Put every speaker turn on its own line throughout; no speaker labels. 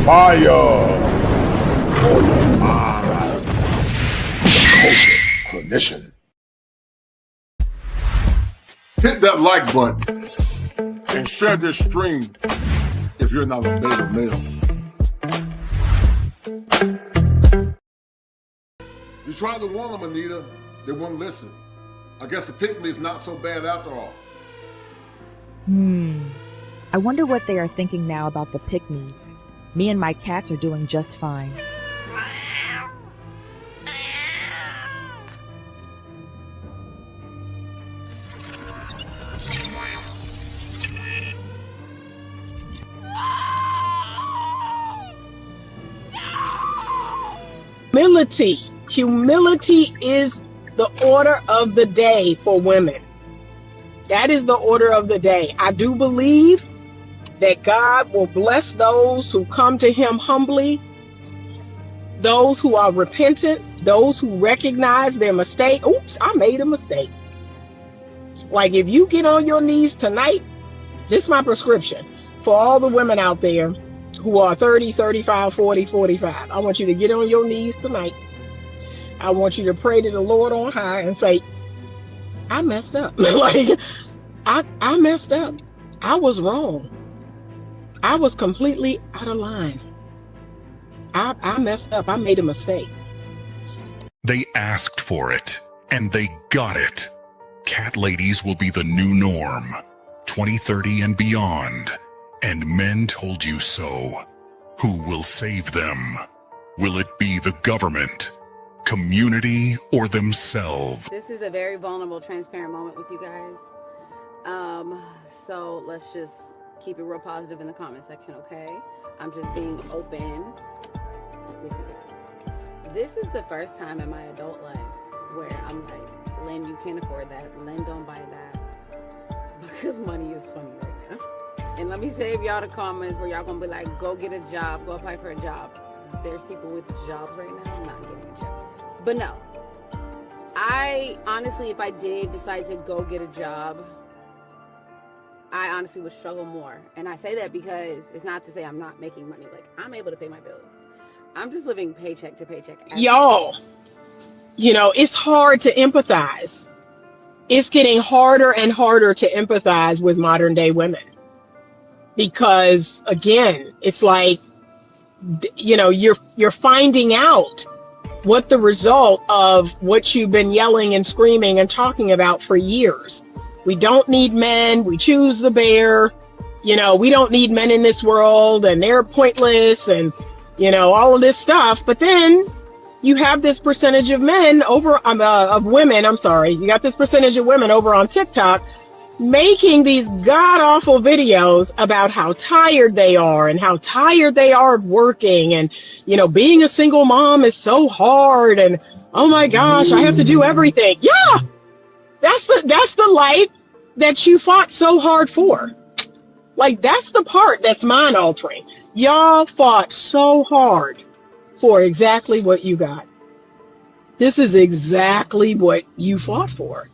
Fire for your mind. Kosher clinician. Hit that like button and share this stream if you're not a beta male. You tried to warn them, Anita. They wouldn't listen. I guess the pick-me is not so bad after all.
I wonder what they are thinking now about the pick-me's. Me and my cats are doing just fine.
Humility is the order of the day for women. That is the order of the day. I do believe that God will bless those who come to him humbly, those who are repentant, those who recognize their mistake. Oops, I made a mistake. Like if you get on your knees tonight, just my prescription for all the women out there who are 30, 35, 40, 45. I want you to get on your knees tonight. I want you to pray to the Lord on high and say, I messed up. Like, I messed up. I was wrong. I was completely out of line. I messed up. I made a mistake.
They asked for it, and they got it. Cat ladies will be the new norm, 2030 and beyond. And men told you so. Who will save them? Will it be the government, community, or themselves?
This is a very vulnerable, transparent moment with you guys. So let's just keep it real positive in the comment section, okay? I'm just being open with you guys. This is the first time in my adult life where I'm like, Lynn, you can't afford that. Lynn, don't buy that. Because money is funny right now. And let me save y'all the comments where y'all gonna be like, go get a job, go apply for a job. There's people with jobs right now, I'm not getting a job. But no, I honestly, if I did decide to go get a job, I honestly would struggle more. And I say that because it's not to say I'm not making money. Like, I'm able to pay my bills. I'm just living paycheck to paycheck.
Y'all, it's hard to empathize. It's getting harder and harder to empathize with modern day women. Because again, it's like, you're finding out what the result of what you've been yelling and screaming and talking about for years. We don't need men. We choose the bear. We don't need men in this world and they're pointless and, all of this stuff. But then you have this percentage of women, you got this percentage of women over on TikTok making these god-awful videos about how tired they are and how tired they are working and, being a single mom is so hard and, oh my gosh, I have to do everything. Yeah, that's the life that you fought so hard for. Like, that's the part that's mind-altering. Y'all fought so hard for exactly what you got. This is exactly what you fought for.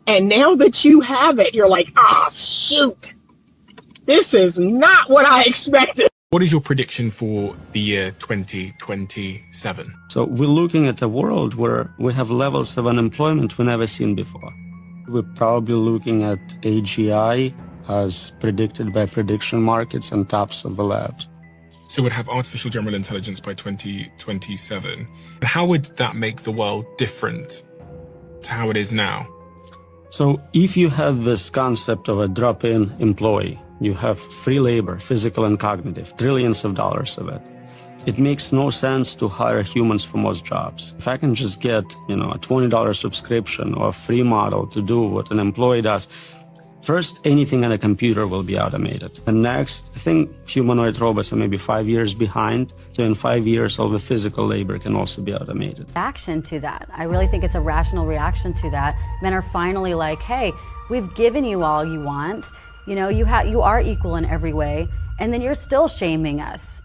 And now that you have it, you're like, shoot, this is not what I expected.
What is your prediction for the year 2027?
So we're looking at a world where we have levels of unemployment we've never seen before. We're probably looking at AGI as predicted by prediction markets and tops of the labs.
So we'd have artificial general intelligence by 2027. And how would that make the world different to how it is now?
So if you have this concept of a drop-in employee, you have free labor, physical and cognitive, trillions of dollars of it. It makes no sense to hire humans for most jobs. If I can just get, a $20 subscription or a free model to do what an employee does, first, anything on a computer will be automated. And next, I think humanoid robots are maybe 5 years behind. So in 5 years, all the physical labor can also be automated.
Reaction to that. I really think it's a rational reaction to that. Men are finally like, hey, we've given you all you want. You are equal in every way. And then you're still shaming us.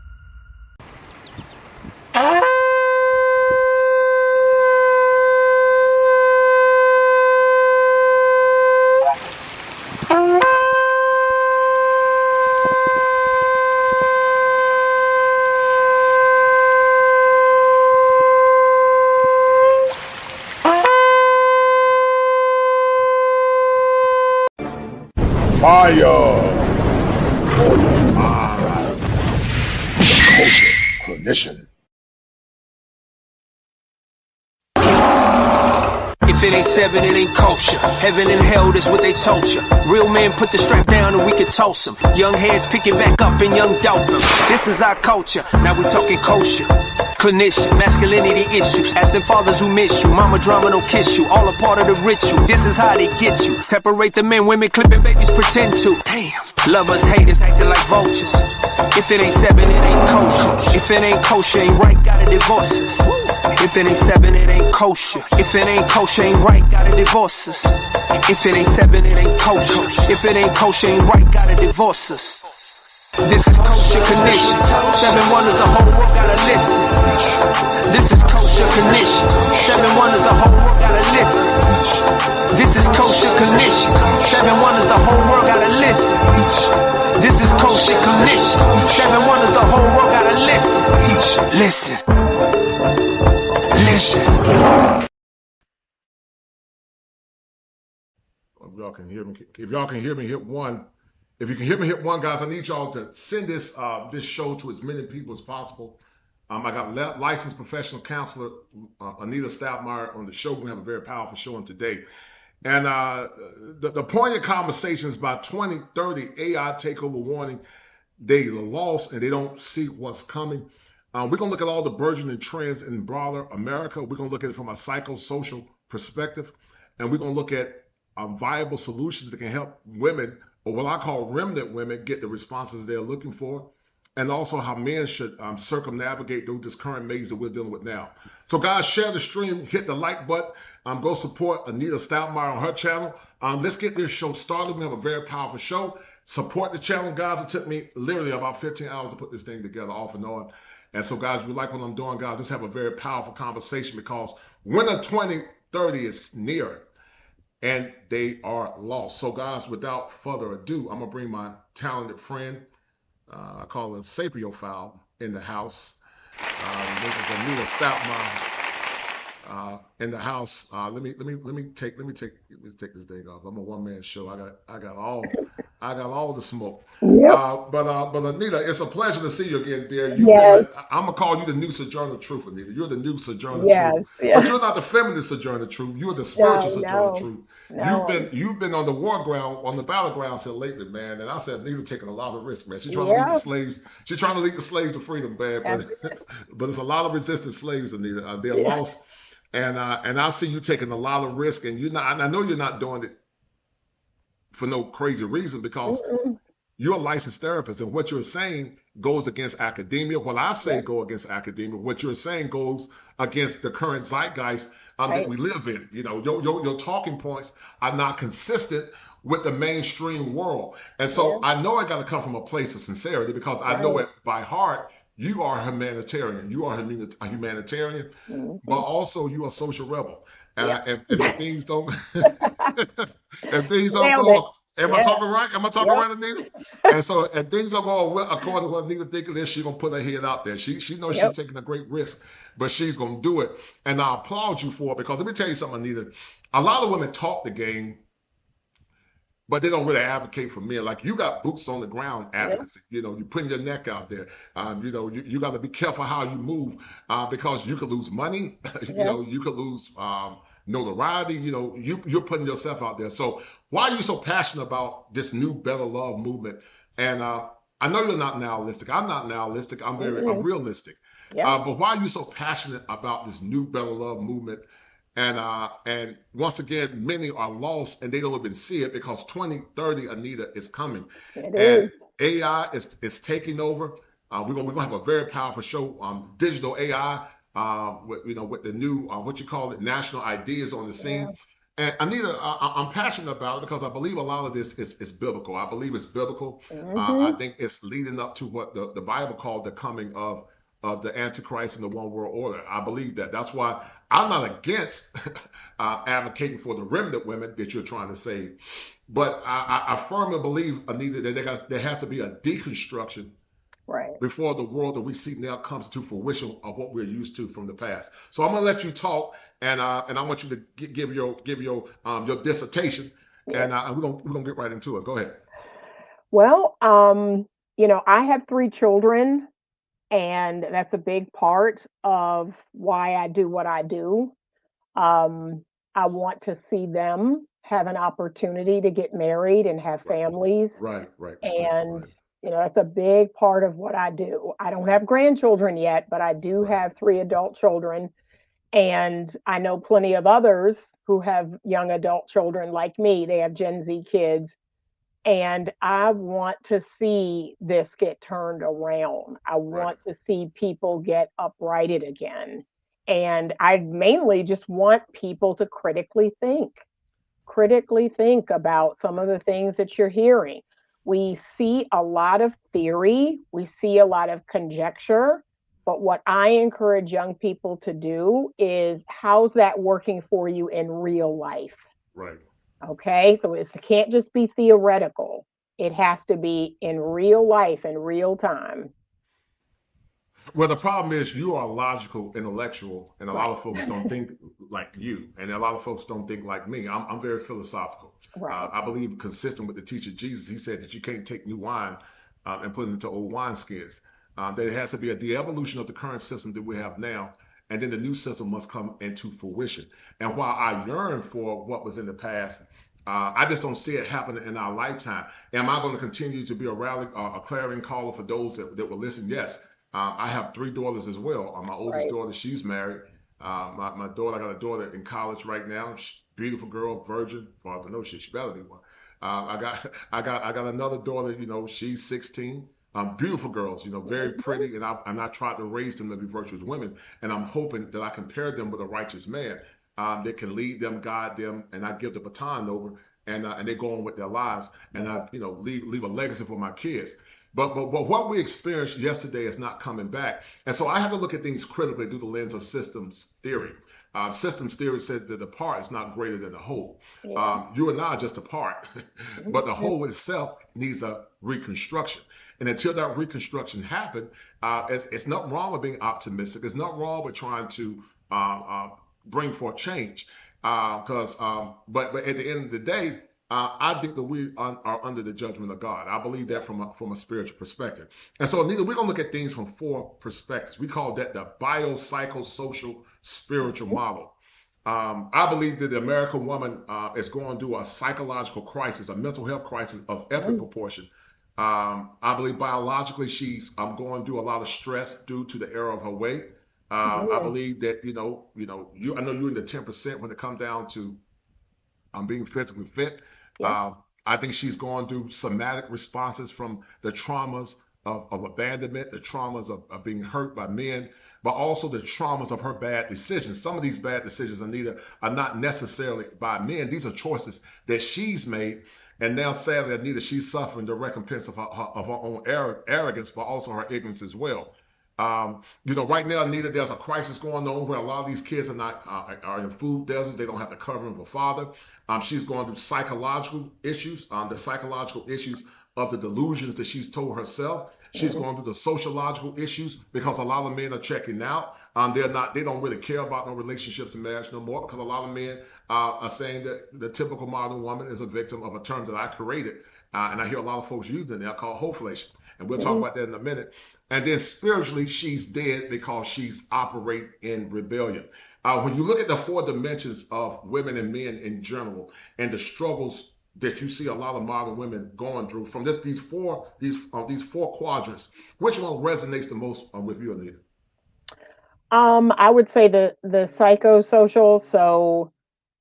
fire for your mind. Kosher clinician.
If it ain't seven, it ain't kosher. Heaven and hell, that's what they told you. Real men put the strap down and we can toss them. Young heads pick it back up and young dope them. This is our culture. Now we talking kosher. Clinician, masculinity issues. Absent fathers who miss you. Mama drama don't kiss you. All a part of the ritual. This is how they get you. Separate the men, women, clipping babies pretend to. Damn. Lovers, haters, acting like vultures. If it ain't seven, it ain't kosher. If it ain't kosher, ain't right, gotta divorce us. If it ain't seven, it ain't kosher. If it ain't kosher, ain't right, gotta divorce us. If it ain't seven, it ain't kosher. If it ain't kosher, ain't right, gotta divorce us. This is kosher condition. Seven wonders, the whole world gotta listen. This is kosher condition. Seven wonders, the whole world gotta listen. This is kosher condition. Seven wonders, the whole world gotta listen. This is kosher condition. Seven wonders, the whole world gotta listen. Listen. Listen.
If y'all can hear me, hit one. If you can hear me, hit one, guys. I need y'all to send this this show to as many people as possible. I got licensed professional counselor Anita Stoudemire on the show. We're gonna have a very powerful show on today. And the point of the conversation is by 2030, AI takeover warning. They are lost and they don't see what's coming. We're gonna look at all the burgeoning trends in broader America. We're gonna look at it from a psychosocial perspective, and we're gonna look at viable solutions that can help women, or what I call remnant women, get the responses they're looking for, and also how men should circumnavigate through this current maze that we're dealing with now. So guys, share the stream, hit the like button, go support Anita Stoudemire on her channel. Let's get this show started. We have a very powerful show. Support the channel, guys. It took me literally about 15 hours to put this thing together off and on. And so guys, if you like what I'm doing, guys, let's have a very powerful conversation, because winter 2030 is near and they are lost. So guys, without further ado, I'm gonna bring my talented friend, I call her Sapriophile, in the house. This is Anita Stoudemire in the house. Let me take this thing off. I'm a one-man show. I got all the smoke.
Yep.
But Anita, it's a pleasure to see you again, dear.
Yes.
I'm gonna call you the new Sojourner Truth, Anita. You're the new Sojourner
Yes.
Truth.
Yes.
But you're not the feminine Sojourner Truth. You're the spiritual Sojourner Truth.
No.
You've been on the war ground, on the battlegrounds here lately, man. And I said Anita's taking a lot of risk, man. She's trying to lead the slaves. She's trying to lead the slaves to freedom, man. But it's a lot of resistant slaves, Anita. They're lost. And I see you taking a lot of risk, and I know you're not doing it for no crazy reason, because you're a licensed therapist, and what you're saying goes against academia. What I say go against academia. What you're saying goes against the current zeitgeist that we live in. You know, your talking points are not consistent with the mainstream world, and so I know I got to come from a place of sincerity, because I know it by heart. You are a humanitarian. You are a humanitarian, but also you are a social rebel. And if things don't, if things don't go, am I talking right? Am I talking right, Anita? And so, if things don't go according to what Anita thinking, she's gonna put her head out there. She knows she's taking a great risk, but she's gonna do it. And I applaud you for it, because let me tell you something, Anita. A lot of women talk the game, but they don't really advocate for men. Like, you got boots on the ground advocacy. You know, you're putting your neck out there. You know, you got to be careful how you move, because you could lose money. You know, you could lose notoriety. You know, you're putting yourself out there. So why are you so passionate about this new better love movement? And I know you're not nihilistic. I'm not nihilistic. I'm realistic. But why are you so passionate about this new better love movement? And once again, many are lost and they don't even see it, because 2030, Anita, is coming. AI is taking over. We're gonna have a very powerful show, digital AI, with the new what you call it, national ideas on the scene. And Anita, I'm passionate about it because I believe a lot of this is biblical. I believe it's biblical. I think it's leading up to what the Bible called the coming of the Antichrist and the one world order. I believe that. That's why I'm not against advocating for the remnant women that you're trying to save. But I firmly believe, Anita, that there has to be a deconstruction before the world that we see now comes to fruition of what we're used to from the past. So I'm gonna let you talk, and I want you to give your dissertation, and we're gonna get right into it. Go ahead.
Well, I have 3 children, and that's a big part of why I do what I do. Um, I want to see them have an opportunity to get married and have
Right,
families.
right, respect,
And,
right,
that's a big part of what I do. I don't have grandchildren yet, but I do
right,
have 3 adult children. And I know plenty of others who have young adult children like me. They have Gen Z kids. And I want to see this get turned around. I
right.
want to see people get uprighted again. And I mainly just want people to critically think about some of the things that you're hearing. We see a lot of theory, we see a lot of conjecture, but what I encourage young people to do is how's that working for you in real life?
Right.
Okay, so it can't just be theoretical, it has to be in real life, in real time.
Well, the problem is you are logical, intellectual, and a lot
Right,
of folks don't think like you, and a lot of folks don't think like me. I'm very philosophical.
right,
I believe consistent with the teacher Jesus. He said that you can't take new wine and put it into old wineskins. That it has to be a de-evolution of the current system that we have now, and then the new system must come into fruition. And while I yearn for what was in the past, I just don't see it happening in our lifetime. Am I going to continue to be a rally, a clarion caller for those that will listen? Yes. I have 3 daughters as well. My oldest
right.
daughter, she's married. My daughter, I got a daughter in college right now. Beautiful girl, virgin. For all I know, she better be one. I got another daughter. She's 16. Beautiful girls. Very
Mhm.
pretty, and I tried to raise them to be virtuous women. And I'm hoping that I can pair them with a righteous man that can lead them, guide them, and I give the baton over, and they go on with their lives, and I leave a legacy for my kids. But what we experienced yesterday is not coming back, and so I have to look at things critically through the lens of systems theory. Systems theory says that the part is not greater than the whole.
Yeah.
You and I are just a part, but the
Mhm.
whole itself needs a reconstruction. And until that reconstruction happens, it's nothing wrong with being optimistic. There's nothing wrong with trying to bring forth change. But at the end of the day, I think that we are under the judgment of God. I believe that from a spiritual perspective. And so, Anita, we're going to look at things from 4 perspectives. We call that the biopsychosocial spiritual
Mhm.
model. I believe that the American woman is going through a psychological crisis, a mental health crisis of epic
Oh,
proportion. I believe biologically she's going through a lot of stress due to the error of her weight. I
yeah.
believe that I know you're in the 10% when it comes down to being physically fit.
Yes.
Uh, I think she's going through somatic responses from the traumas of abandonment, the traumas of being hurt by men, but also the traumas of her bad decisions. Some of these bad decisions, Anita, are not necessarily by men. These are choices that she's made. And now, sadly, Anita, she's suffering the recompense of her own arrogance, but also her ignorance as well. Right now, Anita, there's a crisis going on where a lot of these kids are in food deserts. They don't have the covering of a father. She's going through psychological issues, the psychological issues of the delusions that she's told herself. She's
Mhm.
going through the sociological issues because a lot of men are checking out. They don't really care about no relationships and marriage no more because a lot of men are saying that the typical modern woman is a victim of a term that I created, and I hear a lot of folks using it now called hoflation. And we'll talk
Mhm.
about that in a minute. And then spiritually, she's dead because she's operating in rebellion. When you look at the 4 dimensions of women and men in general, and the struggles that you see a lot of modern women going through from these four quadrants, which one resonates the most with you, Anita?
I would say the psychosocial. So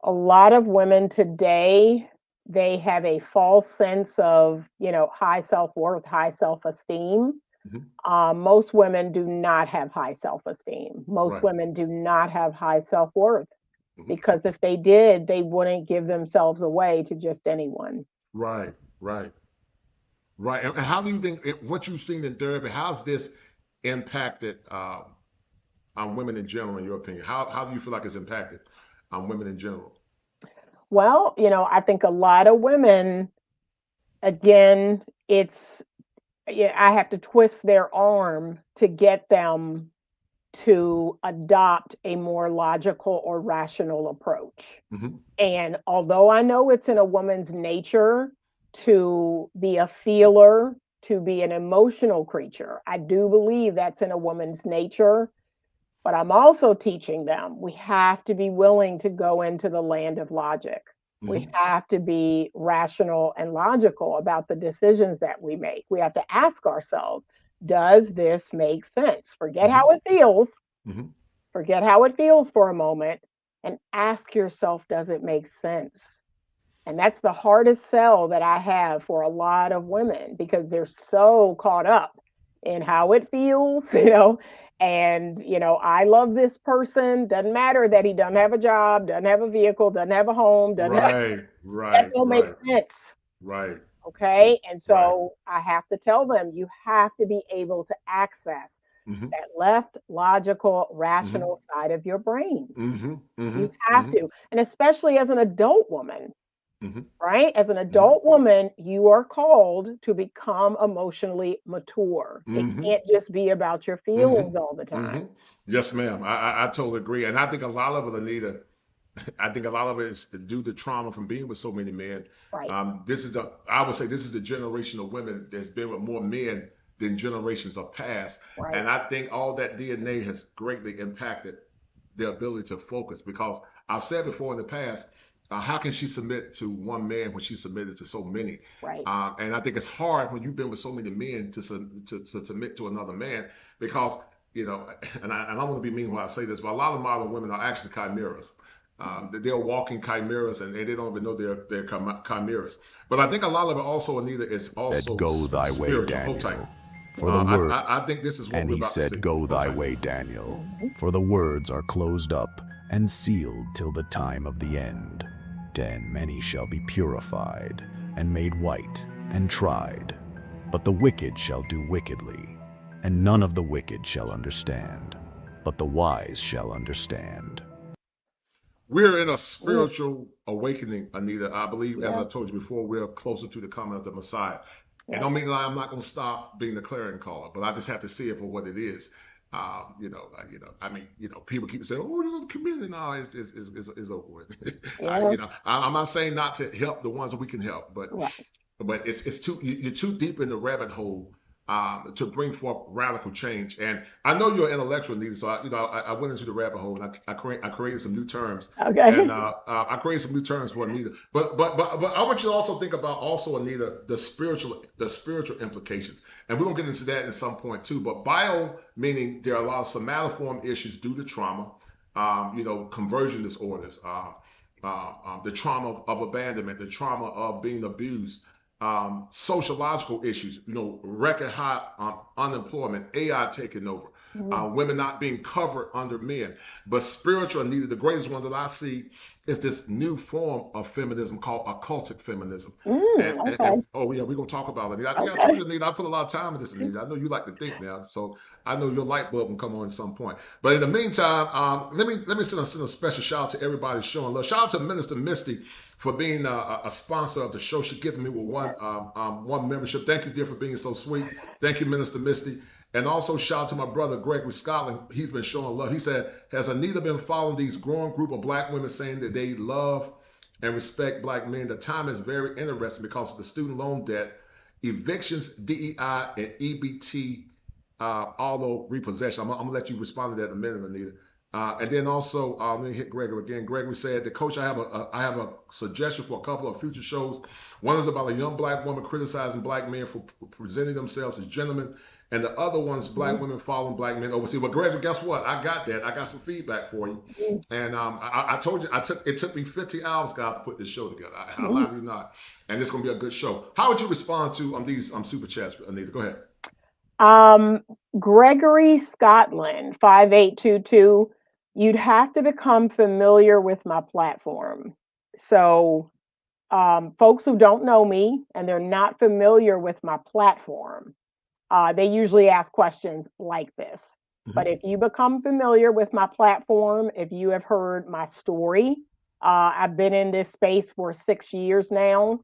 a lot of women today, they have a false sense of, high self-worth, high self-esteem.
Mhm.
Most women do not have high self-esteem. Most
Right.
women do not have high self-worth
Mhm.
because if they did, they wouldn't give themselves away to just anyone.
Right. Right. Right. And how do you think what you've seen in therapy? How's this impacted on women in general, in your opinion? How do you feel like it's impacted on women in general?
Well, I think a lot of women, again, it's yeah, I have to twist their arm to get them to adopt a more logical or rational approach.
Hmm.
And although I know it's in a woman's nature to be a feeler, to be an emotional creature. I do believe that's in a woman's nature, but I'm also teaching them we have to be willing to go into the land of logic. We
Mm-hmm.
have to be rational and logical about the decisions that we make. We have to ask ourselves, does this make sense? Forget
Mm-hmm.
how it feels.
Mm-hmm.
Forget how it feels for a moment and ask yourself, does it make sense? And that's the hardest sell that I have for a lot of women because they're so caught up in how it feels, and I love this person. Doesn't matter that he doesn't have a job, doesn't have a vehicle, doesn't have a home, doesn't have
Right,
that
right,
don't make
right,
sense.
right,
Okay. And
right.
so I have to tell them you have to be able to access
Mm-hmm.
that left logical,
Mm-hmm.
rational side of your brain.
Mm-hmm. Mm-hmm.
You have
Mm-hmm.
to. And especially as an adult woman,
Mm-hmm.
right? As an
Mm-hmm.
adult woman, you are called to become emotionally mature. It
Mm-hmm.
can't just be about your feelings all the
Mm-hmm.
time.
Mm-hmm. Yes, ma'am. I totally agree. And I think a lot of it, Anita, I think a lot of it is due to trauma from being with so many men.
Right,
I would say this is the generation of women that's been with more men than generations of past.
right.
And I think all that DNA has greatly impacted their ability to focus because I've said before in the past, how can she submit to one man when she submitted to so many?
Right.
And I think it's hard when you've been with so many men to submit to another man because, and I don't want to be mean when I say this, but a lot of modern women are actually chimeras. They're walking chimeras and they don't even know they're chimeras. But I think a lot of it also, Anita, is
Said,
also
"Go thy way,
spiritual. Hold tight.
Daniel, for the word."
I think this is what
And
we're
he
about to
said,
see.
"Go
Hold
thy
tight.
way, Daniel,
Mhm.
for the words are closed up and sealed till the time of the end. Then many shall be purified and made white and tried. But the wicked shall do wickedly, and none of the wicked shall understand, but the wise shall understand."
We're in a
Mm,
spiritual awakening, Anita. I believe, as
yeah,
I told you before, we're closer to the coming of the Messiah. And
yeah.
don't mean like I'm not going to stop being the clarion caller, but I just have to see it for what it is. I mean, people keep saying, "Oh, the community now is over with."
Yeah,
I'm not saying not to help the ones that we can help, but
right.
it's too you're too deep in the rabbit hole to bring forth radical change. And I know you're an intellectual, Nita, so I went into the rabbit hole and I created some new terms. And
Okay.
I created some new terms for Anita, but I want you to also think about also Anita the spiritual implications, and we're gonna get into that at some point too. But bio meaning there are a lot of somatoform issues due to trauma, conversion disorders, the trauma of abandonment, the trauma of being abused, sociological issues, record high unemployment, AI taking over,
Mm,
women not being covered under men. But spiritual, Anita, the greatest one that I see is this new form of feminism called occultic feminism. And
okay.
oh yeah, we're gonna talk about it. I told
Okay.
you, Anita, I put a lot of time in this, Anita. I know you like to think now, so I know your light bulb will come on at some point. But in the meantime, let me send a special shout out to everybody showing love. Shout out to Minister Misty for being a sponsor of the show. She gifted me with one membership. Thank you, dear, for being so sweet. Thank you, Minister Misty. And also shout out to my brother Gregory Scotland. He's been showing love. He said, "Has Anita been following these growing group of black women saying that they love and respect black men? The time is very interesting because of the student loan debt, evictions, DEI, and EBT, although repossession." I'm gonna let you respond to that in a minute, Anita. And then also, let me hit Gregory again. Gregory said, "The coach, I have a suggestion for a couple of future shows. One is about a young black woman criticizing black men for presenting themselves as gentlemen, and the other one's black
Mhm,
women following black men overseas." Well, Gregory, guess what? I got that. I got some feedback for you.
mhm,
And I told you, it took me 50 hours, guys, to put this show together. I lie
mhm.
to you not. And it's gonna be a good show. How would you respond to these super chats, Anita? Go ahead.
Um, Gregory Scotland, 5822. You'd have to become familiar with my platform. So, folks who don't know me and they're not familiar with my platform, they usually ask questions like this. But
Hmm.
if you become familiar with my platform, if you have heard my story, I've been in this space for 6 years now.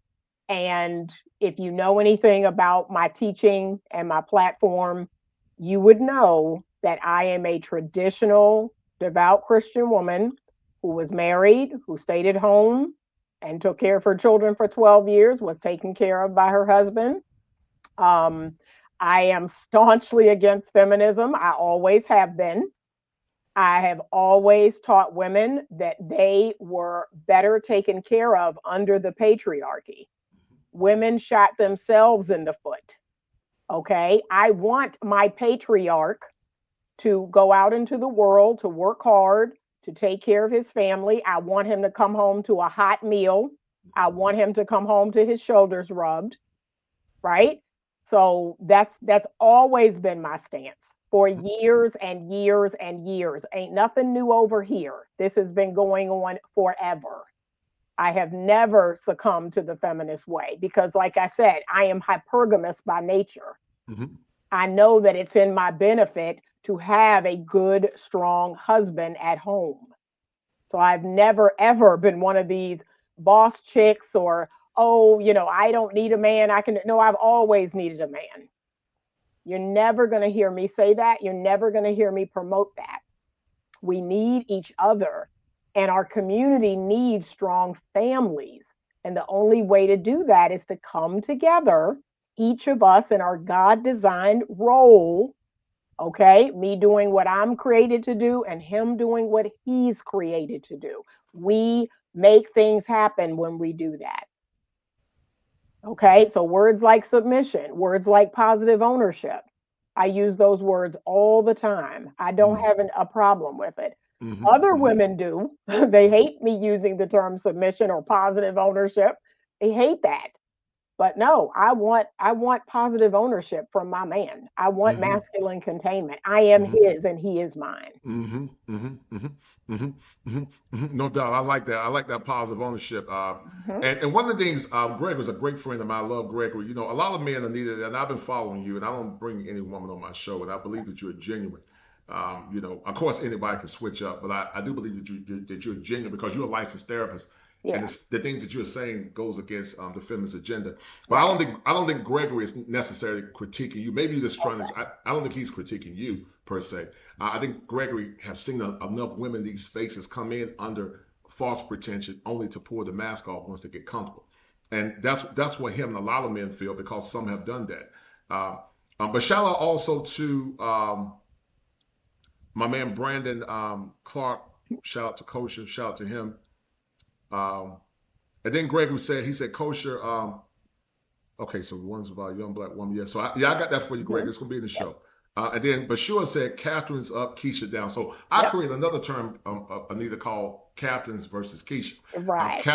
And if you know anything about my teaching and my platform, you would know that I am a traditional, devout Christian woman who was married, who stayed at home, and took care of her children for 12 years, was taken care of by her husband. Um, I am staunchly against feminism. I always have been. I have always taught women that they were better taken care of under the patriarchy. Women shot themselves in the foot. Okay. I want my patriarch to go out into the world to work hard, to take care of his family. I want him to come home to a hot meal. I want him to come home to his shoulders rubbed, right? So that's always been my stance for years and years and years. Ain't nothing new over here. This has been going on forever. I have never succumbed to the feminist way because, like I said, I am hypergamous by nature.
Mm-hmm.
I know that it's in my benefit to have a good, strong husband at home. So I've never, ever been one of these boss chicks or, oh, I don't need a man. No, I've always needed a man. You're never going to hear me say that. You're never going to hear me promote that. We need each other, and our community needs strong families. And the only way to do that is to come together, each of us in our God designed role. Okay, me doing what I'm created to do and him doing what he's created to do. We make things happen when we do that. Okay, so words like submission, words like positive ownership. I use those words all the time. I don't have a problem with it.
Mm-hmm.
Other
Mm-hmm.
women do. They hate me using the term submission or positive ownership. They hate that. But no, I want positive ownership from my man. I want
Mm-hmm.
masculine containment. I am
Mm-hmm.
his and he is mine.
Mm-hmm. Mm-hmm. Mm-hmm. Mm-hmm. Mm-hmm. No doubt. I like that. I like that positive ownership.
Mm-hmm.
And one of the things, Greg was a great friend of mine. I love Gregory. A lot of men are needed, and I've been following you, and I don't bring any woman on my show, and I believe that you're genuine. Of course, anybody can switch up, but I do believe that you're genuine because you're a licensed therapist, and
Yeah.
the things that you're saying goes against the feminist agenda. But
Right.
I don't think Gregory is necessarily critiquing you. Maybe you're just trying to. I don't think he's critiquing you per se. I think Gregory have seen enough women in these spaces come in under false pretension only to pull the mask off once they get comfortable. And that's what him and a lot of men feel because some have done that. But shout out also to my man Brandon Clark. Shout out to Kosher. Shout out to him. And then Gregory he said Kosher. Okay, so the one's about a young black woman. Yeah, so I got that for you, Greg. It's gonna be in the show. And then Bashua said Catherine's up, Keisha down. So I created another term, Anita, called Catherine's versus Keisha.
Right.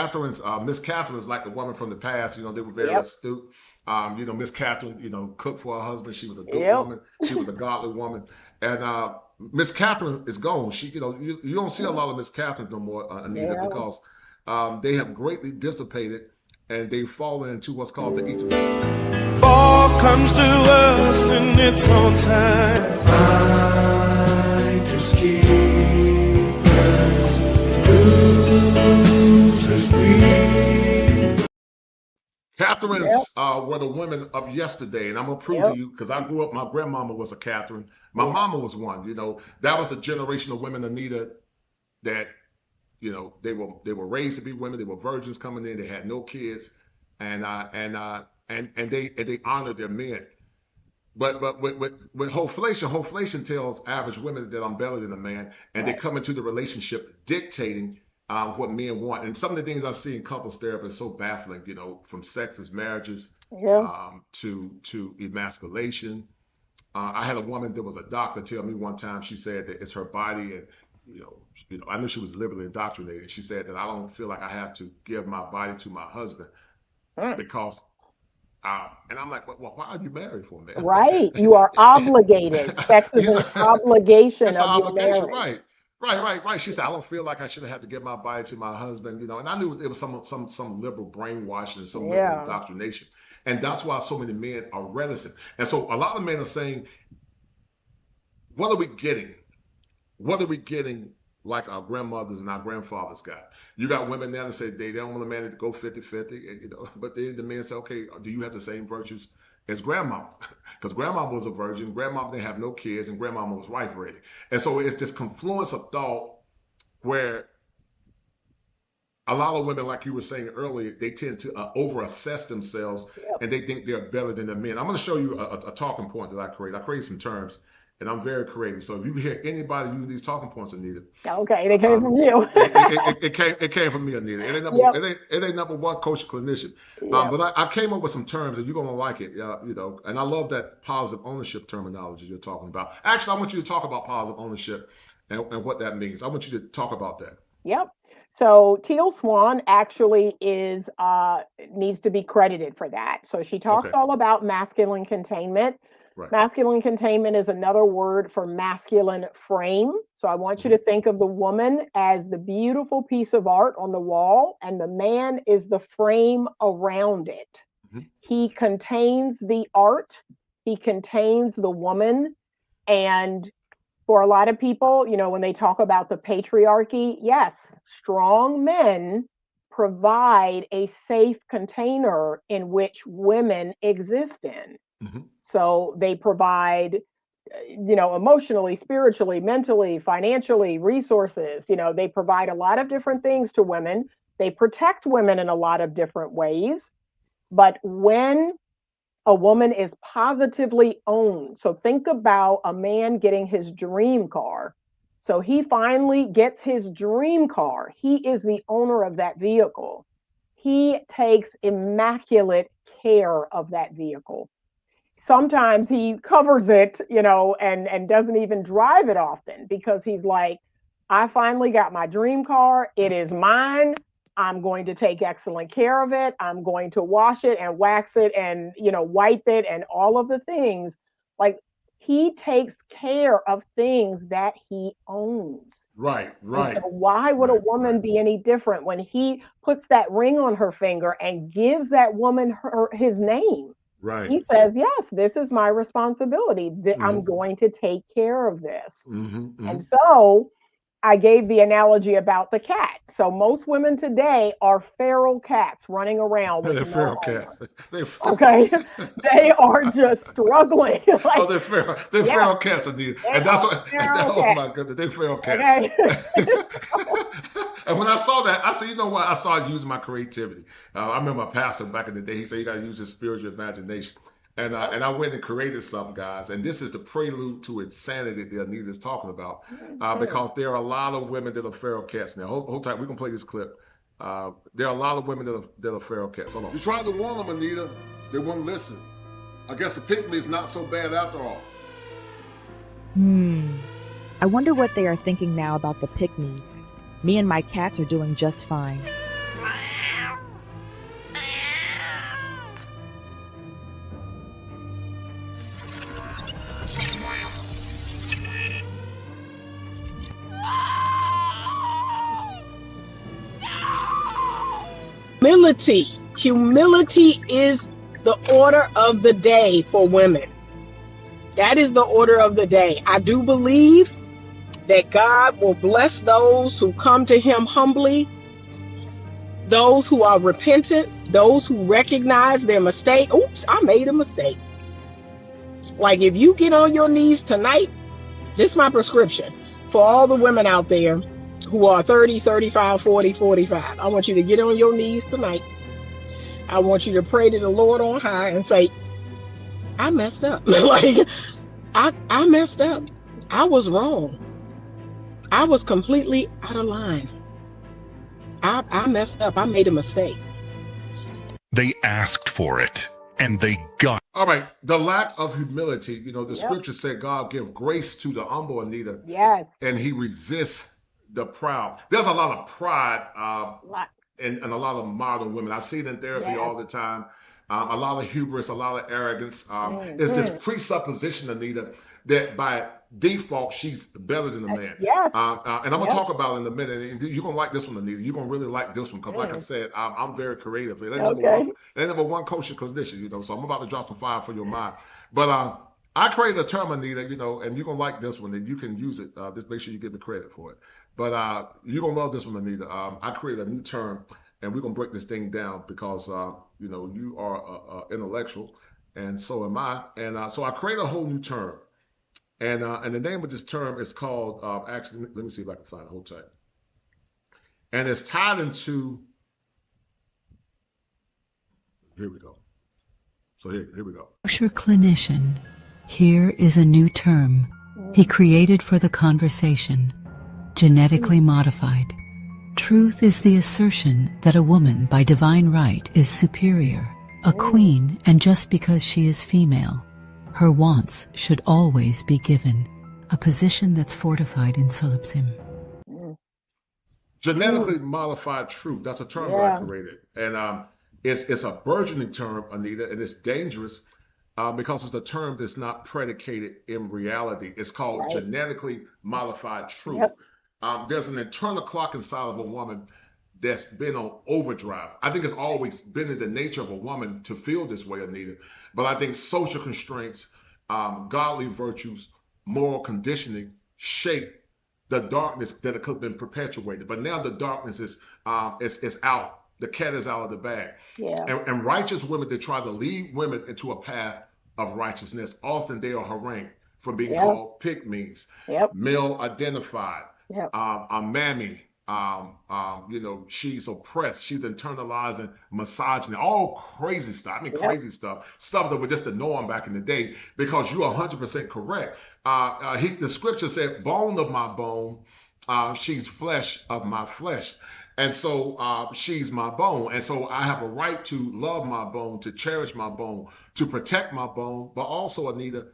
Miss Catherine's like the woman from the past. They were very astute. Miss Catherine, cooked for her husband. She was a good woman. She was a godly woman. And Miss Catherine is gone. She, you don't see a lot of Miss Catherine no more, Anita, because they have greatly dissipated and they've fallen into what's called the eternal.
Fall comes to us in its own time. Fighters keepers, losers we.
Catherines were the women of yesterday, and I'm gonna prove to you because I grew up. My grandmama was a Catherine. My mama was one. That was a generation of women, Anita, that they were raised to be women. They were virgins coming in. They had no kids, and they honored their men. But with hoflation tells average women that I'm better than a man, and they come into the relationship dictating what men want. And some of the things I see in couples therapy is so baffling. From sexist marriages to emasculation. I had a woman that was a doctor tell me one time. She said that it's her body, and I knew she was liberally indoctrinated. She said that I don't feel like I have to give my body to my husband because, and I'm like, well, why are you married for, man?
Right. You are obligated. Sex is an obligation
It's an
of your
obligation,
marriage.
right. She said, I don't feel like I should have to give my body to my husband, and I knew it was some liberal brainwashing and some liberal indoctrination. And that's why so many men are reticent. And so a lot of men are saying, what are we getting? What are we getting like our grandmothers and our grandfathers got? You got women now that say they don't want a man to go 50-50, but then the men say, okay, do you have the same virtues as grandmama? Because grandmama was a virgin, grandmama didn't have no kids, and grandmama was wife ready. And so it's this confluence of thought where a lot of women, like you were saying earlier, they tend to over-assess themselves, and they think they're better than the men. I'm going to show you a talking point that I created. I created some terms, and I'm very creative. So if you hear anybody use these talking points, Anita,
Okay, they came from you.
it came from me, Anita.
Yep.
It ain't number one coach clinician.
Yep.
But I came up with some terms, and you're gonna like it. You know, and I love that positive ownership terminology you're talking about. Actually, I want you to talk about positive ownership and what that means. I want you to talk about that.
Yep. So Teal Swan actually is needs to be credited for that. So she talks
Okay.
all about masculine containment.
Right.
Masculine containment is another word for masculine frame. So I want you to think of the woman as the beautiful piece of art on the wall, and the man is the frame around it.
Mhm.
He contains the art, he contains the woman, and for a lot of people, you know, when they talk about the patriarchy, yes, strong men provide a safe container in which women exist in.
Mhm.
So they provide, you know, emotionally, spiritually, mentally, financially, resources. You know, they provide a lot of different things to women. They protect women in a lot of different ways. But when a woman is positively owned. So think about a man getting his dream car. So he finally gets his dream car. He is the owner of that vehicle. He takes immaculate care of that vehicle. Sometimes he covers it, you know, and doesn't even drive it often because he's like, I finally got my dream car. It is mine. I'm going to take excellent care of it. I'm going to wash it and wax it and, you know, wipe it and all of the things. Like, he takes care of things that he owns.
Right.
And so
Right.
why would a
Right.
woman
Right.
be any different when he puts that ring on her finger and gives that woman his name?
Right.
He says, yes, this is my responsibility. I'm
Mhm.
going to take care of this.
Mhm.
And
Mhm.
so I gave the analogy about the cat. So most women today are feral cats running around with
They're
no
feral
owner.
cats. They.
Okay. They are just struggling.
Oh,
Like,
they're feral. They're
yes,
feral cats, Anita.
they
And that's
are
what.
feral
Oh
cats.
my goodness, they're feral cats.
Okay. So,
And when I saw that, I said, you know what? I started using my creativity. I remember my pastor back in the day. He said you got to use your spiritual imagination. And I went and created something, guys. And this is the prelude to insanity that Anita is talking about, because there are a lot of women that are feral cats. Now, hold tight. We're gonna play this clip. There are a lot of women that are feral cats. Hold on. You tried to warn them, Anita. They wouldn't listen. I guess the pick me is not so bad after all.
I wonder what they are thinking now about the pygmies. Me and my cats are doing just fine.
humility is the order of the day for women. That is the order of the day. I do believe that God will bless those who come to him humbly, those who are repentant, those who recognize their mistake. Oops, I made a mistake. Like, if you get on your knees tonight, just my prescription for all the women out there who are 30, 35, 40, 45. I want you to get on your knees tonight. I want you to pray to the Lord on high and say, I messed up. Like, I messed up. I was wrong. I was completely out of line. I messed up. I made a mistake.
They asked for it, and they got.
All right, the lack of humility. You know, the scripture said God give grace to the humble, Anita.
Yes.
And he resists the proud. There's a lot of pride in a lot of modern women. I see it in therapy all the time. A lot of hubris, a lot of arrogance. It's this presupposition, Anita, that by default she's better than a man.
Yes.
And I'm gonna talk about it in a minute. And you're gonna like this one, Anita. You're gonna really like this one because, like I said, I'm very creative. It ain't number one coaching clinician, you know. So I'm about to drop some fire for your mind. But I created a term, Anita, you know, and you're gonna like this one, and you can use it. Just make sure you get the credit for it. But you're gonna love this one, Anita. I created a new term, and we're gonna break this thing down because you know, you are intellectual, and so am I. And so I created a whole new term, and the name of this term is called actually. Let me see if I can find it. Hold tight. And it's tied into, here we go. So here we go.
Kosher clinician. Here is a new term he created for the conversation. Genetically modified. Truth is the assertion that a woman by divine right is superior, a queen, and just because she is female, her wants should always be given, a position that's fortified in solipsism.
Genetically modified truth, that's a term that I created. And it's a burgeoning term, Anita, and it's dangerous because it's a term that's not predicated in reality. It's called genetically modified truth. There's an internal clock inside of a woman that's been on overdrive. I think it's always been in the nature of a woman to feel this way, Anita. But I think social constraints, godly virtues, moral conditioning shape the darkness that could have been perpetuated. But now the darkness is out. The cat is out of the bag. And righteous women that try to lead women into a path of righteousness, often they are harangued from being called pygmies, male identified, a mammy, she's oppressed, she's internalizing misogyny, all crazy stuff. I mean, crazy stuff that was just the norm back in the day, because you're 100% correct. The scripture said, bone of my bone, she's flesh of my flesh. And so she's my bone. And so I have a right to love my bone, to cherish my bone, to protect my bone, but also, Anita,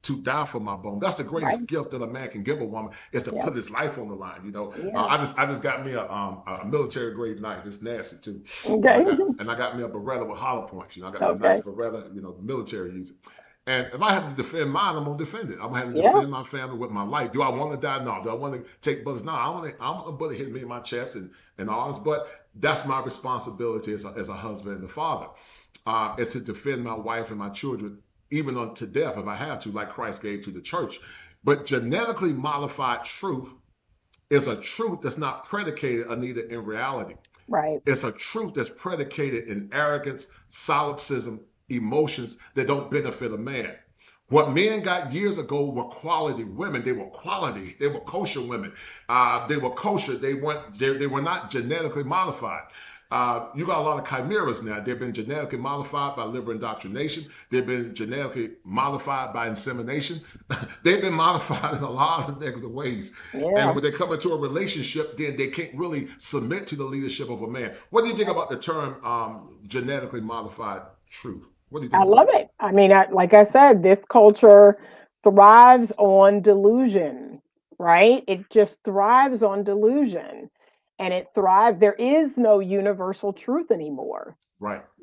to die for my bone. That's the greatest gift that a man can give a woman, is to put his life on the line. I just got me a military grade knife. It's nasty too. And I got me a Beretta with hollow points. I got a nice Beretta, the military use it. And if I have to defend mine, I'm gonna defend it. I'm gonna have to defend my family with my life. Do I want to die? No. Do I want to take bullets? No. I want a bullet hit me in my chest and arms. But that's my responsibility as a husband and a father, is to defend my wife and my children, even unto death if I have to, like Christ gave to the church. But genetically modified truth is a truth that's not predicated, Anita, in reality. It's a truth that's predicated in arrogance, solipsism, emotions that don't benefit a man. What men got years ago were quality women. They were quality. They were kosher women. They were kosher. They were not genetically modified. You got a lot of chimeras now. They've been genetically modified by liberal indoctrination. They've been genetically modified by insemination. They've been modified in a lot of negative ways. And when they come into a relationship, then they can't really submit to the leadership of a man. What do you think about the term genetically modified truth? What do you think?
I love it. I mean, like I said, this culture thrives on delusion, right? It just thrives on delusion. And it thrives. There is no universal truth anymore.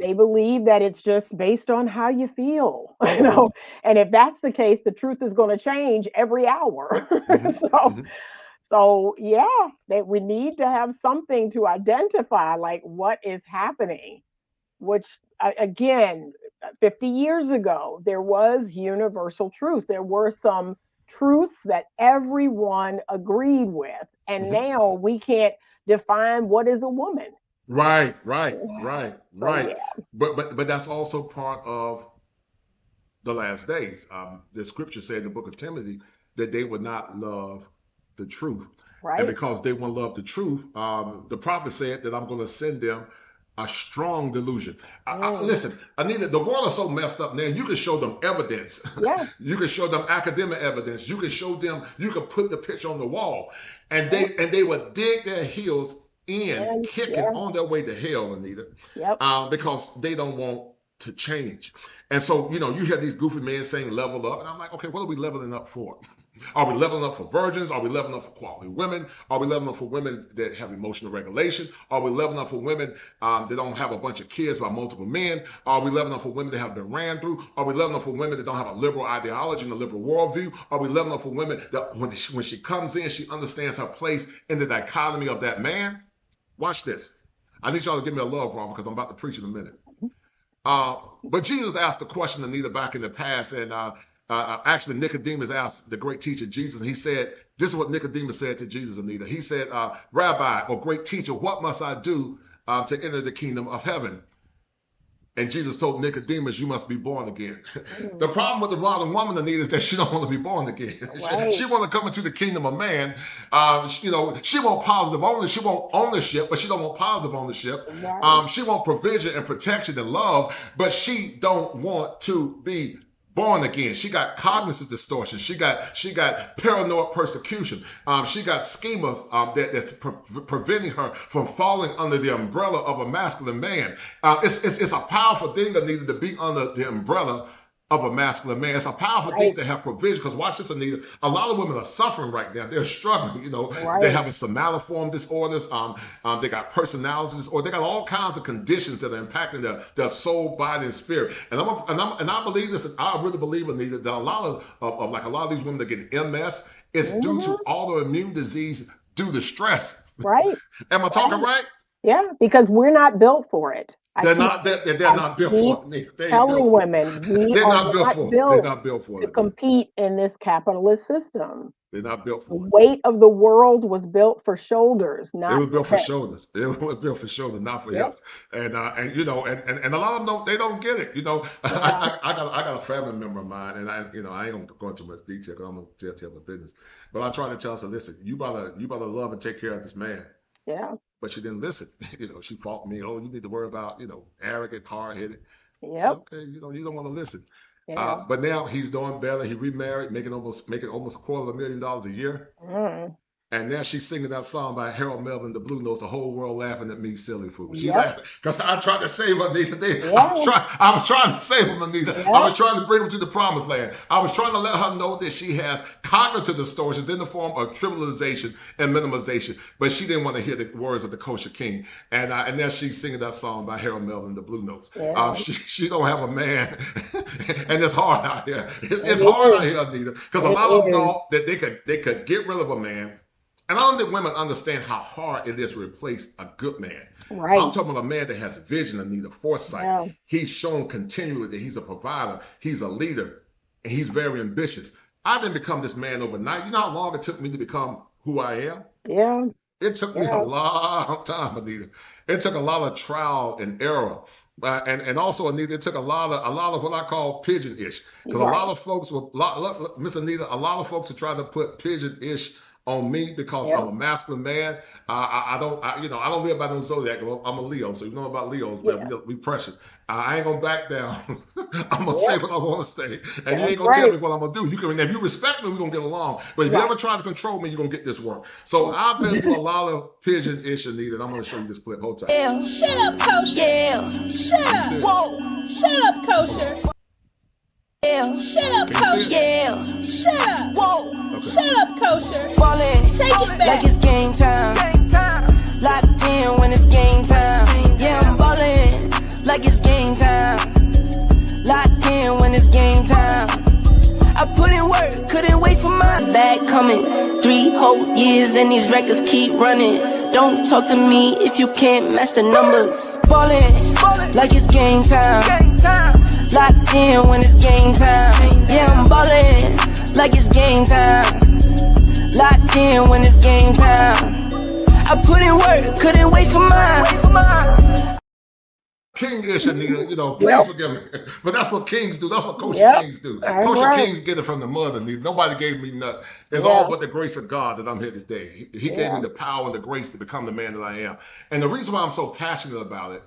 They believe that it's just based on how you feel, And if that's the case, the truth is going to change every hour. So that we need to have something to identify, like, what is happening. Which, again, 50 years ago, there was universal truth. There were some truths that everyone agreed with. And now we can't define what is a woman.
Right. But that's also part of the last days. The scripture said in the book of Timothy that they would not love the truth. And because they won't love the truth, the prophet said that I'm going to send them a strong delusion. Listen, Anita, the world is so messed up now. You can show them evidence. You can show them academic evidence. You can show them, you can put the picture on the wall, and they would dig their heels in, kicking on their way to hell, Anita, because they don't want to change. And so, you hear these goofy men saying level up, and I'm like, okay, what are we leveling up for? Are we leveling up for virgins? Are we leveling up for quality women? Are we leveling up for women that have emotional regulation? Are we leveling up for women that don't have a bunch of kids by multiple men? Are we leveling up for women that have been ran through? Are we leveling up for women that don't have a liberal ideology and a liberal worldview? Are we leveling up for women that when she comes in, she understands her place in the dichotomy of that man? Watch this. I need y'all to give me a love romp because I'm about to preach in a minute. But Jesus asked the question, Anita, back in the past, and actually Nicodemus asked the great teacher Jesus, and he said, this is what Nicodemus said to Jesus, Anita. He said, Rabbi, or great teacher, what must I do to enter the kingdom of heaven? And Jesus told Nicodemus, you must be born again. The problem with the modern woman, Anita, is that she don't want to be born again.
Right.
She want to come into the kingdom of man. She want positive ownership. She want ownership, but she don't want positive ownership.
Right.
She want provision and protection and love, but she don't want to be born again. She got cognitive distortion. She got paranoid persecution. She got schemas that's preventing her from falling under the umbrella of a masculine man. It's a powerful thing, Anita, to be under the umbrella of a masculine man. It's a powerful thing to have provision, because watch this, Anita. A lot of women are suffering right now. They're struggling. They're having somatoform disorders. They got personality disorders. They got all kinds of conditions that are impacting their soul, body, and spirit. And I believe this. I really believe, Anita, that a lot of these women that get MS is due to autoimmune disease due to stress.
Right.
Am I talking right?
Yeah, because we're not built for it.
They're not built for it.
Telling women
they're not built for it. They're not built for it.
To compete in this capitalist system.
They're not built for it.
The weight of the world was built for shoulders, not
it was built for shoulders. It was built for shoulders, not for hips. And a lot of them they don't get it. I got a family member of mine, and I ain't gonna go into much detail because I'm gonna tell the business. But I try to tell her, listen, you better love and take care of this man.
Yeah.
But she didn't listen. She fought me. Oh, you need to worry about, arrogant, hard-headed.
Yep.
So, okay, you don't want to listen.
Yeah.
But now he's doing better. He remarried, making almost $250,000 a year. And now she's singing that song by Harold Melvin, The Blue Notes, the whole world laughing at me, silly fool. She laughing because I tried to save her, Anita. I was trying to save him, Anita. I was trying to bring him to the promised land. I was trying to let her know that she has cognitive distortions in the form of trivialization and minimization, but she didn't want to hear the words of the kosher king. And now she's singing that song by Harold Melvin, The Blue Notes. She don't have a man, and it's hard out here. It's hard out here, Anita, because a lot of them thought that they could get rid of a man. And I don't think women understand how hard it is to replace a good man.
Right.
I'm talking about a man that has vision and need a foresight.
Yeah.
He's shown continually that he's a provider, he's a leader, and he's very ambitious. I didn't become this man overnight. You know how long it took me to become who I am?
Yeah.
It took me a long time, Anita. It took a lot of trial and error. And also, Anita, it took a lot of what I call pigeon-ish. Because a lot of folks Miss Anita, a lot of folks are trying to put pigeon-ish on me because I'm a masculine man. I don't live by no zodiac. I'm a Leo, so you know about Leos, man. We precious. I ain't gonna back down. I'm gonna say what I want to say, and you ain't gonna tell me what I'm gonna do. If you respect me, we're gonna get along. But if you ever try to control me, you're gonna get this work. So I've been through a lot of pigeon-ish, Anita, and I'm gonna show you this clip. Hold tight.
Shut up, kosher. Yeah. Shut up. Whoa. Shut up, kosher. Yeah. Shut up, kosher. Yeah. Shut up. Whoa. Okay. Shut up, kosher. Ballin'. Take it back. Like it's game time. Locked in when it's game time. Yeah, I'm ballin'. Like it's game time. Locked in when it's game time. I put in work, couldn't wait for my bag coming. 3 whole years and these records keep running. Don't talk to me if you can't match the numbers. Ballin', like it's game time. Locked in when it's game time. Yeah, I'm ballin', like it's game time. Locked in when it's game time. I put in work, couldn't wait for mine.
King-ish, Anita, please forgive me. But that's what kings do. That's what kosher kings do. Kosher kings get it from the mother, Anita. Nobody gave me nothing. It's all but the grace of God that I'm here today. He gave me the power and the grace to become the man that I am. And the reason why I'm so passionate about it,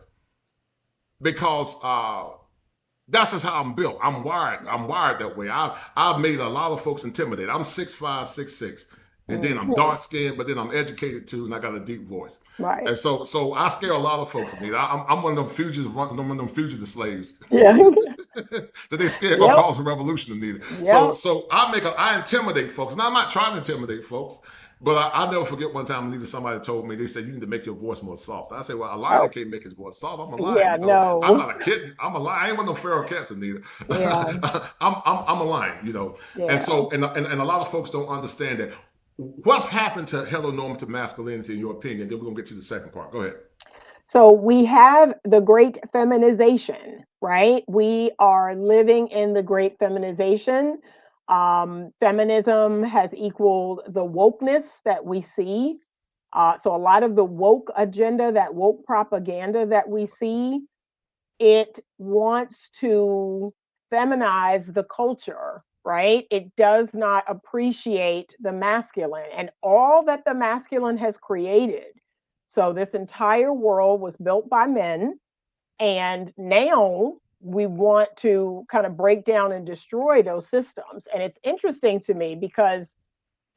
because that's just how I'm built. I'm wired that way. I've made a lot of folks intimidated. I'm 6'5", 6'6". And then I'm dark skinned, but then I'm educated too, and I got a deep voice.
Right.
And so I scare a lot of folks. Anita. I'm one of them fugitive slaves.
Yeah.
That they scared gonna cause a revolution, Anita. So I intimidate folks. Now I'm not trying to intimidate folks, but I'll never forget one time, Anita, somebody told me, they said, you need to make your voice more soft. I said, well, a lion can't make his voice soft. I'm a lion.
Yeah, no.
I'm not a kitten. I'm a lion. I ain't one of them feral cats, Anita. Yeah. I'm a lion, Yeah. And so, and a lot of folks don't understand that. What's happened to heteronormative masculinity in your opinion? Then we're going to get to the second part. Go ahead.
So we have the great feminization, right? We are living in the great feminization. Feminism has equaled the wokeness that we see. So a lot of the woke agenda, that woke propaganda that we see, it wants to feminize the culture, right? It does not appreciate the masculine and all that the masculine has created. So this entire world was built by men, and now we want to kind of break down and destroy those systems. And it's interesting to me because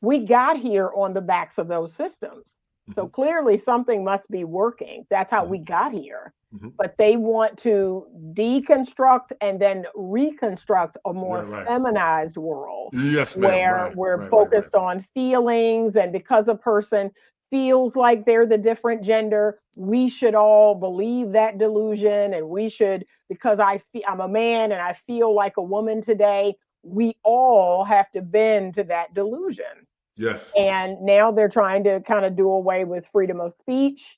we got here on the backs of those systems. So clearly something must be working. That's how we got here. But they want to deconstruct and then reconstruct a more feminized world.
Yes,
where we're focused on feelings, and because a person feels like they're the different gender, we should all believe that delusion, and we should, because I'm a man and I feel like a woman today, we all have to bend to that delusion.
Yes.
And now they're trying to kind of do away with freedom of speech,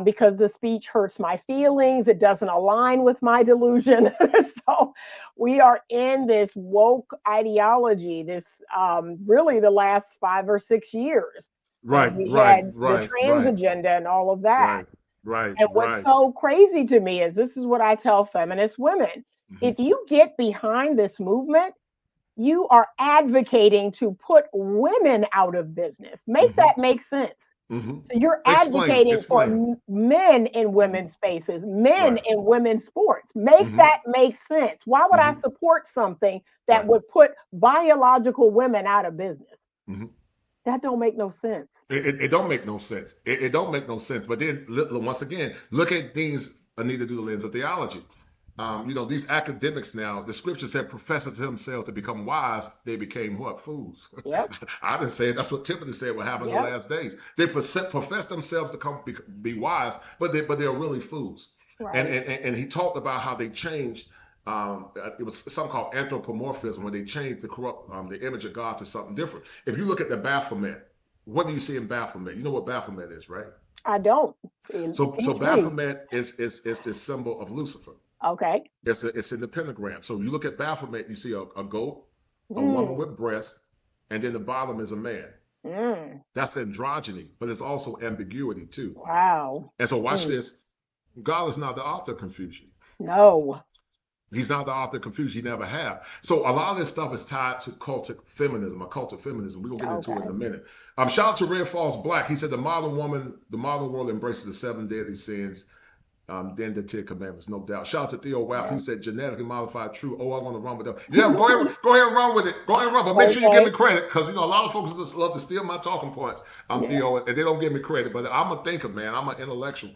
because the speech hurts my feelings. It doesn't align with my delusion. So we are in this woke ideology, this really the last 5 or 6 years.
Right,
we
right,
had
right,
the trans agenda and all of that.
Right.
And what's so crazy to me is, this is what I tell feminist women. If you get behind this movement, you are advocating to put women out of business. Make that make sense. So you're advocating for men in women's spaces, men in women's sports. Make that make sense. Why would I support something that would put biological women out of business? That don't make no sense.
It don't make no sense. It don't make no sense. But then once again, look at things, Anita, through the lens of theology. These academics now, the scripture said, professing to themselves to become wise, they became what? Fools.
Yep.
I didn't say it. That's what Timothy said would happen in the last days. They profess themselves to be wise, but they're really fools. Right. And he talked about how they changed. It was something called anthropomorphism, where they changed the image of God to something different. If you look at the Baphomet, what do you see in Baphomet? You know what Baphomet is, right?
I don't.
So Baphomet is this symbol of Lucifer.
Okay.
It's in the pentagram. So you look at Baphomet, you see a goat, a woman with breasts, and then the bottom is a man. That's androgyny, but it's also ambiguity too.
Wow.
And so watch this. God is not the author of confusion.
No.
He's not the author of confusion. He never have. So a lot of this stuff is tied to cultic feminism. We're going to get into it in a minute. Shout out to Red Falls Black. He said the modern world embraces the 7 deadly sins. Then the 10 commandments, no doubt. Shout out to Theo Waff. He said genetically modified true. Oh, I want to run with them. Yeah, go ahead and run with it. Go ahead and run, but make sure you give me credit, because a lot of folks just love to steal my talking points. Theo, and they don't give me credit. But I'm a thinker, man. I'm an intellectual.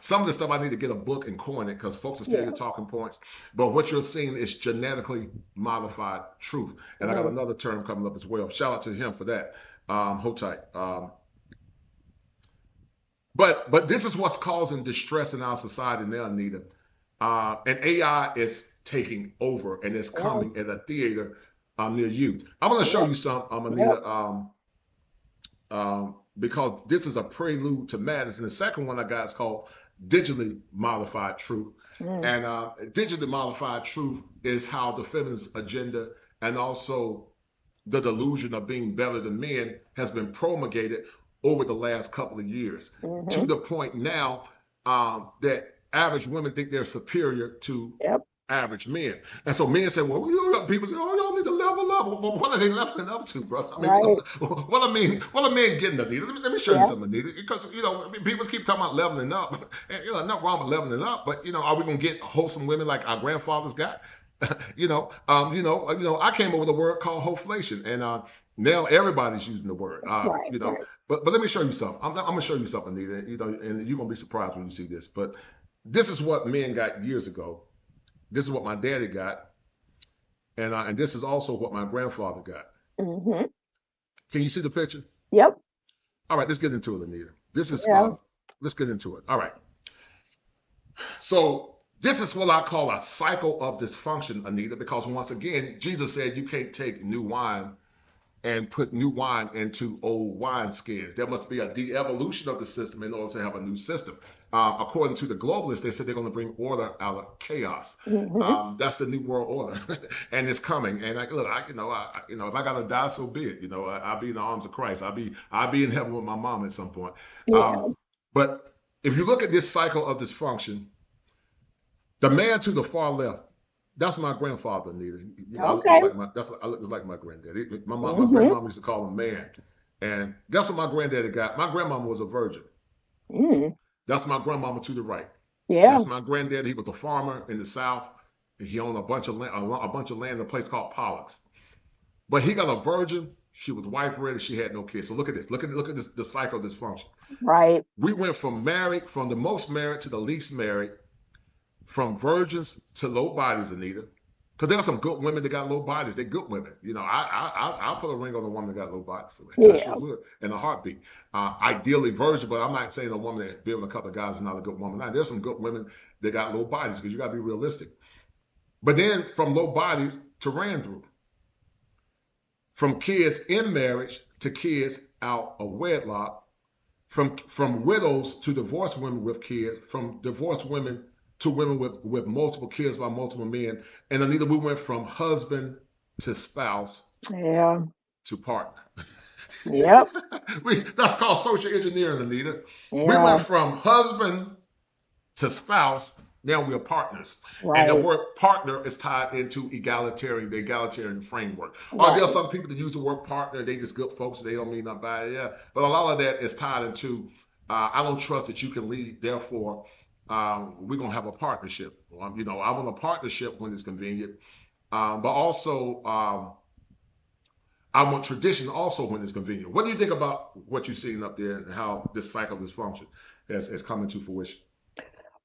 Some of the stuff I need to get a book and coin it, because folks are stealing your talking points. But what you're seeing is genetically modified truth. And I got another term coming up as well. Shout out to him for that. Hold tight. But this is what's causing distress in our society now, Anita. And AI is taking over, and it's coming at a theater near you. I'm going to show you something, Anita, because this is a prelude to madness. And the second one I got is called digitally modified truth. And digitally modified truth is how the feminist agenda and also the delusion of being better than men has been promulgated over the last couple of years, to the point now that average women think they're superior to average men. And so men say, well, people say, oh, y'all need to level up. Well, what are they leveling up to, brother? I mean, what are men getting, Anita? Let me show you something, Anita, because, people keep talking about leveling up. And, nothing wrong with leveling up, but, are we going to get wholesome women like our grandfathers got? I came up with a word called hoflation, and now everybody's using the word, But let me show you something. I'm going to show you something, Anita, and you're going to be surprised when you see this. But this is what men got years ago. This is what my daddy got, and this is also what my grandfather got. Can you see the picture?
Yep.
All right, let's get into it, Anita. Let's get into it. All right. So this is what I call a cycle of dysfunction, Anita, because once again, Jesus said you can't take new wine and put new wine into old wineskins. There must be a de-evolution of the system in order to have a new system. According to the globalists, they said they're going to bring order out of chaos. That's the new world order, and it's coming. And if I got to die, so be it. I'll be in the arms of Christ. I'll be in heaven with my mom at some point. But if you look at this cycle of dysfunction, The man to the far left, that's my grandfather, Anita. I look
Okay.
I look just like my granddad. My
Mm-hmm.
grandmama used to call him man. And guess what my granddaddy got? My grandmama was a virgin.
Mm.
That's my grandmama to the right.
Yeah.
That's my granddad. He was a farmer in the South. He owned a bunch of land in a place called Pollock's. But he got a virgin. She was wife ready. She had no kids. So look at this. Look at this, the cycle of dysfunction.
Right.
We went from the most married to the least married, from virgins to low bodies, Anita. Because there are some good women that got low bodies. They're good women. I'll put a ring on a woman that got low bodies.
Yeah.
I sure would, in a heartbeat. Ideally virgin, but I'm not saying a woman that been with a couple of guys is not a good woman. Now, there's some good women that got low bodies because you got to be realistic. But then from low bodies to Randrup. From kids in marriage to kids out of wedlock. From widows to divorced women with kids. From divorced women to women with multiple kids by multiple men. And Anita, we went from husband to spouse to partner.
Yep.
That's called social engineering, Anita.
Yeah.
We went from husband to spouse. Now we're partners.
Right.
And the word partner is tied into the egalitarian framework.
Right.
Are there some people that use the word partner, they just good folks, they don't mean nothing by it? Yeah. But a lot of that is tied into, I don't trust that you can lead, therefore, we're going to have a partnership. I want a partnership when it's convenient. But also, I want tradition also when it's convenient. What do you think about what you're seeing up there and how this cycle of dysfunction has come into fruition?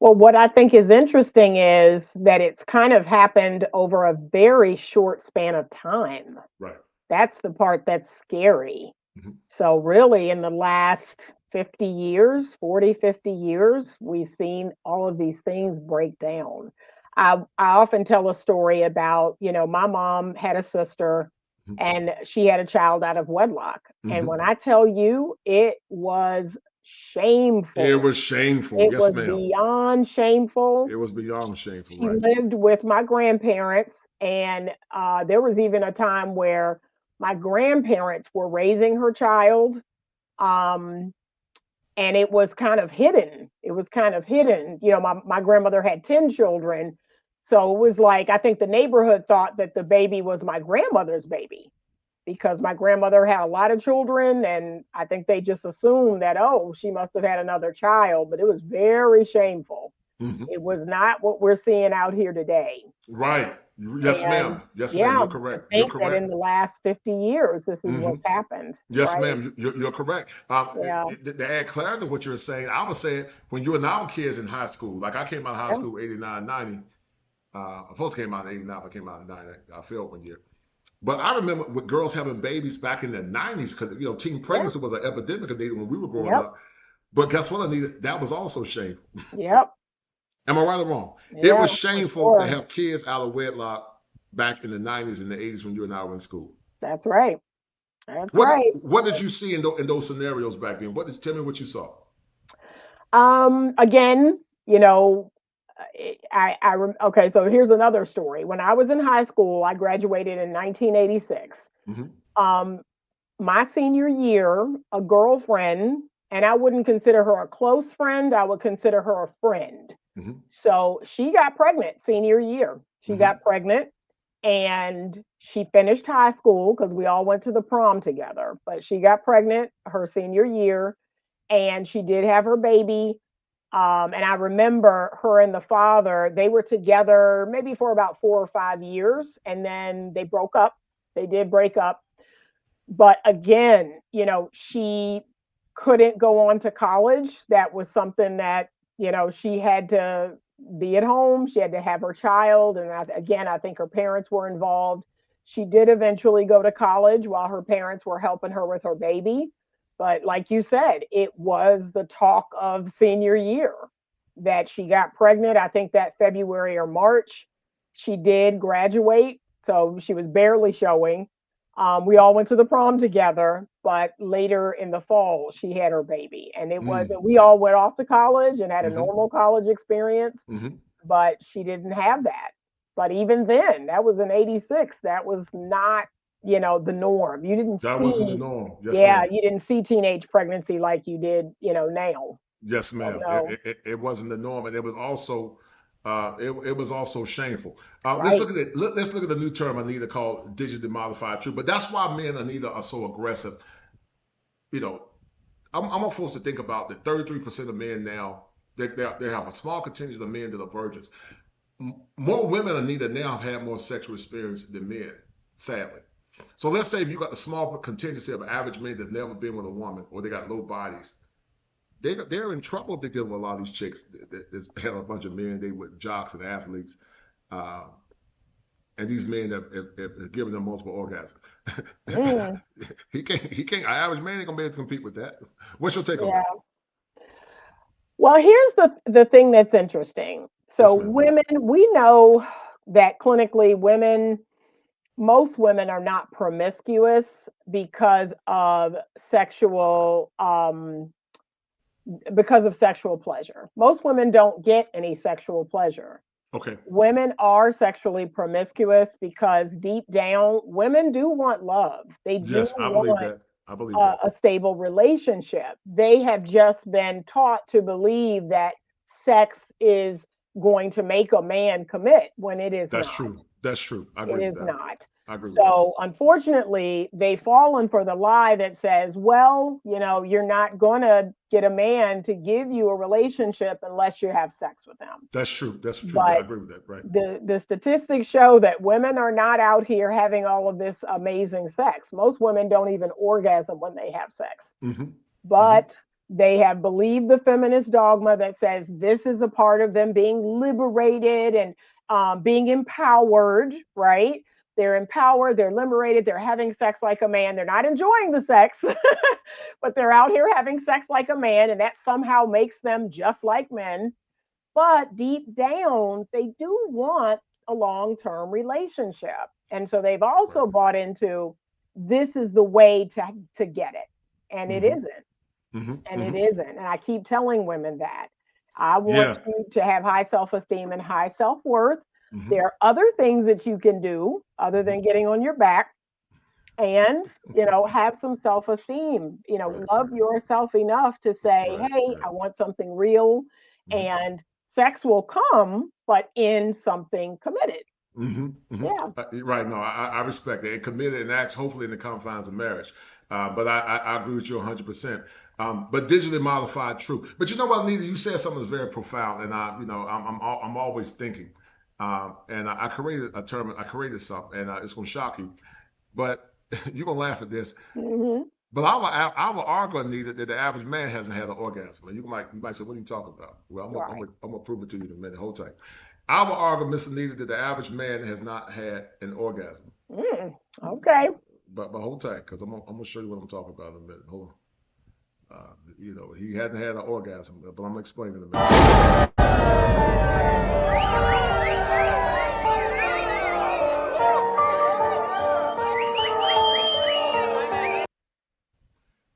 Well, what I think is interesting is that it's kind of happened over a very short span of time.
Right.
That's the part that's scary.
Mm-hmm.
So really in the last 50 years, 40, 50 years, we've seen all of these things break down. I often tell a story about, my mom had a sister and she had a child out of wedlock.
Mm-hmm.
And when I tell you, it was shameful.
It was shameful.
It
yes,
was
ma'am.
beyond shameful.
It was beyond shameful.
She
Right.
lived with my grandparents, and there was even a time where my grandparents were raising her child, and it was kind of hidden. My grandmother had 10 children, so it was like, I think the neighborhood thought that the baby was my grandmother's baby because my grandmother had a lot of children, and I think they just assumed that, she must have had another child, but it was very shameful.
Mm-hmm.
It was not what we're seeing out here today.
Right. Yes, ma'am. Yes, ma'am. You're correct.
I think that in the last 50 years, this is what's happened.
Yes,
right?
ma'am. You're correct. To add clarity to what you're saying, I would say when you and I were kids in high school, like I came out of high school 89, 90. I supposed to came out in 89, but I came out in 90. I failed one year. But I remember with girls having babies back in the 90s, because teen pregnancy was an epidemic when we were growing up. But guess what, Anita? That was also shameful.
Yep.
Am I right or wrong? It was shameful to have kids out of wedlock back in the 90s and the 80s when you and I were in school.
That's right. Right.
What did you see in those scenarios back then? Tell me what you saw.
Again, okay, so here's another story. When I was in high school, I graduated in 1986.
Mm-hmm.
My senior year, a girlfriend, and I wouldn't consider her a close friend, I would consider her a friend.
Mm-hmm.
So she got pregnant senior year. She got pregnant and she finished high school because we all went to the prom together. But she got pregnant her senior year and she did have her baby. And I remember her and the father, they were together maybe for about 4 or 5 years, and then they broke up. They did break up. But again, she couldn't go on to college. That was something that, she had to be at home. She had to have her child. And I think her parents were involved. She did eventually go to college while her parents were helping her with her baby. But like you said, it was the talk of senior year that she got pregnant. I think that February or March, she did graduate. So she was barely showing. We all went to the prom together, but later in the fall, she had her baby. And we all went off to college and had a normal college experience, but she didn't have that. But even then, that was in 86. That was not, the norm. You didn't
That wasn't the norm. Yes,
ma'am. You didn't see teenage pregnancy like you did, now.
Yes, ma'am.
No.
It wasn't the norm. And it was also, It was also shameful.
Right.
Let's look at the new term Anita called digitally modified truth. But that's why men, Anita, are so aggressive. You know, I'm forced to think about that 33% of men now, they have a small contingent of men that are virgins. More women, Anita, now have more sexual experience than men, sadly. So let's say if you got the small contingency of average men that never been with a woman, or they got low bodies, they're in trouble if they deal with a lot of these chicks that had a bunch of men, they were jocks and athletes, and these men have given them multiple orgasms. He can't. An average man ain't gonna be able to compete with that. What's your take on that?
Well, here's the thing that's interesting. So women, we know that clinically most women are not promiscuous because of sexual pleasure. Most women don't get any sexual pleasure.
Okay.
Women are sexually promiscuous because deep down, women do want love. They do
Yes, I believe that. I believe that.
A stable relationship. They have just been taught to believe that sex is going to make a man commit when it is
That's
not.
true. That's true. I agree
It
with
is
that.
not.
I agree with
So unfortunately, they've fallen for the lie that says, well, you're not going to get a man to give you a relationship unless you have sex with him.
That's true. That's true.
But
I agree with that. Right.
The statistics show that women are not out here having all of this amazing sex. Most women don't even orgasm when they have sex. But they have believed the feminist dogma that says this is a part of them being liberated and being empowered, right? They're empowered, they're liberated, they're having sex like a man. They're not enjoying the sex, but they're out here having sex like a man, and that somehow makes them just like men. But deep down, they do want a long-term relationship. And so they've also bought into this is the way to get it. And it isn't. And it isn't. And I keep telling women that. I want you to have high self-esteem and high self-worth. There are other things that you can do other than getting on your back and, have some self-esteem, love yourself enough to say, hey, I want something real, and sex will come, but in something committed. Yeah.
Right. No, I respect it. And committed and act, hopefully in the confines of marriage. But I agree with you 100%. But digitally modified truth. But you know what, Anita, you said something that's very profound, and I'm always thinking. And I created a term. I created something, and it's going to shock you, but you're going to laugh at this. But I will argue, Anita, that the average man hasn't had an orgasm. And you might say, what are you talking about? Well, I'm going to prove it to you in a minute. Hold tight. I will argue, Miss Anita, that the average man has not had an orgasm.
Okay.
But hold tight, because I'm going to show you what I'm talking about in a minute. Hold on. He hadn't had an orgasm, but I'm going to explain in a minute.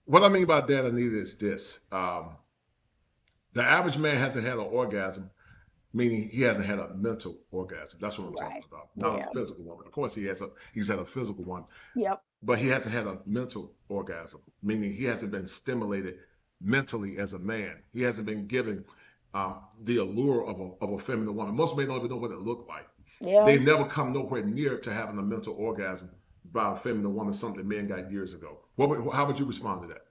What I mean by that, Anita, is this. The average man hasn't had an orgasm, meaning he hasn't had a mental orgasm. That's what I'm talking about. Not a physical one. Of course, he's had a physical one.
Yep.
But he hasn't had a mental orgasm, meaning he hasn't been stimulated mentally as a man. He hasn't been given the allure of a feminine woman. Most men don't even know what it looked like.
Yeah.
They never come nowhere near to having a mental orgasm by a feminine woman, something men got years ago. How would you respond to that?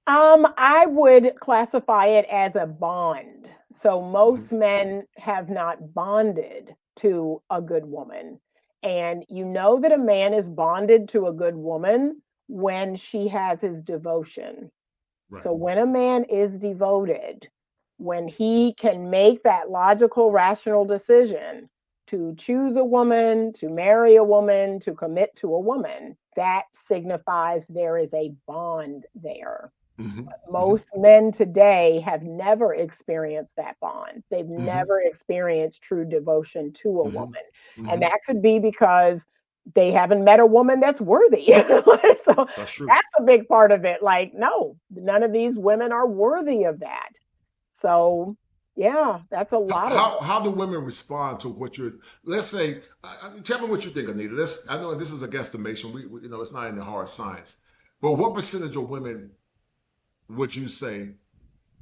I would classify it as a bond. So most men have not bonded to a good woman. And you know that a man is bonded to a good woman when she has his devotion. Right. So when a man is devoted, when he can make that logical, rational decision to choose a woman, to marry a woman, to commit to a woman, that signifies there is a bond there. Most men today have never experienced that bond. They've never experienced true devotion to a woman. And that could be because they haven't met a woman that's worthy. So that's a big part of it. Like, no, none of these women are worthy of that. So yeah, that's a lot
How do women respond to what let's say, tell me what you think, Anita. I know this is a guesstimation. We it's not in the hard science, but what percentage of women would you say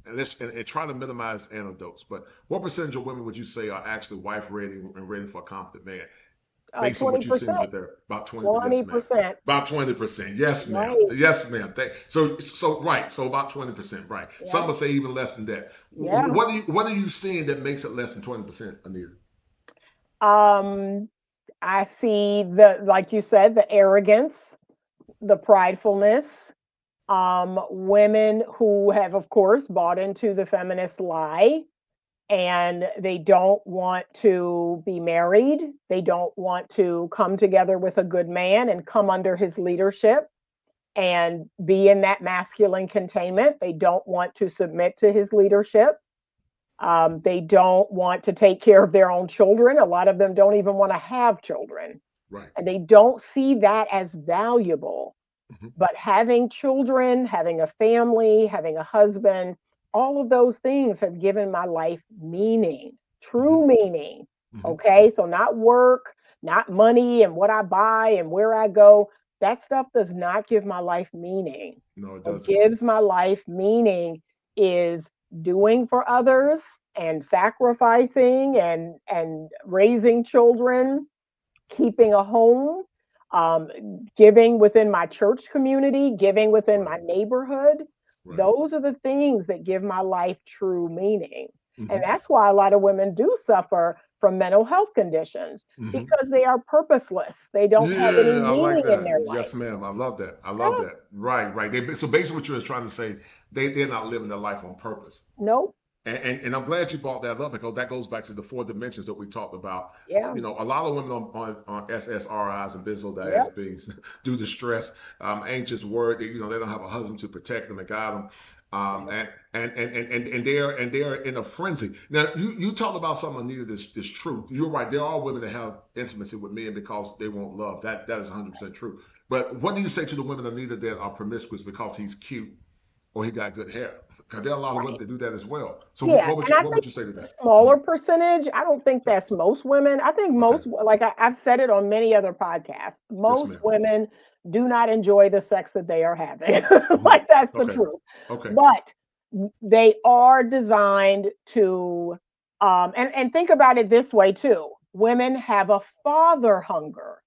and try to minimize anecdotes. But what percentage of women would you say are actually wife ready and ready for a competent man? Based on what you've seen, is it there about 20%? Yes, ma'am.
20%.
About 20%. Yes, ma'am.
Right.
Yes, ma'am. So right. So about 20%. Right.
Yeah.
Some will say even less than that.
Yeah.
What are you seeing that makes it less than 20%, Anita?
I see like you said, the arrogance, the pridefulness, women who have, of course, bought into the feminist lie, and they don't want to be married. They don't want to come together with a good man and come under his leadership and be in that masculine containment. They don't want to submit to his leadership. They don't want to take care of their own children. A lot of them don't even want to have children.
Right.
And they don't see that as valuable.
Mm-hmm.
But having children, having a family, having a husband, all of those things have given my life meaning, true
Mm-hmm.
meaning.
Mm-hmm.
Okay. So not work, not money and what I buy and where I go. That stuff does not give my life meaning.
No, it
What
doesn't.
gives my life meaning is doing for others and sacrificing and raising children, keeping a home, giving within my church community, giving within my neighborhood.
Right.
Those are the things that give my life true meaning.
Mm-hmm.
And that's why a lot of women do suffer from mental health conditions,
Mm-hmm.
because they are purposeless. They don't have any
I like
meaning in their
that.
life.
Yes, ma'am. I love that. I love that. Right. So basically what you're trying to say, they're not living their life on purpose.
Nope.
And I'm glad you brought that up, because that goes back to the 4 dimensions that we talked about.
Yeah.
You know, a lot of women on SSRIs and benzodiazepines due to stress, anxious, worried that, they don't have a husband to protect them and guide them. And they're in a frenzy. Now you talked about something, Anita, that's true. You're right. There are women that have intimacy with men because they want love. That is 100% true. But what do you say to the women, Anita, that are promiscuous because he's cute or he got good hair? Because there are a lot of women that do that as well. So what would you say to that?
Smaller percentage. I don't think that's most women. I think most, like I've said it on many other podcasts, most women do not enjoy the sex that they are having. Like that's the truth.
Okay.
But they are designed to, and think about it this way too. Women have a father hunger.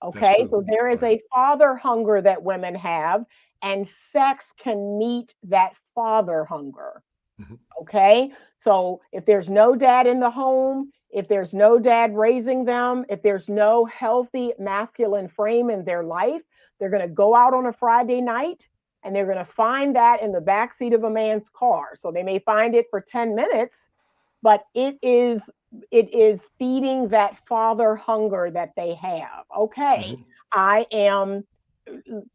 Okay. So there is a father hunger that women have, and sex can meet that father hunger.
Mm-hmm.
Okay. So if there's no dad in the home, if there's no dad raising them, if there's no healthy masculine frame in their life, they're going to go out on a Friday night and they're going to find that in the backseat of a man's car. So they may find it for 10 minutes, but it is feeding that father hunger that they have. Okay.
Mm-hmm.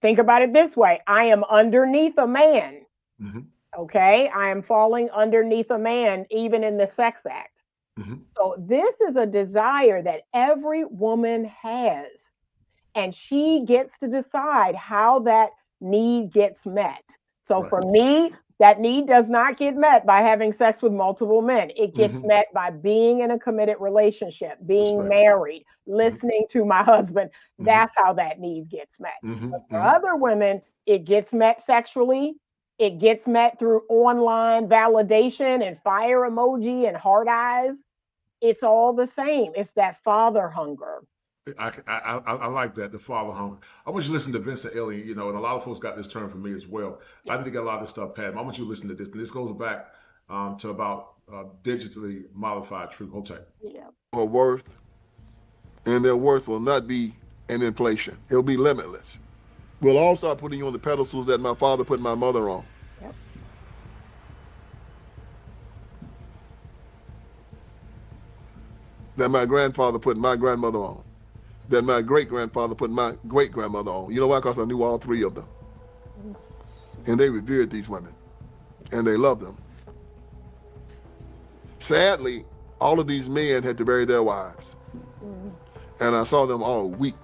Think about it this way. I am underneath a man.
Mm-hmm.
Okay. I am falling underneath a man, even in the sex act.
Mm-hmm.
So this is a desire that every woman has, and she gets to decide how that need gets met. So for me, that need does not get met by having sex with multiple men. It gets met by being in a committed relationship, being married, listening to my husband. That's how that need gets met. But for other women, it gets met sexually. It gets met through online validation and fire emoji and heart eyes. It's all the same. It's that father hunger.
I like that, the father hunger. I want you to listen to Vincent Elliott, and a lot of folks got this term from me as well. I didn't get a lot of this stuff, Pat. I want you to listen to this. And this goes back to about digitally modified truth. Hold tight.
Yeah.
Or worth, and their worth will not be an inflation. It'll be limitless. We'll all start putting you on the pedestals that my father put my mother on.
Yep.
That my grandfather put my grandmother on. That my great-grandfather put my great-grandmother on. You know why? Because I knew all 3 of them. And they revered these women. And they loved them. Sadly, all of these men had to bury their wives. And I saw them all weep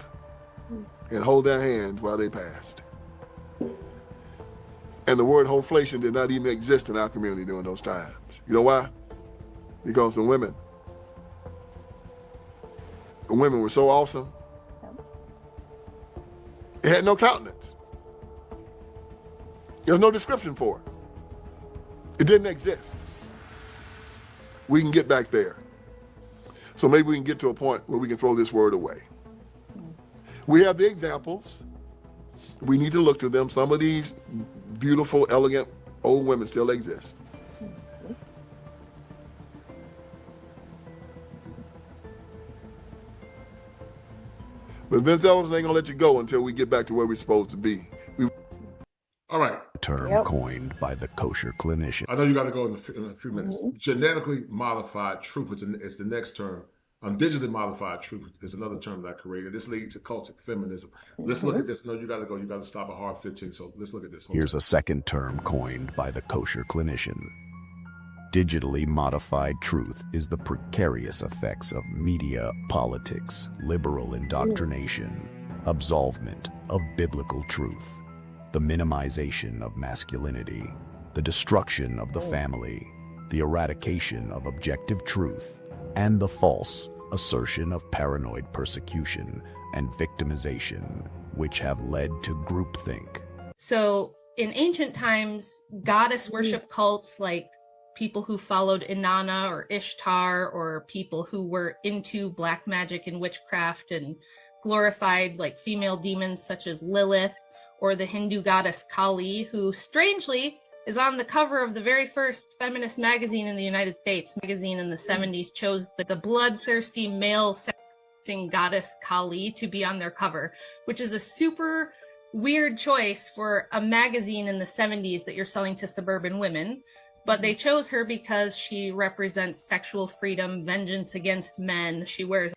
and hold their hands while they passed. And the word hoflation did not even exist in our community during those times. You know why? Because the women were so awesome. It had no countenance. There's no description for it. It didn't exist. We can get back there. So maybe we can get to a point where we can throw this word away. We have the examples. We need to look to them. Some of these beautiful, elegant old women still exist. But Vince Ellison ain't gonna let you go until we get back to where we're supposed to be.
All right.
Term coined by the kosher clinician.
I know you got to go in a few minutes. Genetically modified truth is the next term. Digitally modified truth is another term that I created. This leads to cultic feminism. Let's look at this. No, you got to go. You got to stop at hard 15. So let's look at this.
Here's a second term coined by the kosher clinician. Digitally modified truth is the precarious effects of media, politics, liberal indoctrination, absolvement of biblical truth, the minimization of masculinity, the destruction of the family, the eradication of objective truth, and the false assertion of paranoid persecution and victimization, which have led to groupthink.
So in ancient times, goddess worship cults like people who followed Inanna or Ishtar, or people who were into black magic and witchcraft and glorified like female demons such as Lilith, or the Hindu goddess Kali, who strangely is on the cover of the very first feminist magazine in the United States. Magazine in the 70s chose the bloodthirsty male sexing goddess Kali to be on their cover, which is a super weird choice for a magazine in the 70s that you're selling to suburban women. But they chose her because she represents sexual freedom, vengeance against men. She wears...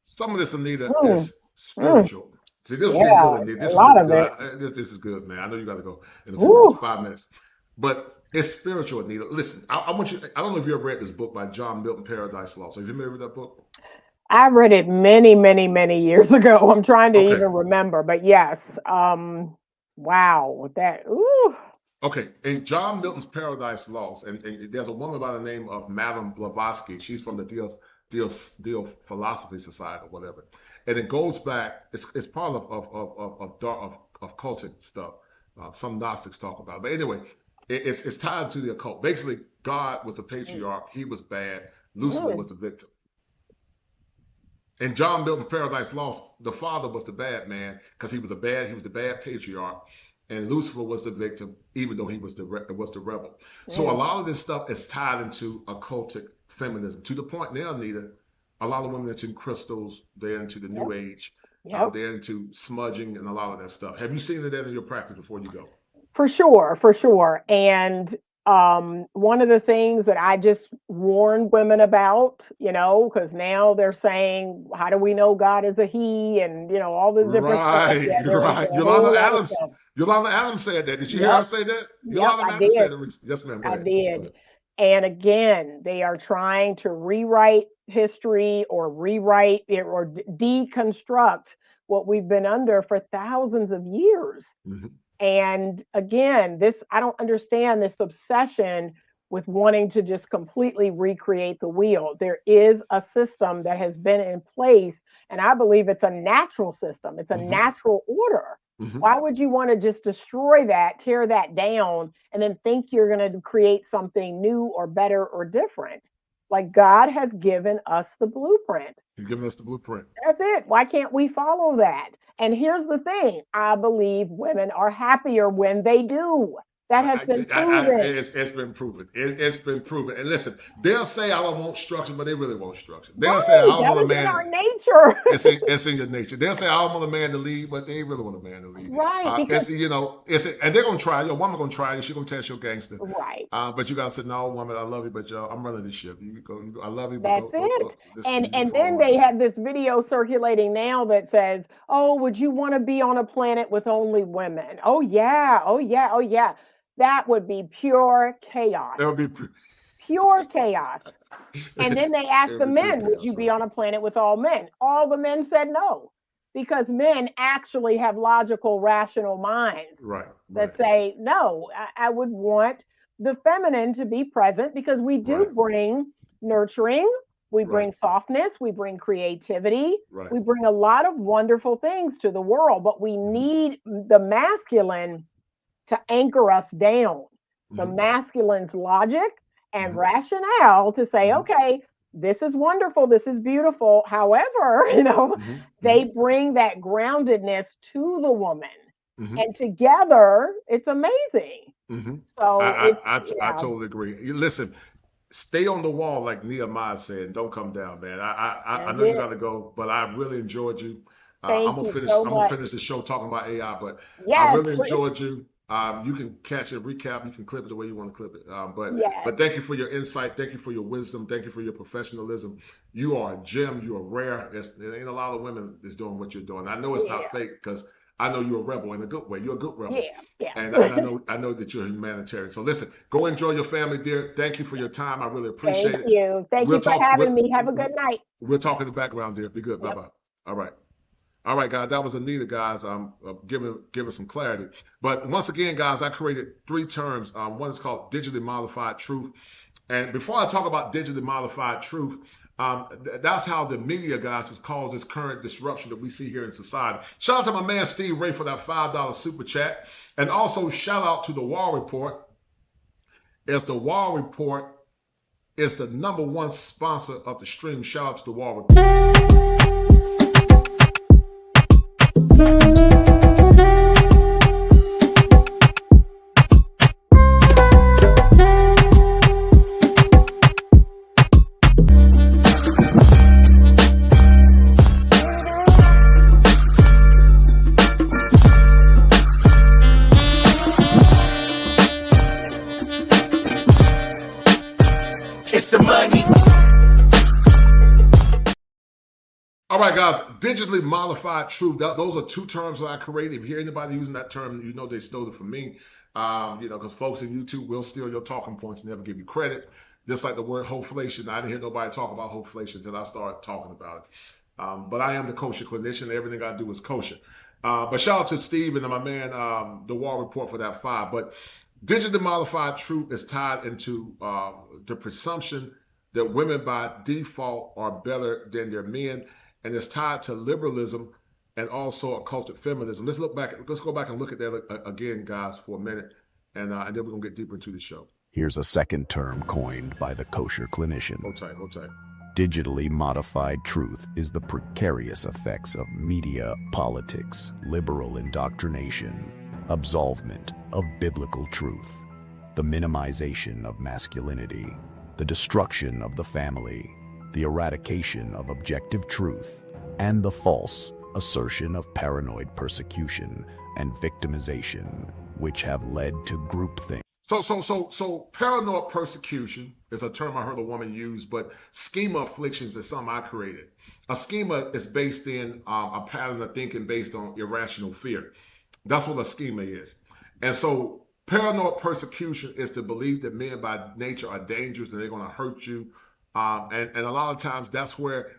Some of this, Anita, is spiritual. See, this was good, Anita. This is good, man. I know you got to go in a few minutes, 5 minutes. But it's spiritual, Anita. Listen, I want you... I don't know if you ever read this book by John Milton, Paradise Lost. Have you ever read that book?
I read it many, many, many years ago. I'm trying to even remember. But yes. Wow. That... Ooh.
Okay, in John Milton's Paradise Lost, and there's a woman by the name of Madame Blavatsky. She's from the Deal Philosophy Society or whatever, and it goes back. It's part of cultic stuff. Some Gnostics talk about it. But anyway, it's tied to the occult. Basically, God was the patriarch. He was bad. Lucifer was the victim. In John Milton's Paradise Lost, the father was the bad man because he was the bad patriarch. And Lucifer was the victim, even though he was the rebel. So a lot of this stuff is tied into occultic feminism, to the point now, Anita, a lot of women are into crystals, they're into the New Age, they're into smudging and a lot of that stuff. Have you seen that in your practice before you go?
For sure. And one of the things that I just warned women about, because now they're saying, how do we know God is a he? And, all this different stuff.
Right. Yolanda Adams said that. Did you hear her say that? Yolanda Adams said that. Yes, ma'am.
I did. And again, they are trying to rewrite history or rewrite it or deconstruct what we've been under for thousands of years. And again, I don't understand this obsession with wanting to just completely recreate the wheel. There is a system that has been in place, and I believe it's a natural system. It's a natural order. Why would you want to just destroy that, tear that down, and then think you're going to create something new or better or different? Like, God has given us the blueprint.
He's given us the blueprint.
That's it. Why can't we follow that? And here's the thing. I believe women are happier when they do. That has been proven.
It's been proven. It's been proven. And listen, they'll say I don't want structure, but they really want structure. They'll say I don't want a man.
It's in our nature.
It's in your nature. They'll say I don't want a man to lead, but they really want a man to lead.
Right. Because,
and they're gonna try. Your woman gonna try you. She's gonna test your gangster.
Right.
But you gotta say, no, woman, I love you, but I'm running this ship. You go. I love you.
That's it. And then they have this video circulating now that says, "Oh, would you want to be on a planet with only women?" Oh yeah. That would be pure chaos.
That would be
pure chaos. And then they asked the men, would you be on a planet with all men? All the men said no, because men actually have logical, rational minds that say, no, I would want the feminine to be present because we do bring nurturing, we bring softness, we bring creativity, we bring a lot of wonderful things to the world, but we need the masculine to anchor us down. the masculine's logic and rationale to say, okay, this is wonderful, this is beautiful. However, they bring that groundedness to the woman. And together, it's amazing. So
I totally agree. Listen, stay on the wall, like Nehemiah said, and don't come down, man. I know you got to go, but I really enjoyed you. I'm gonna finish the show talking about AI, but I really enjoyed you. You can catch it, recap. You can clip it the way you want to clip it. But thank you for your insight. Thank you for your wisdom. Thank you for your professionalism. You are a gem. You are rare. There ain't a lot of women that's doing what you're doing. I know it's not fake because I know you're a rebel in a good way. You're a good rebel. And I know that you're a humanitarian. So listen, go enjoy your family, dear. Thank you for your time. I really appreciate it.
Thank you. Thank you for having me. Have a good night.
We'll talk in the background, dear. Be good. Bye-bye. All right. All right, guys, that was Anita, guys. Giving some clarity. But once again, guys, I created 3 terms. One is called digitally modified truth. And before I talk about digitally modified truth, that's how the media, guys, has caused this current disruption that we see here in society. Shout out to my man Steve Ray for that $5 super chat. And also shout out to the Wall Report, as the Wall Report is the #1 sponsor of the stream. Shout out to the Wall Report. All right, guys, digitally modified truth. Those are 2 terms that I created. If you hear anybody using that term, you know they stole it from me. Because folks in YouTube will steal your talking points and never give you credit. Just like the word hoflation. I didn't hear nobody talk about hoflation until I started talking about it. But I am the kosher clinician. Everything I do is kosher. But shout out to Steve and my man, the Wall Report, for that 5. But digitally modified truth is tied into the presumption that women by default are better than their men. And it's tied to liberalism and also occulted feminism. Let's go back and look at that again, guys, for a minute, and then we're gonna get deeper into the show.
Here's a second term coined by the kosher clinician.
Hold tight.
Digitally modified truth is the precarious effects of media, politics, liberal indoctrination, absolvement of biblical truth, the minimization of masculinity, the destruction of the family, the eradication of objective truth, and the false assertion of paranoid persecution and victimization, which have led to groupthink.
So paranoid persecution is a term I heard a woman use, but schema afflictions is something I created. A schema is based in a pattern of thinking based on irrational fear. That's what a schema is. And so paranoid persecution is to believe that men by nature are dangerous and they're going to hurt you. And a lot of times that's where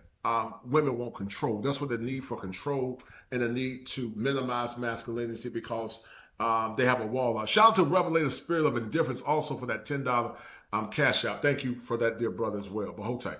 women want control. That's where the need for control and the need to minimize masculinity because they have a wall out. Shout out to Revelator Spirit of Indifference also for that $10 cash out. Thank you for that, dear brother, as well. But hold tight.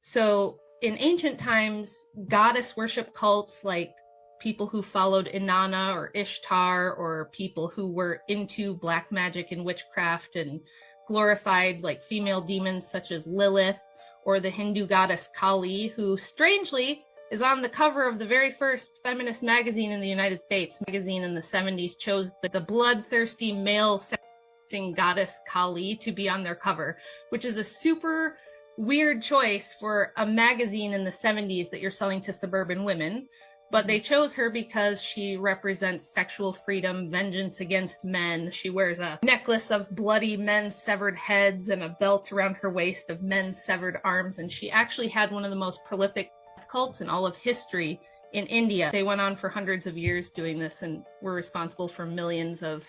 So in ancient times, goddess worship cults, like people who followed Inanna or Ishtar, or people who were into black magic and witchcraft and glorified like female demons such as Lilith, or the Hindu goddess Kali, who strangely is on the cover of the very first feminist magazine in the United States. Magazine in the 70s chose the bloodthirsty male sexing goddess Kali to be on their cover, which is a super weird choice for a magazine in the 70s that you're selling to suburban women. But they chose her because she represents sexual freedom, vengeance against men. She wears a necklace of bloody men's severed heads and a belt around her waist of men's severed arms. And she actually had one of the most prolific cults in all of history in India. They went on for hundreds of years doing this and were responsible for millions of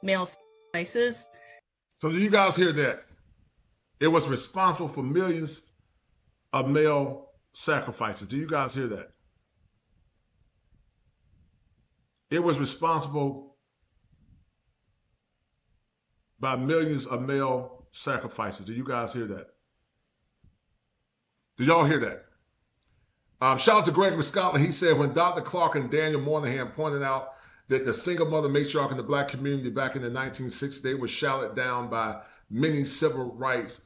male sacrifices.
So do you guys hear that? It was responsible for millions of male sacrifices. Do you guys hear that? It was responsible by millions of male sacrifices. Do you guys hear that? Do y'all hear that? Shout out to Gregory Scotland. He said, when Dr. Clark and Daniel Moynihan pointed out that the single mother matriarch in the black community back in the 1960s, they were shouted down by many civil rights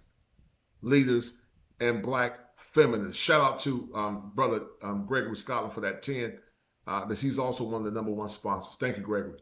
leaders and black feminists. Shout out to brother Gregory Scotland for that 10, because he's also one of the #1 sponsors. Thank you, Gregory.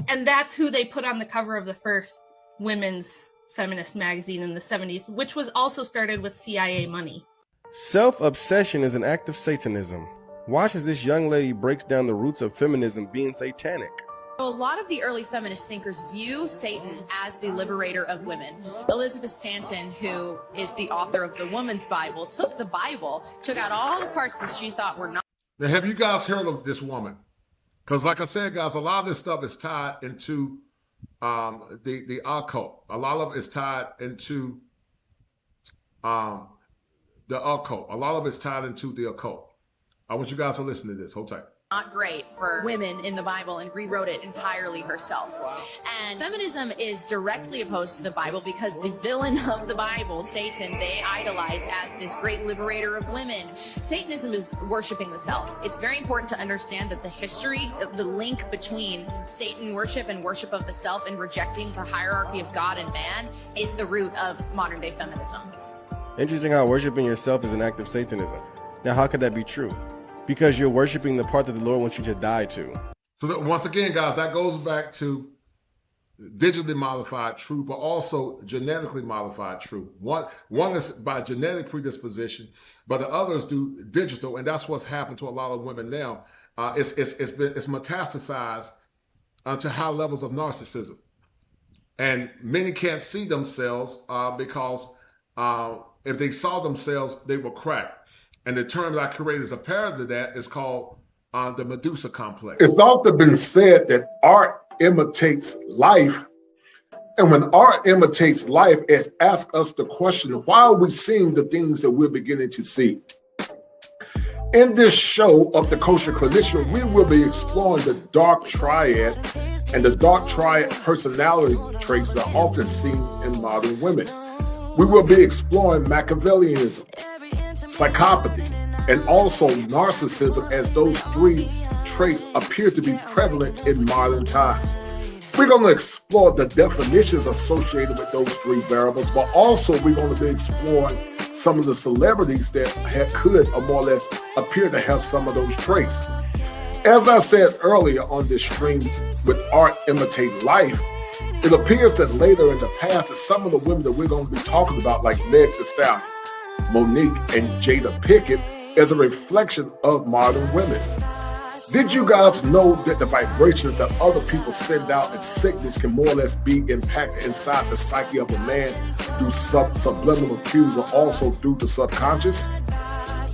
And that's who they put on the cover of the first women's feminist magazine in the 70s, which was also started with CIA money.
Self-obsession is an act of Satanism. Watch as this young lady breaks down the roots of feminism being satanic.
A lot of the early feminist thinkers view Satan as the liberator of women. Elizabeth Stanton, who is the author of the Woman's Bible, took the Bible, took out all the parts that she thought were not.
Now, have you guys heard of this woman? Because like I said, guys, a lot of this stuff is tied into the occult. A lot of it is tied into the occult. A lot of it's tied into the occult. I want you guys to listen to this. Hold tight.
Not great for women in the Bible and rewrote it entirely herself. And feminism is directly opposed to the Bible because the villain of the Bible, Satan, they idolize as this great liberator of women. Satanism is worshiping the self. It's very important to understand that the history, the link between Satan worship and worship of the self and rejecting the hierarchy of God and man is the root of modern day feminism.
Interesting how worshiping yourself is an act of Satanism. Now, how could that be true? Because you're worshiping the part that the Lord wants you to die to.
So that, once again, guys, that goes back to digitally modified truth, but also genetically modified truth. One is by genetic predisposition, but the others do digital, and that's what's happened to a lot of women now. It's metastasized to high levels of narcissism, and many can't see themselves because if they saw themselves, they were cracked. And the term that I created as a parallel to that is called the Medusa complex.
It's often been said that art imitates life. And when art imitates life, it asks us the question, why are we seeing the things that we're beginning to see? In this show of The Kosher Clinician, we will be exploring the dark triad and the dark triad personality traits that are often seen in modern women. We will be exploring Machiavellianism, psychopathy, and also narcissism, as those three traits appear to be prevalent in modern times. We're going to explore the definitions associated with those three variables, but also we're going to be exploring some of the celebrities that could or more or less appear to have some of those traits. As I said earlier on this stream, with art imitate life, it appears that later in the past that some of the women that we're going to be talking about, like Meg Thee Stallion, Monique, and Jada Pinkett, is a reflection of modern women. Did you guys know that the vibrations that other people send out as signals can more or less be impacted inside the psyche of a man through subliminal cues or also through the subconscious?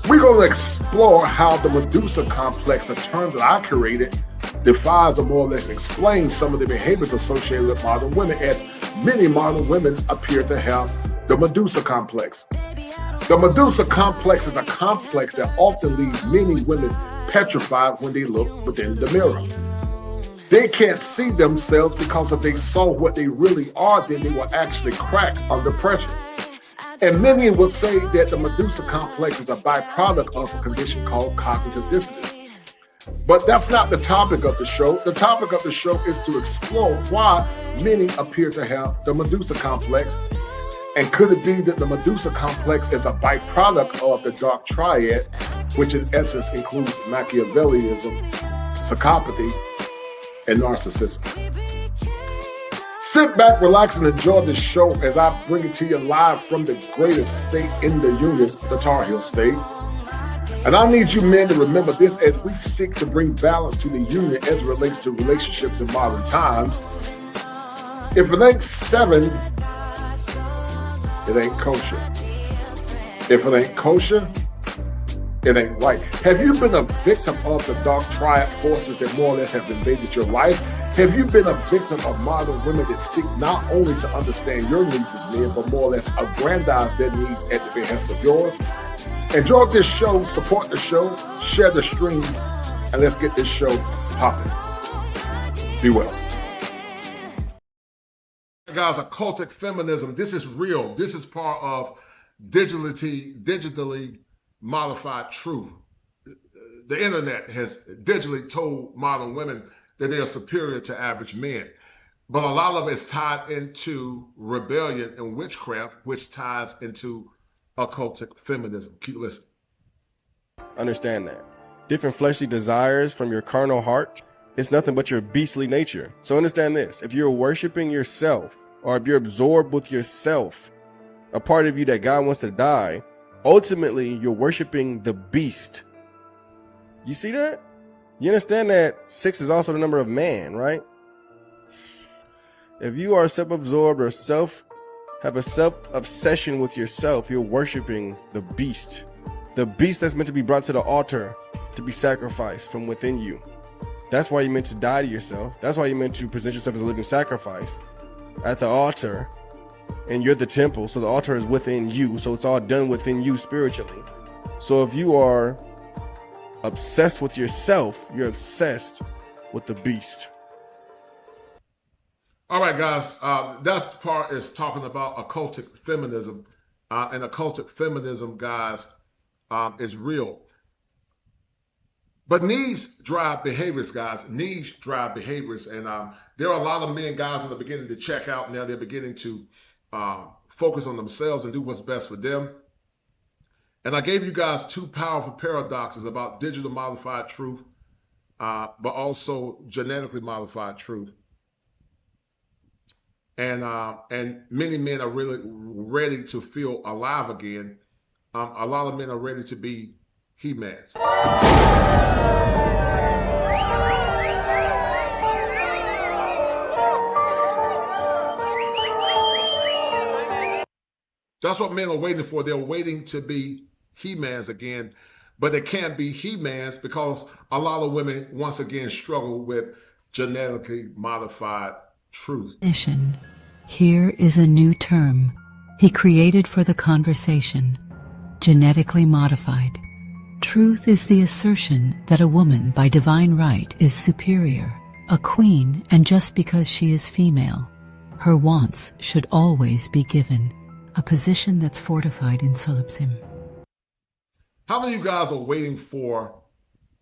We're going to explore how the Medusa complex, a term that I created, defies or more or less explains some of the behaviors associated with modern women, as many modern women appear to have the Medusa complex. The Medusa complex is a complex that often leaves many women petrified when they look within the mirror. They can't see themselves because if they saw what they really are, then they will actually crack under pressure. And many would say that the Medusa complex is a byproduct of a condition called cognitive dissonance. But that's not the topic of the show. The topic of the show is to explore why many appear to have the Medusa complex. And could it be that the Medusa complex is a byproduct of the dark triad, which in essence includes Machiavellianism, psychopathy, and narcissism? Sit back, relax, and enjoy this show as I bring it to you live from the greatest state in the union, the Tar Heel State. And I need you men to remember this as we seek to bring balance to the union as it relates to relationships in modern times. If it ain't 7, it ain't kosher. If it ain't kosher, it ain't right. Have you been a victim of the dark triad forces that more or less have invaded your life? Have you been a victim of modern women that seek not only to understand your needs as men, but more or less aggrandize their needs at the behest of yours? Enjoy this show, support the show, share the stream, and let's get this show popping. Be well.
Guys, occultic feminism, this is real. This is part of digitally modified truth. the internet has digitally told modern women that they are superior to average men. But a lot of it's tied into rebellion and witchcraft, which ties into occultic feminism. Keep listening.
Understand that. Different fleshly desires from your carnal heart, it's nothing but your beastly nature. So understand this. If you're worshiping yourself, or if you're absorbed with yourself, a part of you that God wants to die, ultimately you're worshiping the beast. You see that? You understand that 6 is also the number of man, right? If you are self-absorbed or have a self-obsession with yourself, you're worshiping the beast. The beast that's meant to be brought to the altar to be sacrificed from within you. That's why you're meant to die to yourself. That's why you're meant to present yourself as a living sacrifice at the altar. And you're the temple, so the altar is within you. So it's all done within you spiritually. So if you are obsessed with yourself, you're obsessed with the beast.
All right, guys, that part is talking about occultic feminism. And occultic feminism, guys, is real. But needs drive behaviors, guys. Needs drive behaviors. And there are a lot of men, guys, that are beginning to check out now. They're beginning to focus on themselves and do what's best for them. And I gave you guys 2 powerful paradoxes about digital modified truth, but also genetically modified truth. And many men are really ready to feel alive again. A lot of men are ready to be he-mans. That's what men are waiting for. They're waiting to be he-mans again, but they can't be he-mans because a lot of women once again struggle with genetically modified truth.
Here is a new term he created for the conversation: genetically modified. Truth is the assertion that a woman by divine right is superior, a queen, and just because she is female, her wants should always be given, a position that's fortified in solipsism.
How many of you guys are waiting for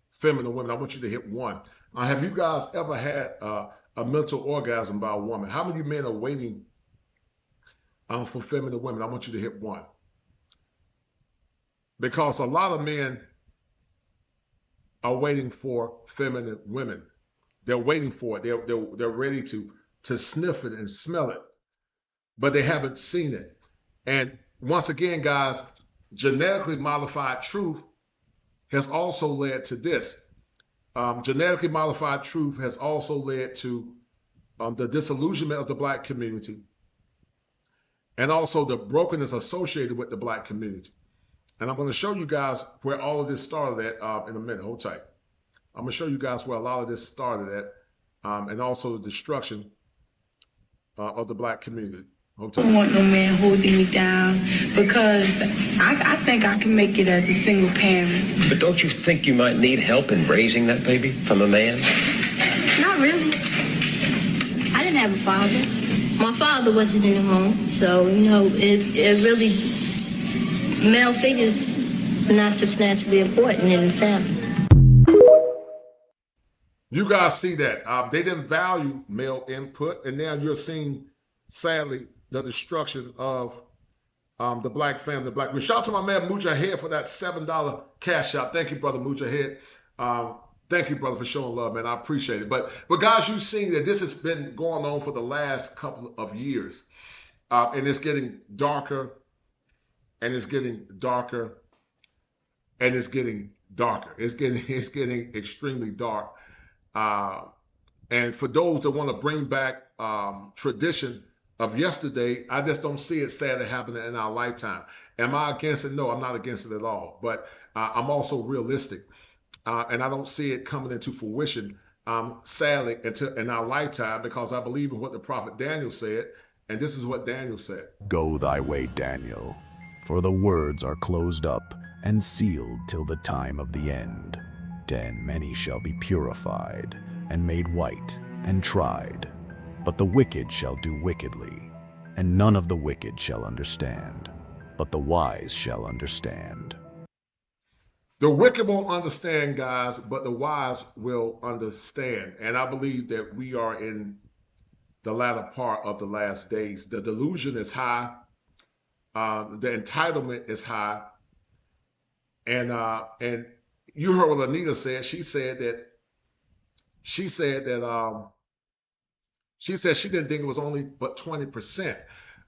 feminine women? I want you to hit 1. Have you guys ever had a mental orgasm by a woman? How many men are waiting for feminine women? I want you to hit 1. Because a lot of men are waiting for feminine women. They're waiting for it. They're ready to sniff it and smell it, but they haven't seen it. And once again, guys, genetically modified truth has also led to this. Genetically modified truth has also led to the disillusionment of the Black community and also the brokenness associated with the Black community. And I'm going to show you guys where all of this started at in a minute. Hold tight. I'm going to show you guys where a lot of this started at and also the destruction of the Black community. Hold tight.
I don't want no man holding me down because I think I can make it as a single parent.
But don't you think you might need help in raising that baby from a man?
Not really. I didn't have a father. My father wasn't in the home, so, it really, male figures are not substantially important in the family.
You guys see that. They didn't value male input, and now you're seeing, sadly, the destruction of the Black family, the Black. Shout out to my man Mujahid for that $7 cash out. Thank you, brother Mujahid. Thank you, brother, for showing love, man. I appreciate it. But guys, you've seen that this has been going on for the last couple of years, and it's getting darker, and it's getting darker, and it's getting darker. It's getting extremely dark. And for those that want to bring back tradition of yesterday, I just don't see it sadly happening in our lifetime. Am I against it? No, I'm not against it at all. But I'm also realistic. And I don't see it coming into fruition, sadly, until in our lifetime, because I believe in what the prophet Daniel said. And this is what Daniel said.
Go thy way, Daniel, for the words are closed up and sealed till the time of the end. Then many shall be purified and made white and tried. But the wicked shall do wickedly, and none of the wicked shall understand, but the wise shall understand.
The wicked won't understand, guys, but the wise will understand. And I believe that we are in the latter part of the last days. The delusion is high. The entitlement is high. And you heard what Anita said. She said she didn't think it was only but 20%.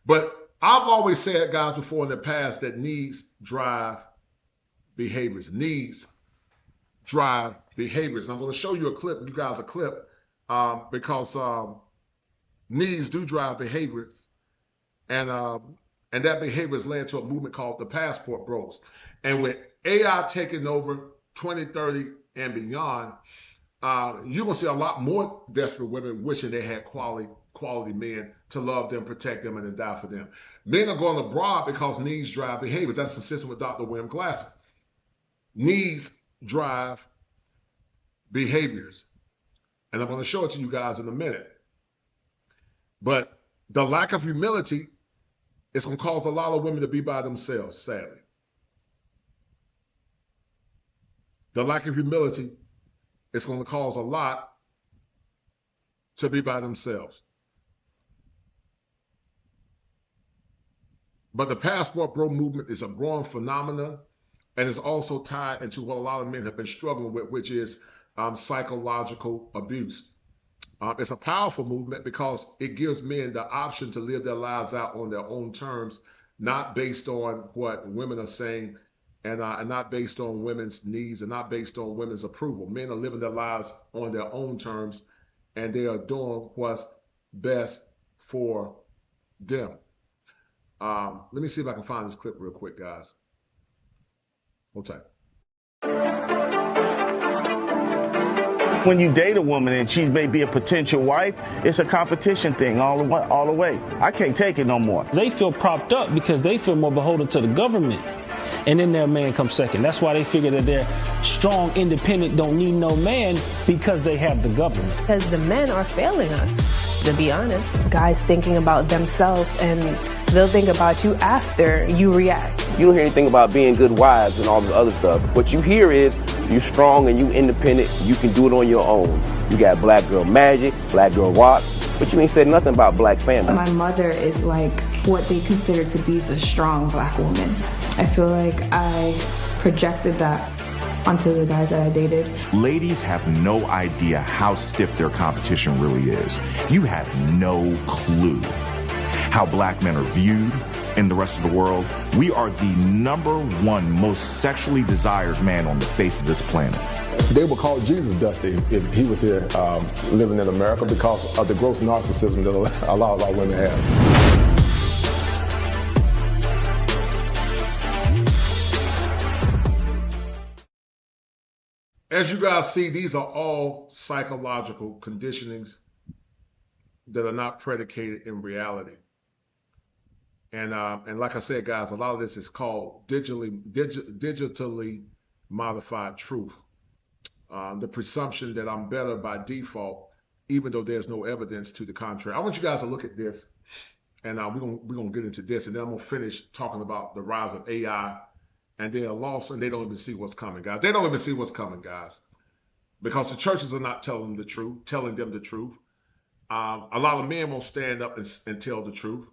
But I've always said, guys, before in the past, that needs drive behaviors. Needs drive behaviors. And I'm going to show you you guys a clip, because needs do drive behaviors, and that behavior has led to a movement called the Passport Bros. And with AI taking over 2030 and beyond, you're going to see a lot more desperate women wishing they had quality men to love them, protect them, and then die for them. Men are going abroad because needs drive behaviors. That's consistent with Dr. William Glasser. Needs drive behaviors. And I'm going to show it to you guys in a minute. But the lack of humility is going to cause a lot of women to be by themselves, sadly. The lack of humility is going to cause a lot to be by themselves. But the Passport Bro movement is a growing phenomenon, and it's also tied into what a lot of men have been struggling with, which is psychological abuse. It's a powerful movement because it gives men the option to live their lives out on their own terms, not based on what women are saying, and not based on women's needs, and not based on women's approval. Men are living their lives on their own terms, and they are doing what's best for them. Let me see if I can find this clip real quick, guys. Hold tight.
When you date a woman and she may be a potential wife, it's a competition thing all the way. I can't take it no more.
They feel propped up because they feel more beholden to the government. And then their man comes second. That's why they figure that they're strong, independent, don't need no man, because they have the government.
Because the men are failing us, to be honest. Guys thinking about themselves, and they'll think about you after you react.
You don't hear anything about being good wives and all this other stuff. What you hear is you're strong and you independent. You can do it on your own. You got black girl magic, black girl rock, but you ain't said nothing about black family.
My mother is like what they consider to be the strong black woman. I feel like I projected that onto the guys that I dated.
Ladies have no idea how stiff their competition really is. You have no clue how black men are viewed in the rest of the world. We are the #1 most sexually desired man on the face of this planet.
They would call Jesus Dusty if he was here living in America because of the gross narcissism that a lot of our women have.
As you guys see, these are all psychological conditionings that are not predicated in reality. And like I said, guys, a lot of this is called digitally modified truth. The presumption that I'm better by default, even though there's no evidence to the contrary. I want you guys to look at this, and we're gonna get into this, and then I'm gonna finish talking about the rise of AI. And they are lost, and they don't even see what's coming, guys. They don't even see what's coming, guys, because the churches are not telling them the truth. A lot of men won't stand up and tell the truth.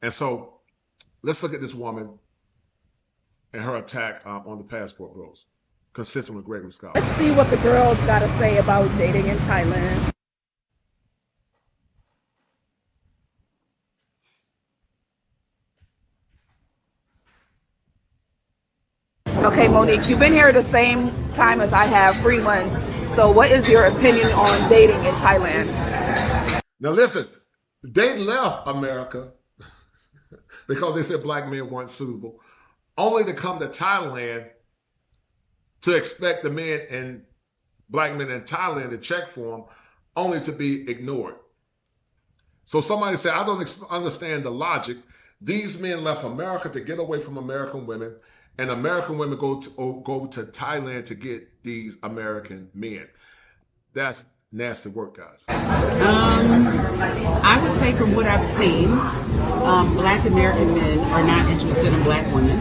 And so let's look at this woman and her attack on the Passport Bros, consistent with Gregory Scott.
Let's see what the girls got to say about dating in Thailand. Okay, Monique, you've been here the same time as I have, 3 months. So what is your opinion on dating in Thailand?
Now listen, they left America because they said black men weren't suitable, only to come to Thailand to expect the men and black men in Thailand to check for them, only to be ignored. So somebody said, I don't understand the logic. These men left America to get away from American women, and American women go to Thailand to get these American men. That's nasty work, guys.
I would say from what I've seen, black American men are not interested in black women.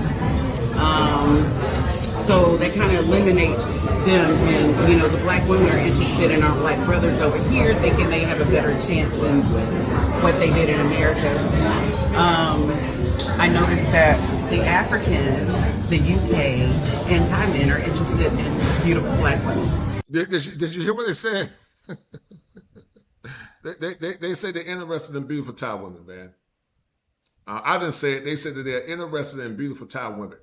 So that kind of eliminates them, and you know, the black women are interested in our black brothers over here, thinking they have a better chance than what they did in America. I noticed that the Africans, the UK, and Thai men are interested in beautiful black women.
Did you hear what they said? They say they're interested in beautiful Thai women, man. I didn't say it. They said that they're interested in beautiful Thai women.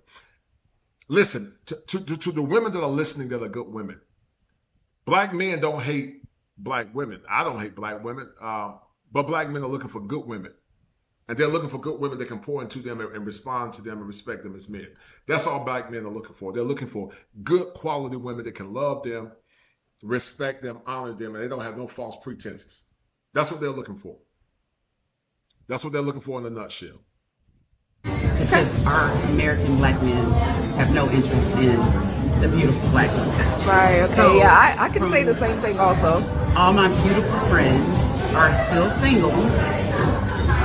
Listen, to the women that are listening that are good women, black men don't hate black women. I don't hate black women, but black men are looking for good women. And they're looking for good women that can pour into them and respond to them and respect them as men. That's all black men are looking for. They're looking for good quality women that can love them, respect them, honor them, and they don't have no false pretenses. That's what they're looking for. That's what they're looking for in a nutshell.
It's just our American black men have no interest in the beautiful black women.
Right, okay, so, yeah, I can say the same thing also.
All my beautiful friends are still single,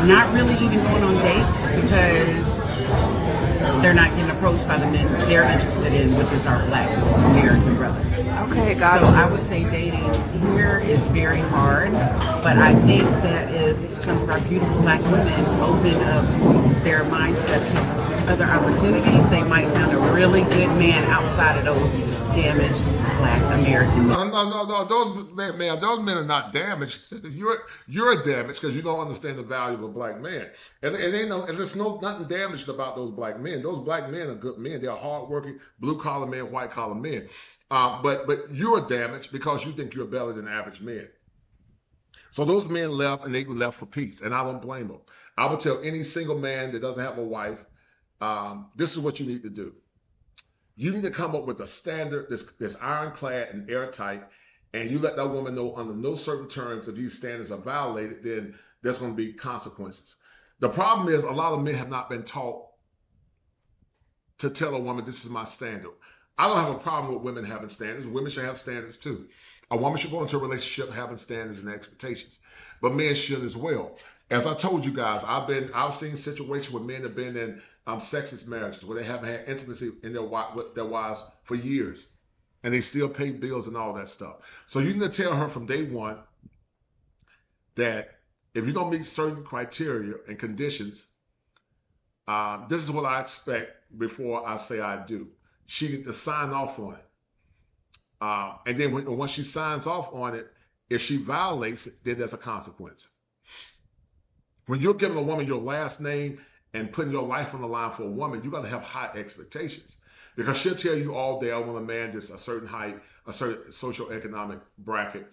not really even going on dates because they're not getting approached by the men they're interested in, which is our black American brothers.
Okay, gotcha.
So I would say dating here is very hard, but I think that if some of our beautiful black women open up their mindset to other opportunities, they might find a really good man outside of those damaged black American men.
No, those men are not damaged. You're damaged because you don't understand the value of a black man. And there's nothing damaged about those black men. Those black men are good men. They're hardworking, blue collar men, white collar men. But you're damaged because you think you're better than average men. So those men left, and they left for peace, and I don't blame them. I would tell any single man that doesn't have a wife, this is what you need to do. You need to come up with a standard that's ironclad and airtight, and you let that woman know under no certain terms if these standards are violated, then there's going to be consequences. The problem is a lot of men have not been taught to tell a woman, this is my standard. I don't have a problem with women having standards. Women should have standards too. A woman should go into a relationship having standards and expectations, but men should as well. As I told you guys, I've seen situations where men have been in sexist marriages where they haven't had intimacy in with their wives for years, and they still pay bills and all that stuff. So you need to tell her from day one that if you don't meet certain criteria and conditions, this is what I expect before I say I do. She needs to sign off on it. And then once she signs off on it, if she violates it, then there's a consequence. When you're giving a woman your last name and putting your life on the line for a woman, you got to have high expectations, because she'll tell you all day, I want a man that's a certain height, a certain social economic bracket,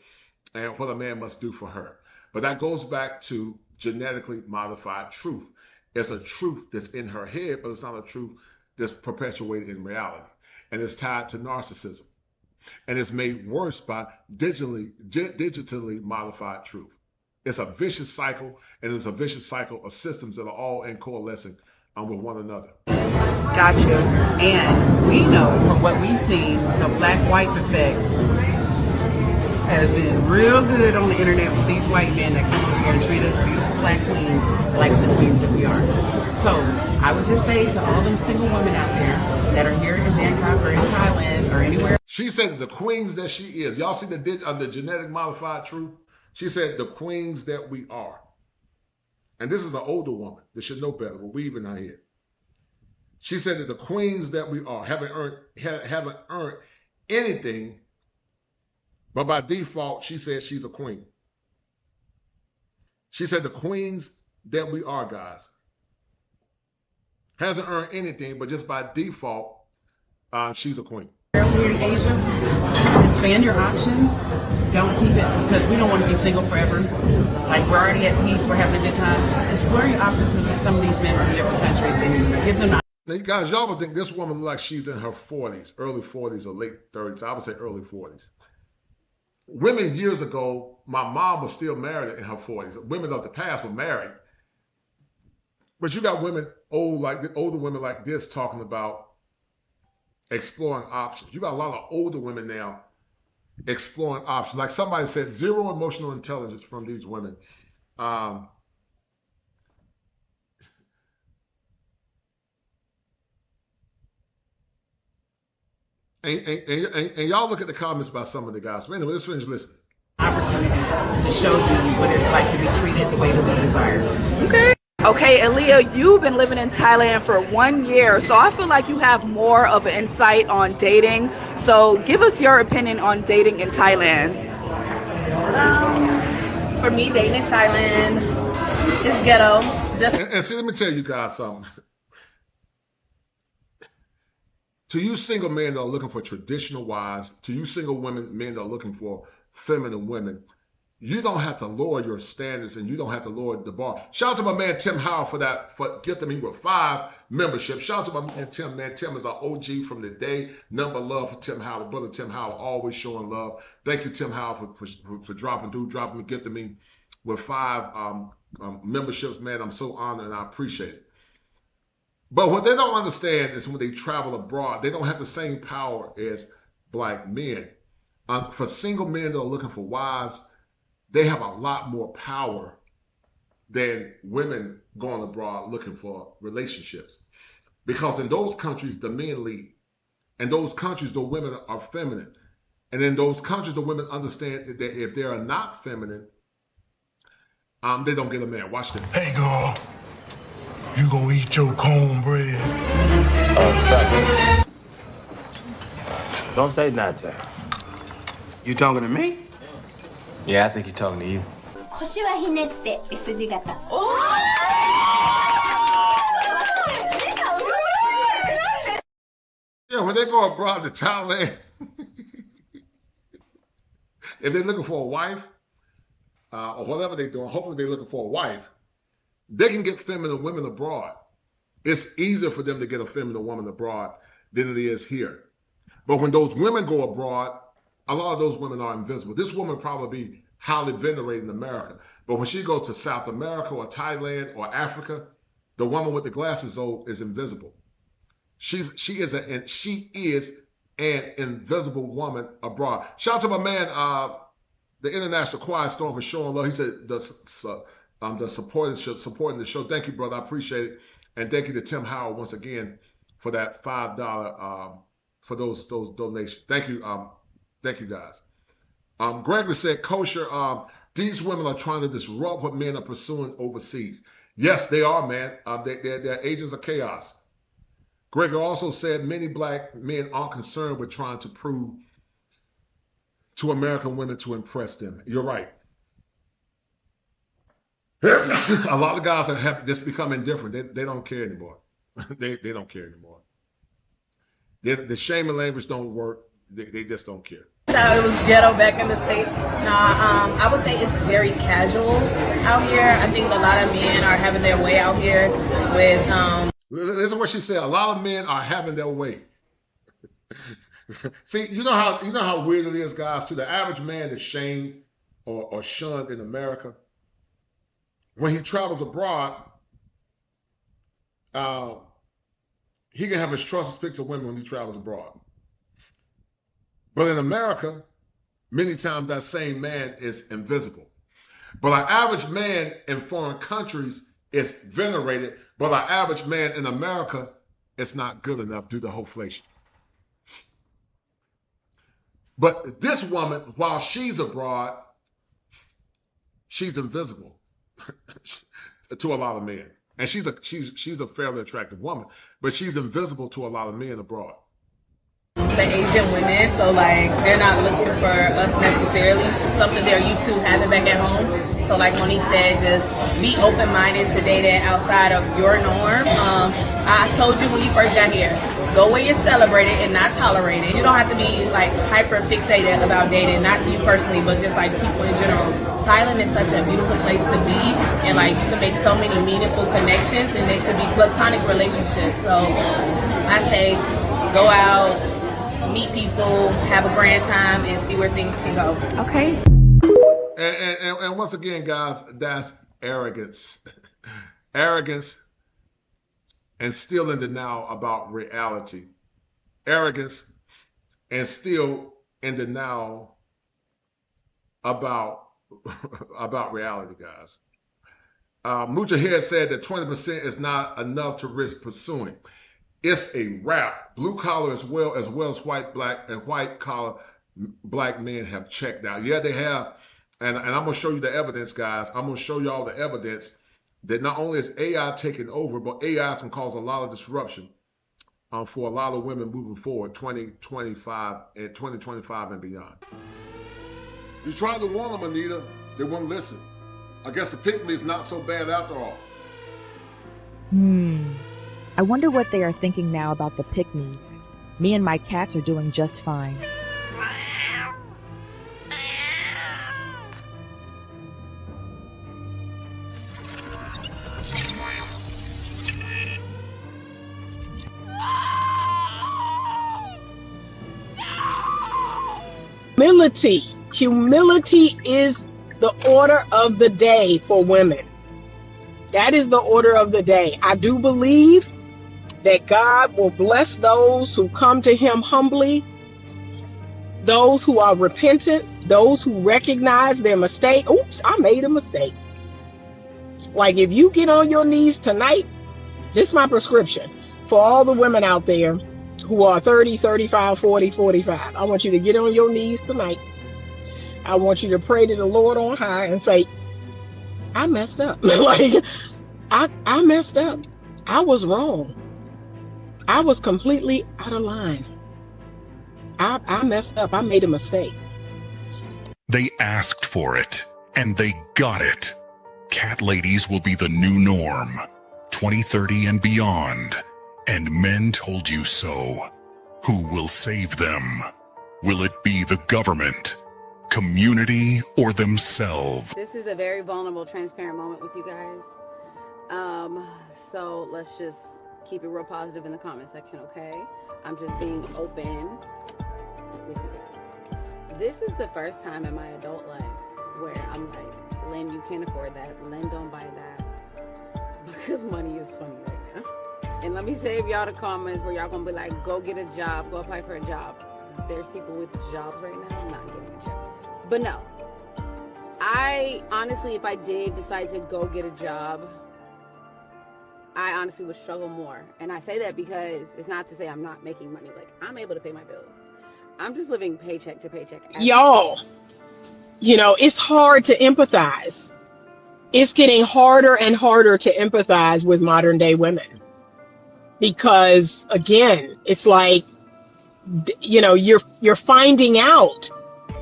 and what a man must do for her. But that goes back to genetically modified truth. It's a truth that's in her head, but it's not a truth that's perpetuated in reality. And it's tied to narcissism. And it's made worse by digitally modified truth. It's a vicious cycle, and it's a vicious cycle of systems that are all in coalescing with one another.
Gotcha. And we know from what we've seen, the black-white effect has been real good on the internet with these white men that come over here and treat us beautiful black queens like the queens that we are. So I would just say to all them single women out there that are here in Bangkok or in Thailand or anywhere.
She said the queens that she is. Y'all see the genetic modified truth? She said the queens that we are. And this is an older woman that should know better, but we even not here. She said that the queens that we are haven't earned anything, but by default, she said she's a queen. She said the queens that we are, guys, hasn't earned anything, but just by default, she's a queen.
Here in Asia, expand your options. Don't keep it, because we don't want to be single forever. Like, we're already at peace, we're having a good time. Explore your options with some of these men from different countries and give them.
Now, you guys, y'all would think this woman looks like she's in her 40s, early 40s or late 30s. I would say early 40s. Women years ago, my mom was still married in her 40s. Women of the past were married. But you got women, older women like this talking about exploring options. You got a lot of older women now exploring options. Like somebody said, zero emotional intelligence from these women. And y'all look at the comments about some of the guys. But anyway, let's finish listening.
Opportunity to show you what it's like to be treated the way that we desire.
Okay. Okay, Aaliyah, you've been living in Thailand for 1 year, so I feel like you have more of an insight on dating. So give us your opinion on dating in Thailand.
For me, dating in Thailand is ghetto.
And see, let me tell you guys something. To you single men that are looking for traditional wives, to you single men that are looking for feminine women, you don't have to lower your standards and you don't have to lower the bar. Shout out to my man Tim Howell for gifting me with 5 memberships. Shout out to my man Tim. Man, Tim is our OG from the day. Number love for Tim Howell. Brother Tim Howell always showing love. Thank you, Tim Howell, for dropping me, gifting me with 5 memberships. Man, I'm so honored and I appreciate it. But what they don't understand is when they travel abroad, they don't have the same power as black men. For single men that are looking for wives, they have a lot more power than women going abroad looking for relationships. Because in those countries, the men lead. In those countries, the women are feminine. And in those countries, the women understand that if they are not feminine, they don't get a man. Watch this.
Hey, girl, you gonna eat your cornbread?
Don't say nothing.
You talking to me? Yeah, I think he's talking to you.
腰はひねって S 字型。
Yeah, when they go abroad to Thailand, if they're looking for a wife, or whatever they're doing, hopefully they're looking for a wife, they can get feminine women abroad. It's easier for them to get a feminine woman abroad than it is here. But when those women go abroad, a lot of those women are invisible. This woman probably be highly venerated in America. But when she goes to South America or Thailand or Africa, the woman with the glasses is invisible. She is an invisible woman abroad. Shout out to my man, the International Quiet Storm, for showing love. He said the supporting the show. Thank you, brother. I appreciate it. And thank you to Tim Howell once again for that $5 for those donations. Thank you. Thank you, guys. Gregory said, kosher, these women are trying to disrupt what men are pursuing overseas. Yes, they are, man. They're agents of chaos. Gregory also said many black men aren't concerned with trying to prove to American women to impress them. You're right. A lot of guys have just become indifferent. They don't care anymore. they don't care anymore. The shame and language don't work. They just don't care.
So it was ghetto back in the States. I would say it's very casual out here. I think a lot of men are having their way out here with.
Listen to what she said. A lot of men are having their way. See, you know how weird it is, guys. To the average man that's shamed or shunned in America, when he travels abroad, he can have his trusted picks of women when he travels abroad. But in America, many times that same man is invisible. But our average man in foreign countries is venerated, but our average man in America is not good enough due to inflation. But this woman, while she's abroad, she's invisible to a lot of men. And she's a fairly attractive woman, but she's invisible to a lot of men abroad.
The Asian women, so like they're not looking for us necessarily, something they're used to having back at home. So like Monique said, just be open-minded to dating outside of your norm. I told you when you first got here, go where you're celebrated and not tolerated. You don't have to be like hyper fixated about dating, not you personally, but just like people in general. Thailand is such a beautiful place to be, and like you can make so many meaningful connections, and it could be platonic relationships. So I say go out, meet people, have a grand time, and see where things can go.
Okay.
And once again, guys, that's arrogance. Arrogance and still in denial about reality. Arrogance and still in denial about reality, guys. Mujahid said that 20% is not enough to risk pursuing. It's a wrap. Blue collar as well as white collar black men have checked out. Yeah, they have. And I'm going to show you the evidence, guys. I'm going to show y'all the evidence that not only is AI taking over, but AI is going to cause a lot of disruption for a lot of women moving forward 2025 and beyond. You tried to warn them, Anita. They wouldn't listen. I guess the pick me is not so bad after all.
I wonder what they are thinking now about the pick-me's. Me and my cats are doing just fine.
Humility is the order of the day for women. That is the order of the day. I do believe that God will bless those who come to him humbly, those who are repentant, those who recognize their mistake. Oops, I made a mistake. Like, if you get on your knees tonight, this is my prescription for all the women out there who are 30, 35, 40, 45. I want you to get on your knees tonight. I want you to pray to the Lord on high and say, I messed up. Like, I messed up. I was wrong. I was completely out of line. I messed up. I made a mistake.
They asked for it, and they got it. Cat ladies will be the new norm, 2030 and beyond. And men told you so. Who will save them? Will it be the government, community, or themselves?
This is a very vulnerable, transparent moment with you guys. So let's just keep it real positive in the comment section, okay? I'm just being open with you guys. This is the first time in my adult life where I'm like, Lynn, you can't afford that. Lynn, don't buy that. Because money is funny right now. And let me save y'all the comments where y'all gonna be like, go get a job, go apply for a job. There's people with jobs right now, I'm not getting a job. But no, I honestly, if I did decide to go get a job, I honestly would struggle more. And I say that because it's not to say I'm not making money. Like, I'm able to pay my bills. I'm just living paycheck to paycheck.
Y'all, it's hard to empathize. It's getting harder and harder to empathize with modern day women. Because again, it's like, you're finding out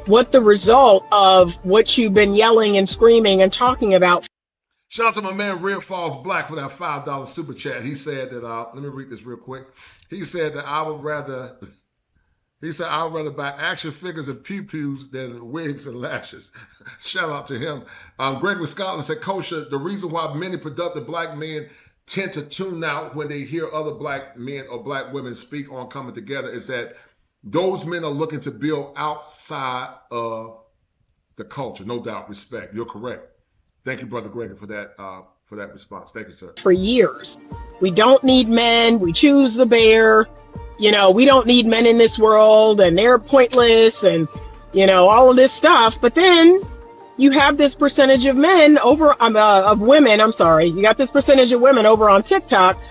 what the result of what you've been yelling and screaming and talking about.
Shout out to my man Red Falls Black for that $5 super chat. He said that, let me read this real quick. He said that I would rather buy action figures and pew-pews than wigs and lashes. Shout out to him. Gregory Scotland said, Kosha, the reason why many productive black men tend to tune out when they hear other black men or black women speak on coming together is that those men are looking to build outside of the culture. No doubt, respect. You're correct. Thank you, Brother Gregory, for that response. Thank you, sir.
For years, we don't need men. We choose the bear. We don't need men in this world, and they're pointless, and all of this stuff. But then you have this percentage of women. You got this percentage of women over on TikTok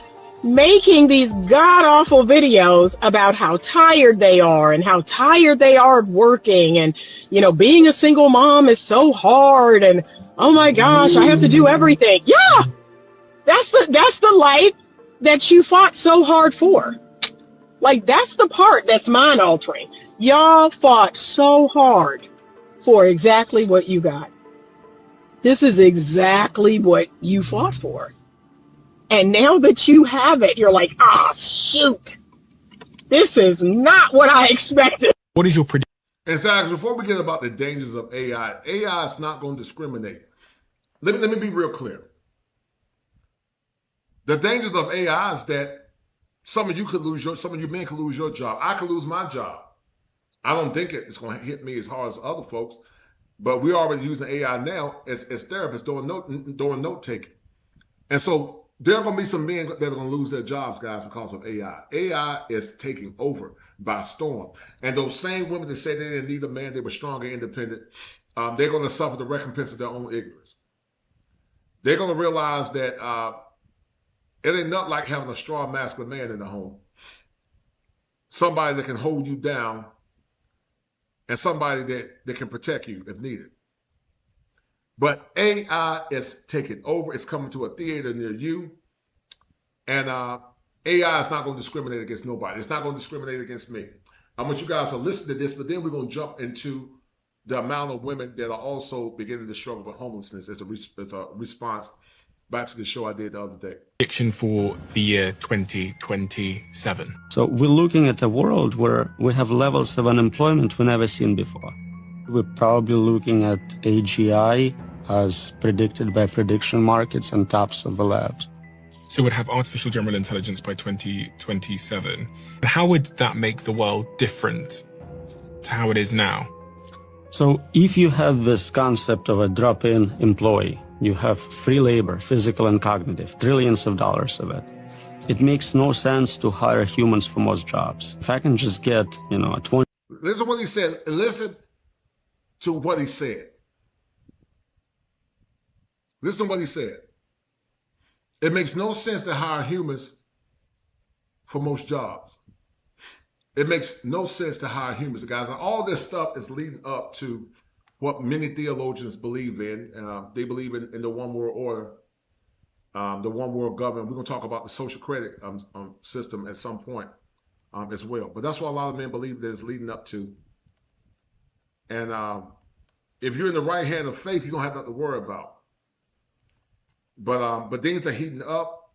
making these god-awful videos about how tired they are and how tired they are of working, and being a single mom is so hard, and oh my gosh, I have to do everything. Yeah, that's the life that you fought so hard for. Like, that's the part that's mind altering. Y'all fought so hard for exactly what you got. This is exactly what you fought for. And now that you have it, you're like, shoot, this is not what I expected.
What is your prediction?
And Zach, before we get about the dangers of AI is not going to discriminate. Let me be real clear. The dangers of AI is that some of you men could lose your job. I could lose my job. I don't think it's going to hit me as hard as other folks, but we're already using AI now as therapists doing note taking. And so there are going to be some men that are going to lose their jobs, guys, because of AI. AI is taking over by storm. And those same women that said they didn't need a man, they were strong and independent, they're going to suffer the recompense of their own ignorance. They're going to realize that It ain't nothing like having a strong masculine man in the home. Somebody that can hold you down and somebody that can protect you if needed. But AI is taking over. It's coming to a theater near you. And AI is not going to discriminate against nobody. It's not going to discriminate against me. I want you guys to listen to this, but then we're going to jump into the amount of women that are also beginning to struggle with homelessness as a response back to the show I did the other day.
Prediction for the year 2027.
So we're looking at a world where we have levels of unemployment we've never seen before. We're probably looking at AGI as predicted by prediction markets and tops of the labs.
So we'd have artificial general intelligence by 2027. And how would that make the world different to how it is now?
So if you have this concept of a drop-in employee, you have free labor, physical and cognitive, trillions of dollars of it. It makes no sense to hire humans for most jobs. If I can just get, a 20...
Listen to what he said. Listen to what he said. Listen to what he said. It makes no sense to hire humans for most jobs. It makes no sense to hire humans, guys. And all this stuff is leading up to what many theologians believe in. They believe in the one world order, the one world government. We're going to talk about the social credit system at some point as well. But that's what a lot of men believe that is leading up to. And if you're in the right hand of faith, you don't have nothing to worry about. But things are heating up,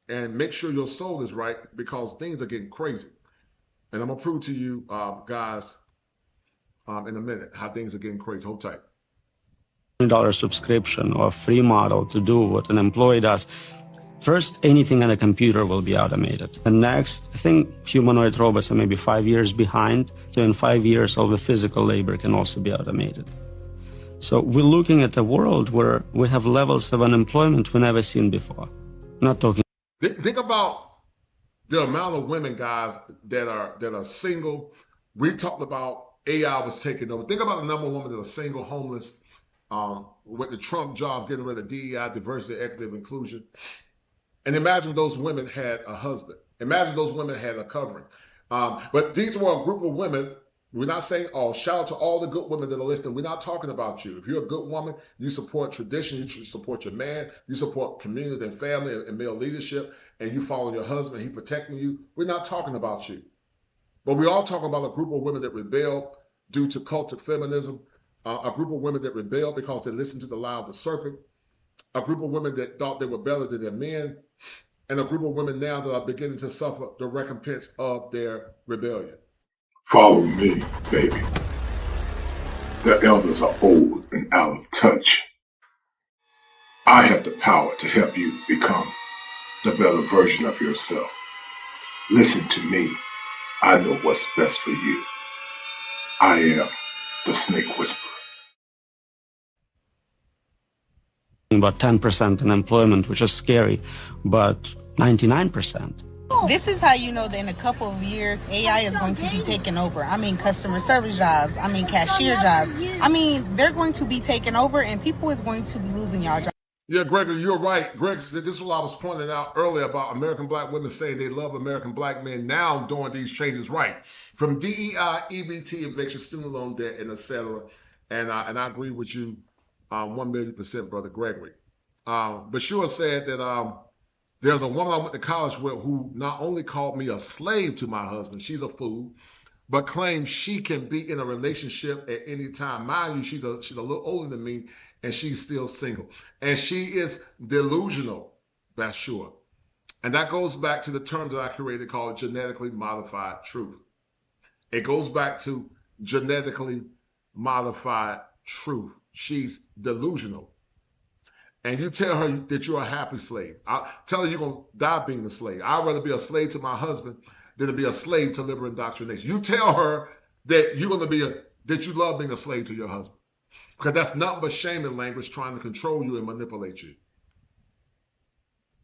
and make sure your soul is right because things are getting crazy. And I'm going to prove to you guys in a minute how things are getting crazy. Hold tight.
$20 subscription or a free model to do what an employee does. First, anything on a computer will be automated. And next, I think humanoid robots are maybe 5 years behind. So in 5 years, all the physical labor can also be automated. So we're looking at a world where we have levels of unemployment we've never seen before. Not talking.
Think about the amount of women, guys, that are single. We talked about AI was taking over. Think about the number of women that are single, homeless, with the Trump job, getting rid of DEI, diversity, equity, and inclusion. And imagine those women had a husband. Imagine those women had a covering. But these were a group of women. We're not saying all. Shout out to all the good women that are listening. We're not talking about you. If you're a good woman, you support tradition, you support your man, you support community and family and male leadership, and you follow your husband, he protecting you. We're not talking about you. But we're all talking about a group of women that rebel due to cultic feminism, a group of women that rebel because they listened to the lie of the serpent, a group of women that thought they were better than their men, and a group of women now that are beginning to suffer the recompense of their rebellion.
Follow me, baby. The elders are old and out of touch. I have the power to help you become the better version of yourself. Listen to me. I know what's best for you. I am the Snake Whisperer.
About 10% unemployment, which is scary, but 99%.
This is how you know that in a couple of years, AI is going to be taking over. I mean, customer service jobs. I mean, cashier jobs. I mean, they're going to be taking over and people is going to be losing y'all jobs.
Yeah, Gregory, you're right. Greg said this is what I was pointing out earlier about American black women saying they love American black men now doing these changes right. From DEI, EBT, eviction, student loan debt, and etc. And I agree with you 1,000,000%, Brother Gregory. Bashir said that there's a woman I went to college with who not only called me a slave to my husband, she's a fool, but claims she can be in a relationship at any time. Mind you, she's a little older than me, and she's still single. And she is delusional, Bashir. And that goes back to the term that I created called genetically modified truth. It goes back to genetically modified truth. She's delusional. And you tell her that you're a happy slave. I tell her you're going to die being a slave. I'd rather be a slave to my husband than to be a slave to liberal indoctrination. You tell her that you're going to that you love being a slave to your husband. Because that's nothing but shaming language trying to control you and manipulate you.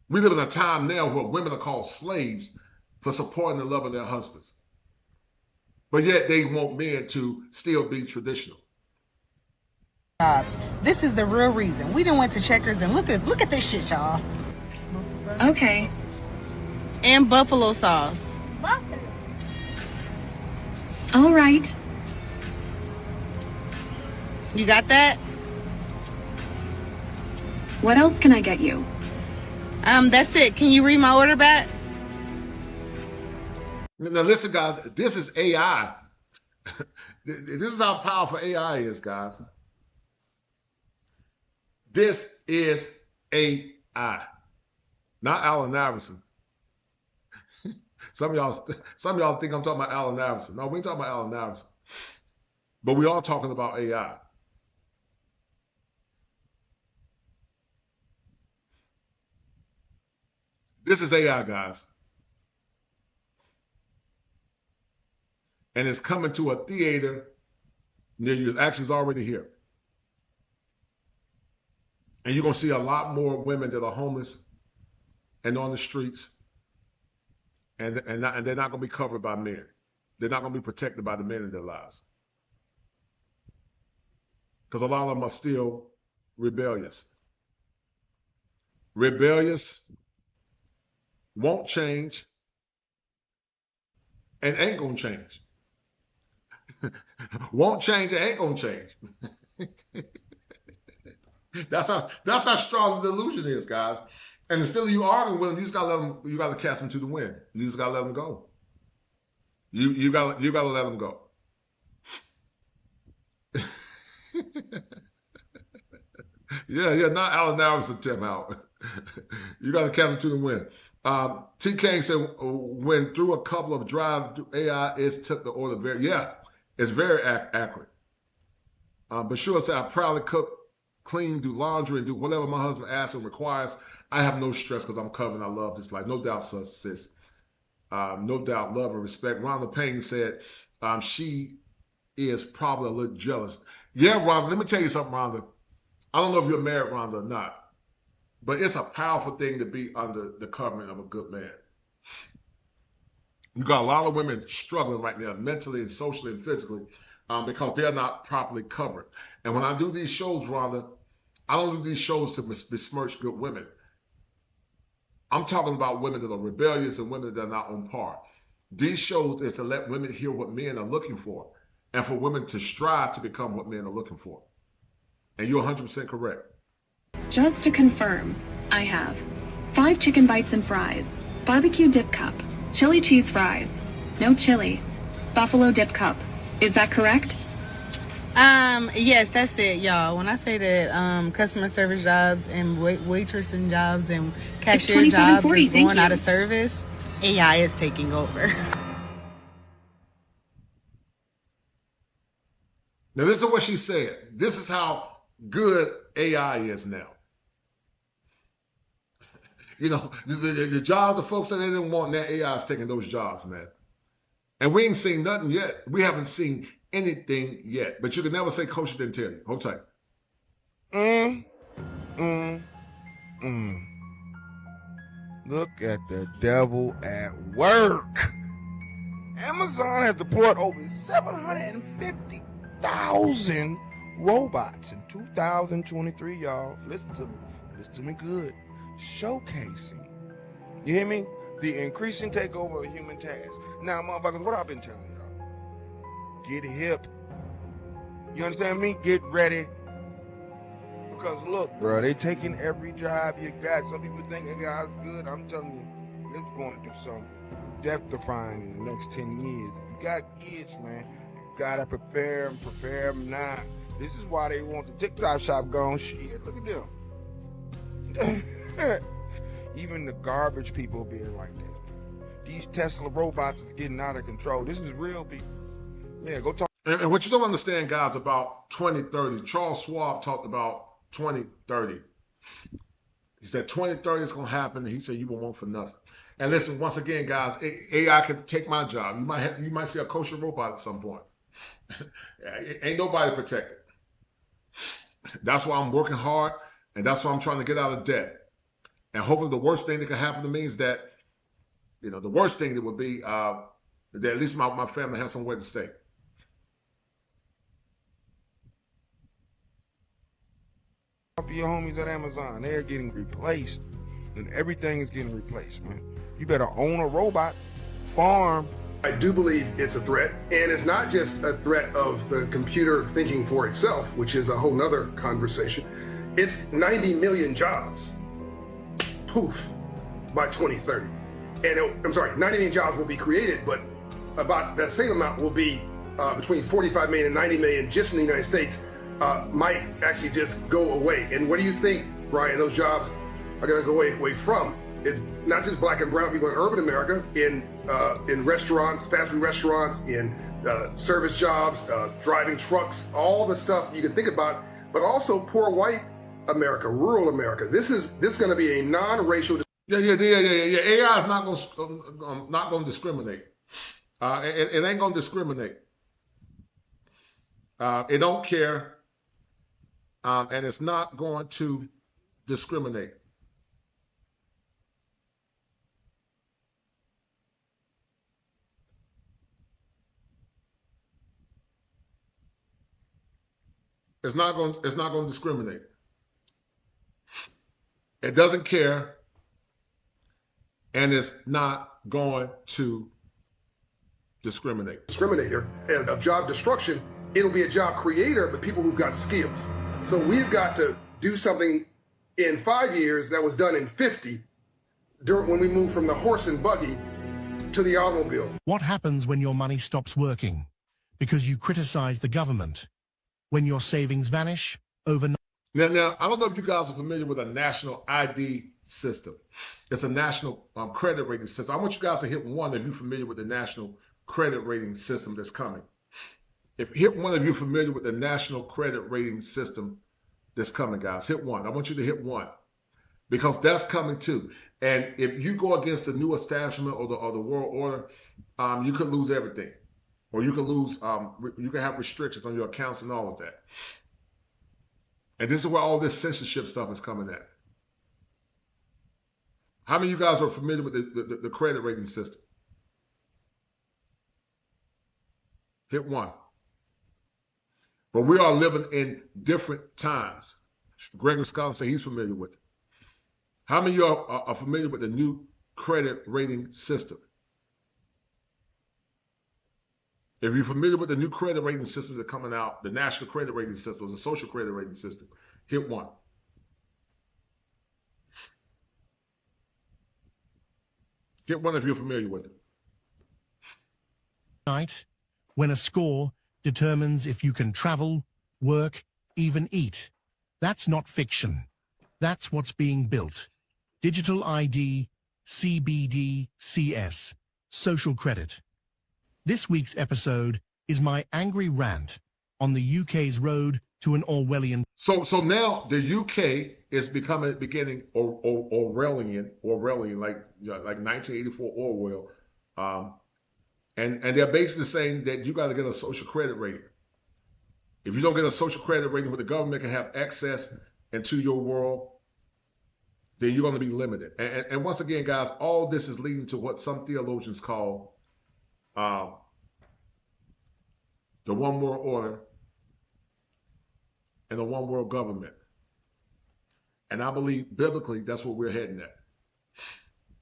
We live in a time now where women are called slaves for supporting and loving their husbands. But yet they want men to still be traditional.
This is the real reason. We done went to Checkers and look at this shit, y'all.
Okay.
And buffalo sauce.
All right.
You got that?
What else can I get you?
That's it. Can you read my order back?
Now listen, guys, this is AI. This is how powerful AI is, guys. This is AI, not Allen Iverson. Some of y'all think I'm talking about Allen Iverson. No, we ain't talking about Allen Iverson. But we are talking about AI. This is AI, guys. And it's coming to a theater near you. Actually, it's already here. And you're going to see a lot more women that are homeless and on the streets. And they're not going to be covered by men. They're not going to be protected by the men in their lives. Because a lot of them are still rebellious. Rebellious, won't change, and ain't going to change. Won't change and ain't going to change. That's how strong the delusion is, guys. And instead of you arguing with them, you just gotta cast them to the wind. You just gotta let them go. You gotta let them go. yeah, not Allen Iverson, Tim out. You gotta cast them to the wind. T. Kane said, when through a couple of drive AI, it took the order it's very accurate. But sure said, I proudly cook, clean, do laundry, and do whatever my husband asks and requires. I have no stress because I'm covered and I love this life. No doubt, sis. No doubt, love and respect. Rhonda Payne said she is probably a little jealous. Yeah, Rhonda, let me tell you something, Rhonda. I don't know if you're married, Rhonda, or not, but it's a powerful thing to be under the covering of a good man. You got a lot of women struggling right now, mentally and socially and physically, because they're not properly covered. And when I do these shows, Rhonda, I don't do these shows to besmirch good women. I'm talking about women that are rebellious and women that are not on par. These shows is to let women hear what men are looking for and for women to strive to become what men are looking for. And you're 100% correct.
Just to confirm, I have 5 chicken bites and fries, barbecue dip cup, chili cheese fries, no chili, buffalo dip cup. Is that correct?
Yes, that's it, y'all. When I say that customer service jobs and waitressing jobs and cashier jobs is going out of service, AI is taking over.
Now this is what she said. This is how good AI is now. You know, the jobs, the folks that they didn't want, now AI is taking those jobs, man. And we ain't seen nothing yet. We haven't seen anything yet. But you can never say Coach didn't tell you. Hold tight.
Look at the devil at work. Amazon has deployed over 750,000 robots in 2023, y'all. Listen to me good. Showcasing, you hear me? The increasing takeover of human tasks. Now, motherfuckers, what I've been telling y'all? Get hip. You understand me? Get ready. Because look, bro, they taking every job you got. Some people think AI is good. I'm telling you, it's going to do something death-defying in the next 10 years. If you got kids, man, you gotta prepare them now. This is why they want the TikTok shop gone. Shit, look at them. Even the garbage people being like that. These Tesla robots are getting out of control. This is real, people. Yeah, go talk.
And what you don't understand, guys, about 2030, Charles Schwab talked about 2030. He said 2030 is going to happen, and he said you won't want for nothing. And listen, once again, guys, AI can take my job. You might see a kosher robot at some point. Ain't nobody protected. That's why I'm working hard, and that's why I'm trying to get out of debt. And hopefully the worst thing that can happen to me is that, you know, the worst thing that would be that at least my family has somewhere to stay.
To your homies at Amazon, they're getting replaced. then everything is getting replaced, man. You better own a robot, farm.
I do believe it's a threat, and it's not just a threat of the computer thinking for itself, which is a whole nother conversation. It's 90 million jobs, poof, by 2030. And I'm sorry, 90 million jobs will be created, but about that same amount will be between 45 million and 90 million just in the United States might actually just go away. And what do you think, Brian, those jobs are gonna go away from? It's not just black and brown people in urban America, in restaurants, fast food restaurants, in service jobs, driving trucks, all the stuff you can think about, but also poor white America, rural America. This is going to be a non-racial.
Yeah. AI is not going to discriminate. It ain't going to discriminate. It don't care, and it's not going to discriminate. It's not going to discriminate. It doesn't care, and it's not going to discriminate.
Discriminator and of job destruction, it'll be a job creator, but people who've got skills. So we've got to do something in 5 years that was done in 50 when we moved from the horse and buggy to the automobile.
What happens when your money stops working because you criticize the government? When your savings vanish overnight?
Now, I don't know if you guys are familiar with a national ID system. It's a national credit rating system. I want you guys to hit 1 if you're familiar with the national credit rating system that's coming. If hit 1 if you're familiar with the national credit rating system that's coming, guys. Hit 1. I want you to hit 1 because that's coming too. And if you go against the new establishment or the world order, you could lose everything. Or you could lose, you can have restrictions on your accounts and all of that. And this is where all this censorship stuff is coming at. How many of you guys are familiar with the credit rating system? Hit 1. But we are living in different times. Gregory Scott said he's familiar with it. How many of you are familiar with the new credit rating system? If you're familiar with the new credit rating systems that are coming out, the national credit rating system, the social credit rating system, hit 1. Hit 1 if you're familiar with it.
Night, when a score determines if you can travel, work, even eat. That's not fiction. That's what's being built. Digital ID, CBD, CS, social credit. This week's episode is my angry rant on the UK's road to an Orwellian.
So now the UK is beginning Orwellian, like 1984 Orwell, and they're basically saying that you got to get a social credit rating. If you don't get a social credit rating where the government can have access into your world, then you're going to be limited. And once again, guys, all this is leading to what some theologians call the one world order and the one world government. And I believe biblically that's what we're heading at.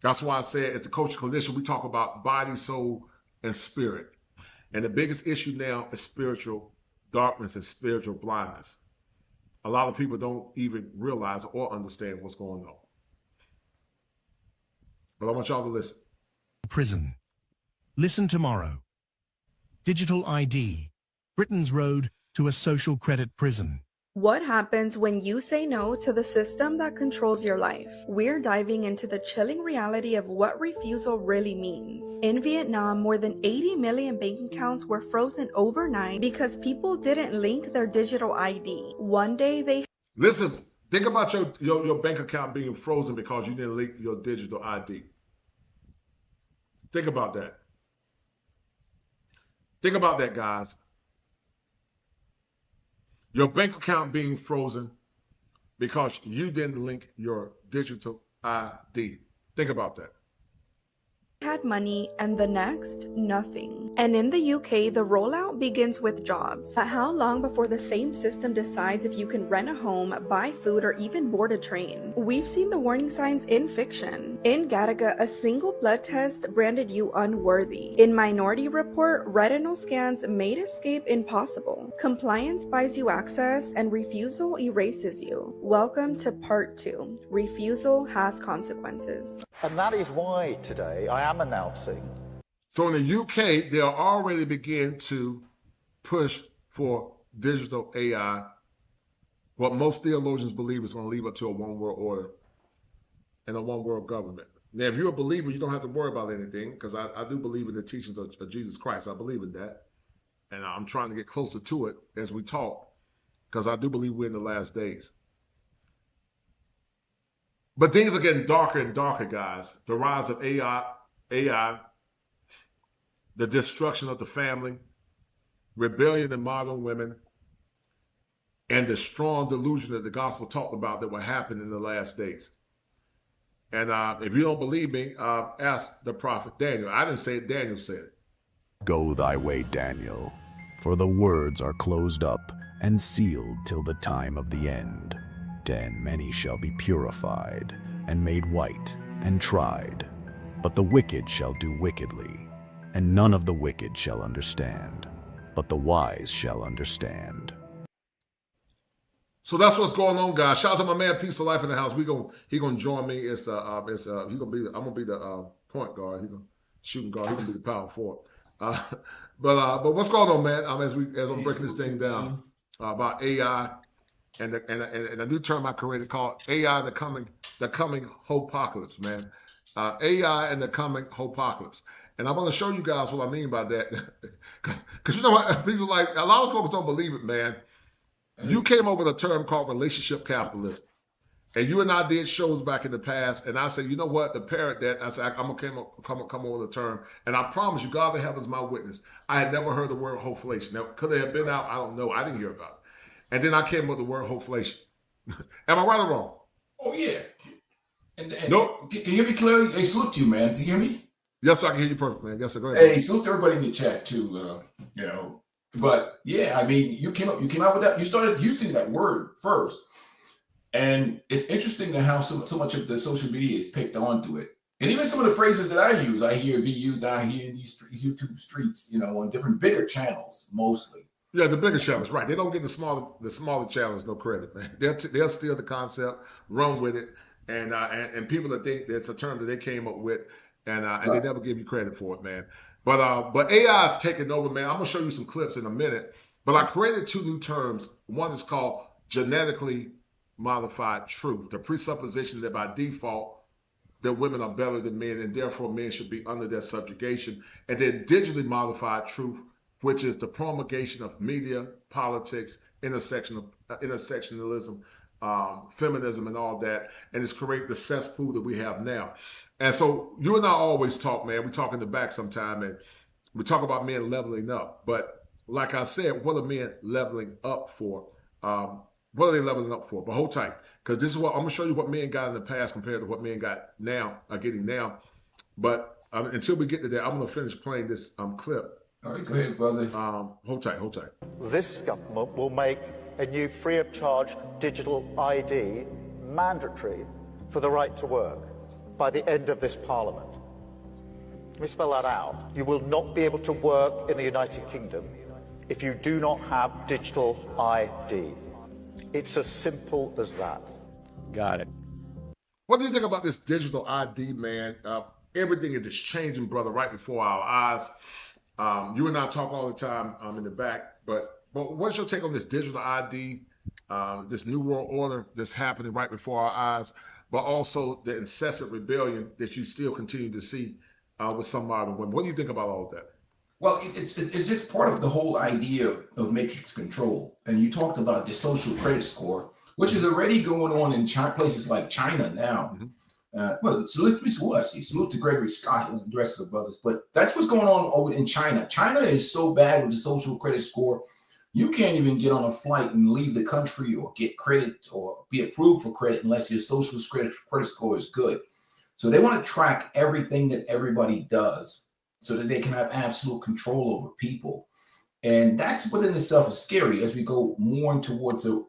That's why I said as the culture clinician, we talk about body, soul, and spirit. And the biggest issue now is spiritual darkness and spiritual blindness. A lot of people don't even realize or understand what's going on. But I want y'all to listen.
Prison. Listen tomorrow. Digital ID. Britain's road to a social credit prison.
What happens when you say no to the system that controls your life? We're diving into the chilling reality of what refusal really means. In Vietnam, more than 80 million bank accounts were frozen overnight because people didn't link their digital ID. One day they...
Listen, think about your bank account being frozen because you didn't link your digital ID. Think about that. Think about that, guys. Your bank account being frozen because you didn't link your digital ID. Think about that.
had had money, and the next, nothing. And in the UK, the rollout begins with jobs. But how long before the same system decides if you can rent a home, buy food, or even board a train? We've seen the warning signs in fiction. In Gattaca, a single blood test branded you unworthy. In Minority Report, retinal scans made escape impossible. Compliance buys you access, and refusal erases you. Welcome to part 2. Refusal has consequences.
And that is why today I am announcing.
So in the UK, they'll already begin to push for digital AI. What most theologians believe is going to lead up to a one world order and a one world government. Now, if you're a believer, you don't have to worry about anything, because I do believe in the teachings of Jesus Christ. I believe in that. And I'm trying to get closer to it as we talk, because I do believe we're in the last days. But things are getting darker and darker, guys. The rise of AI, the destruction of the family, rebellion in modern women, and the strong delusion that the gospel talked about that will happen in the last days. And if you don't believe me, ask the prophet Daniel. I didn't say it, Daniel said it.
Go thy way, Daniel, for the words are closed up and sealed till the time of the end. Then many shall be purified and made white and tried. But the wicked shall do wickedly, and none of the wicked shall understand, but the wise shall understand.
So that's what's going on, guys. Shout out to my man, Peace of Life in the house. He gonna join me. I'm gonna be the point guard. He gonna shooting guard. He gonna be the power forward. But what's going on, man? As I'm breaking this thing down about AI and a new term I created called AI the coming hopocalypse, man. AI and the coming hopocalypse. And I'm going to show you guys what I mean by that, because you know what, people like a lot of folks don't believe it, man. You came up with a term called relationship capitalism. And you and I did shows back in the past, and I said, you know what, to parrot that, I said, I'm going to come up with a term. And I promise you, God in heaven is my witness. I had never heard the word hoflation. Now, could it have been out? I don't know. I didn't hear about it. And then I came up with the word hoflation. Am I right or wrong?
Oh, yeah. And
nope.
Can you hear me clearly? Hey, salute to you, man. Can you hear me?
Yes, I can hear you perfect, man. Yes, sir. Go ahead.
Hey, salute to everybody in the chat, too. But yeah, I mean, you came out with that. You started using that word first. And it's interesting to how so much of the social media is picked onto it. And even some of the phrases that I use, I hear be used out here in these YouTube streets, on different bigger channels, mostly.
Yeah, the bigger channels, right. They don't get the smaller channels no credit, man. They'll steal the concept, run with it, and people that think that's a term that they came up with, and they never give you credit for it, man. But AI is taking over, man. I'm gonna show you some clips in a minute. But I created 2 new terms. One is called genetically modified truth, the presupposition that by default that women are better than men and therefore men should be under their subjugation. And then digitally modified truth, which is the promulgation of media, politics, intersectionalism, feminism, and all that, and it's created the cesspool that we have now. And so you and I always talk, man. We talk in the back sometime, and we talk about men leveling up. But like I said, what are men leveling up for? What are they leveling up for? But hold tight, because this is what I'm gonna show you what men got in the past compared to what men got now, are getting now. But until we get to that, I'm gonna finish playing this clip.
All right, go ahead, brother.
Hold tight.
This government will make a new free of charge digital ID mandatory for the right to work by the end of this parliament. Let me spell that out. You will not be able to work in the United Kingdom if you do not have digital ID. It's as simple as that.
Got it.
What do you think about this digital ID, man? Everything is just changing, brother, right before our eyes. You and I talk all the time in the back, but what's your take on this digital ID, this new world order that's happening right before our eyes, but also the incessant rebellion that you still continue to see with some modern women? What do you think about all of that?
Well, it's just part of the whole idea of matrix control. And you talked about the social credit score, which is already going on in places like China now. Salute to Gregory Scott and the rest of the brothers. But that's what's going on over in China. China is so bad with the social credit score, you can't even get on a flight and leave the country or get credit or be approved for credit unless your social credit score is good. So they want to track everything that everybody does so that they can have absolute control over people. And that's within itself is scary as we go more towards a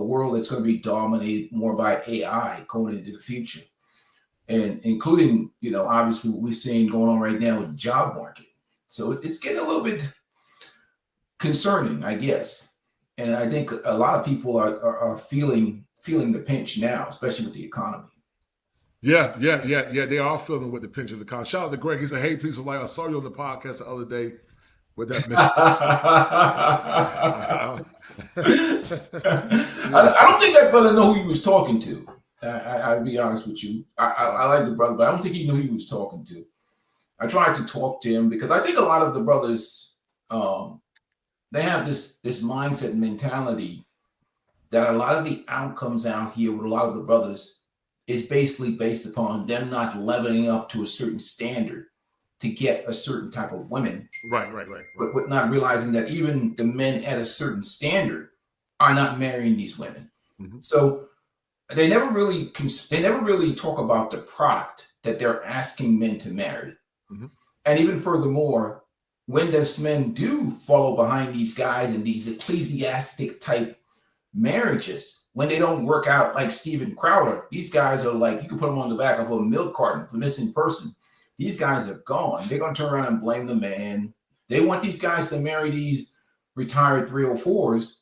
world that's going to be dominated more by AI going into the future. And including, obviously what we're seeing going on right now with the job market. So it's getting a little bit concerning, I guess. And I think a lot of people are feeling the pinch now, especially with the economy.
Yeah. They are feeling with the pinch of the economy. Shout out to Greg. He said, "Hey, piece of light. I saw you on the podcast the other day with that."
I don't think that brother know who he was talking to. I'll be honest with you. I like the brother, but I don't think he knew who he was talking to. I tried to talk to him because I think a lot of the brothers, they have this mindset and mentality that a lot of the outcomes out here with a lot of the brothers is basically based upon them not leveling up to a certain standard to get a certain type of women.
Right.
But not realizing that even the men at a certain standard are not marrying these women.
Mm-hmm.
So they never really talk about the product that they're asking men to marry.
Mm-hmm.
And even furthermore, when those men do follow behind these guys in these ecclesiastic type marriages, when they don't work out like Steven Crowder, these guys are like, you can put them on the back of a milk carton for missing person. These guys are gone. They're going to turn around and blame the man. They want these guys to marry these retired 304s,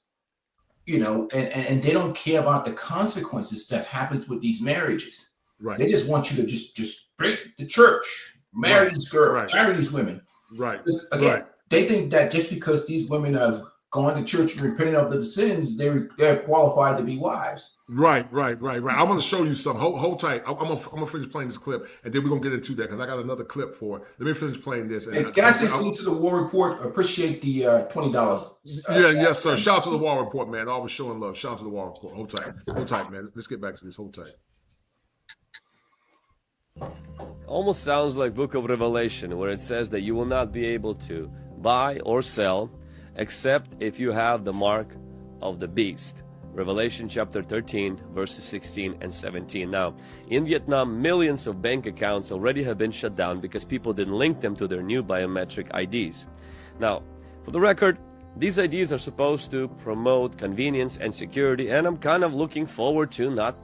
and they don't care about the consequences that happens with these marriages.
Right.
They just want you to just break the church, marry these girls, marry these women.
Right.
Again, they think that just because these women have gone to church and repented of their sins, they're qualified to be wives.
Right. I want to show you something. Hold tight. I'm gonna finish playing this clip, and then we're gonna get into that because I got another clip for it. Let me finish playing this.
And can I say salute to the War Report? Appreciate the $20.
Yes, sir. Shout out to the War Report, man. Always showing love. Shout out to the War Report. Hold tight, man. Let's get back to this. Hold tight.
Almost sounds like Book of Revelation, where it says that you will not be able to buy or sell except if you have the mark of the beast. Revelation chapter 13, verses 16 and 17. Now, in Vietnam, millions of bank accounts already have been shut down because people didn't link them to their new biometric IDs. Now, for the record, these IDs are supposed to promote convenience and security, and I'm kind of looking forward to not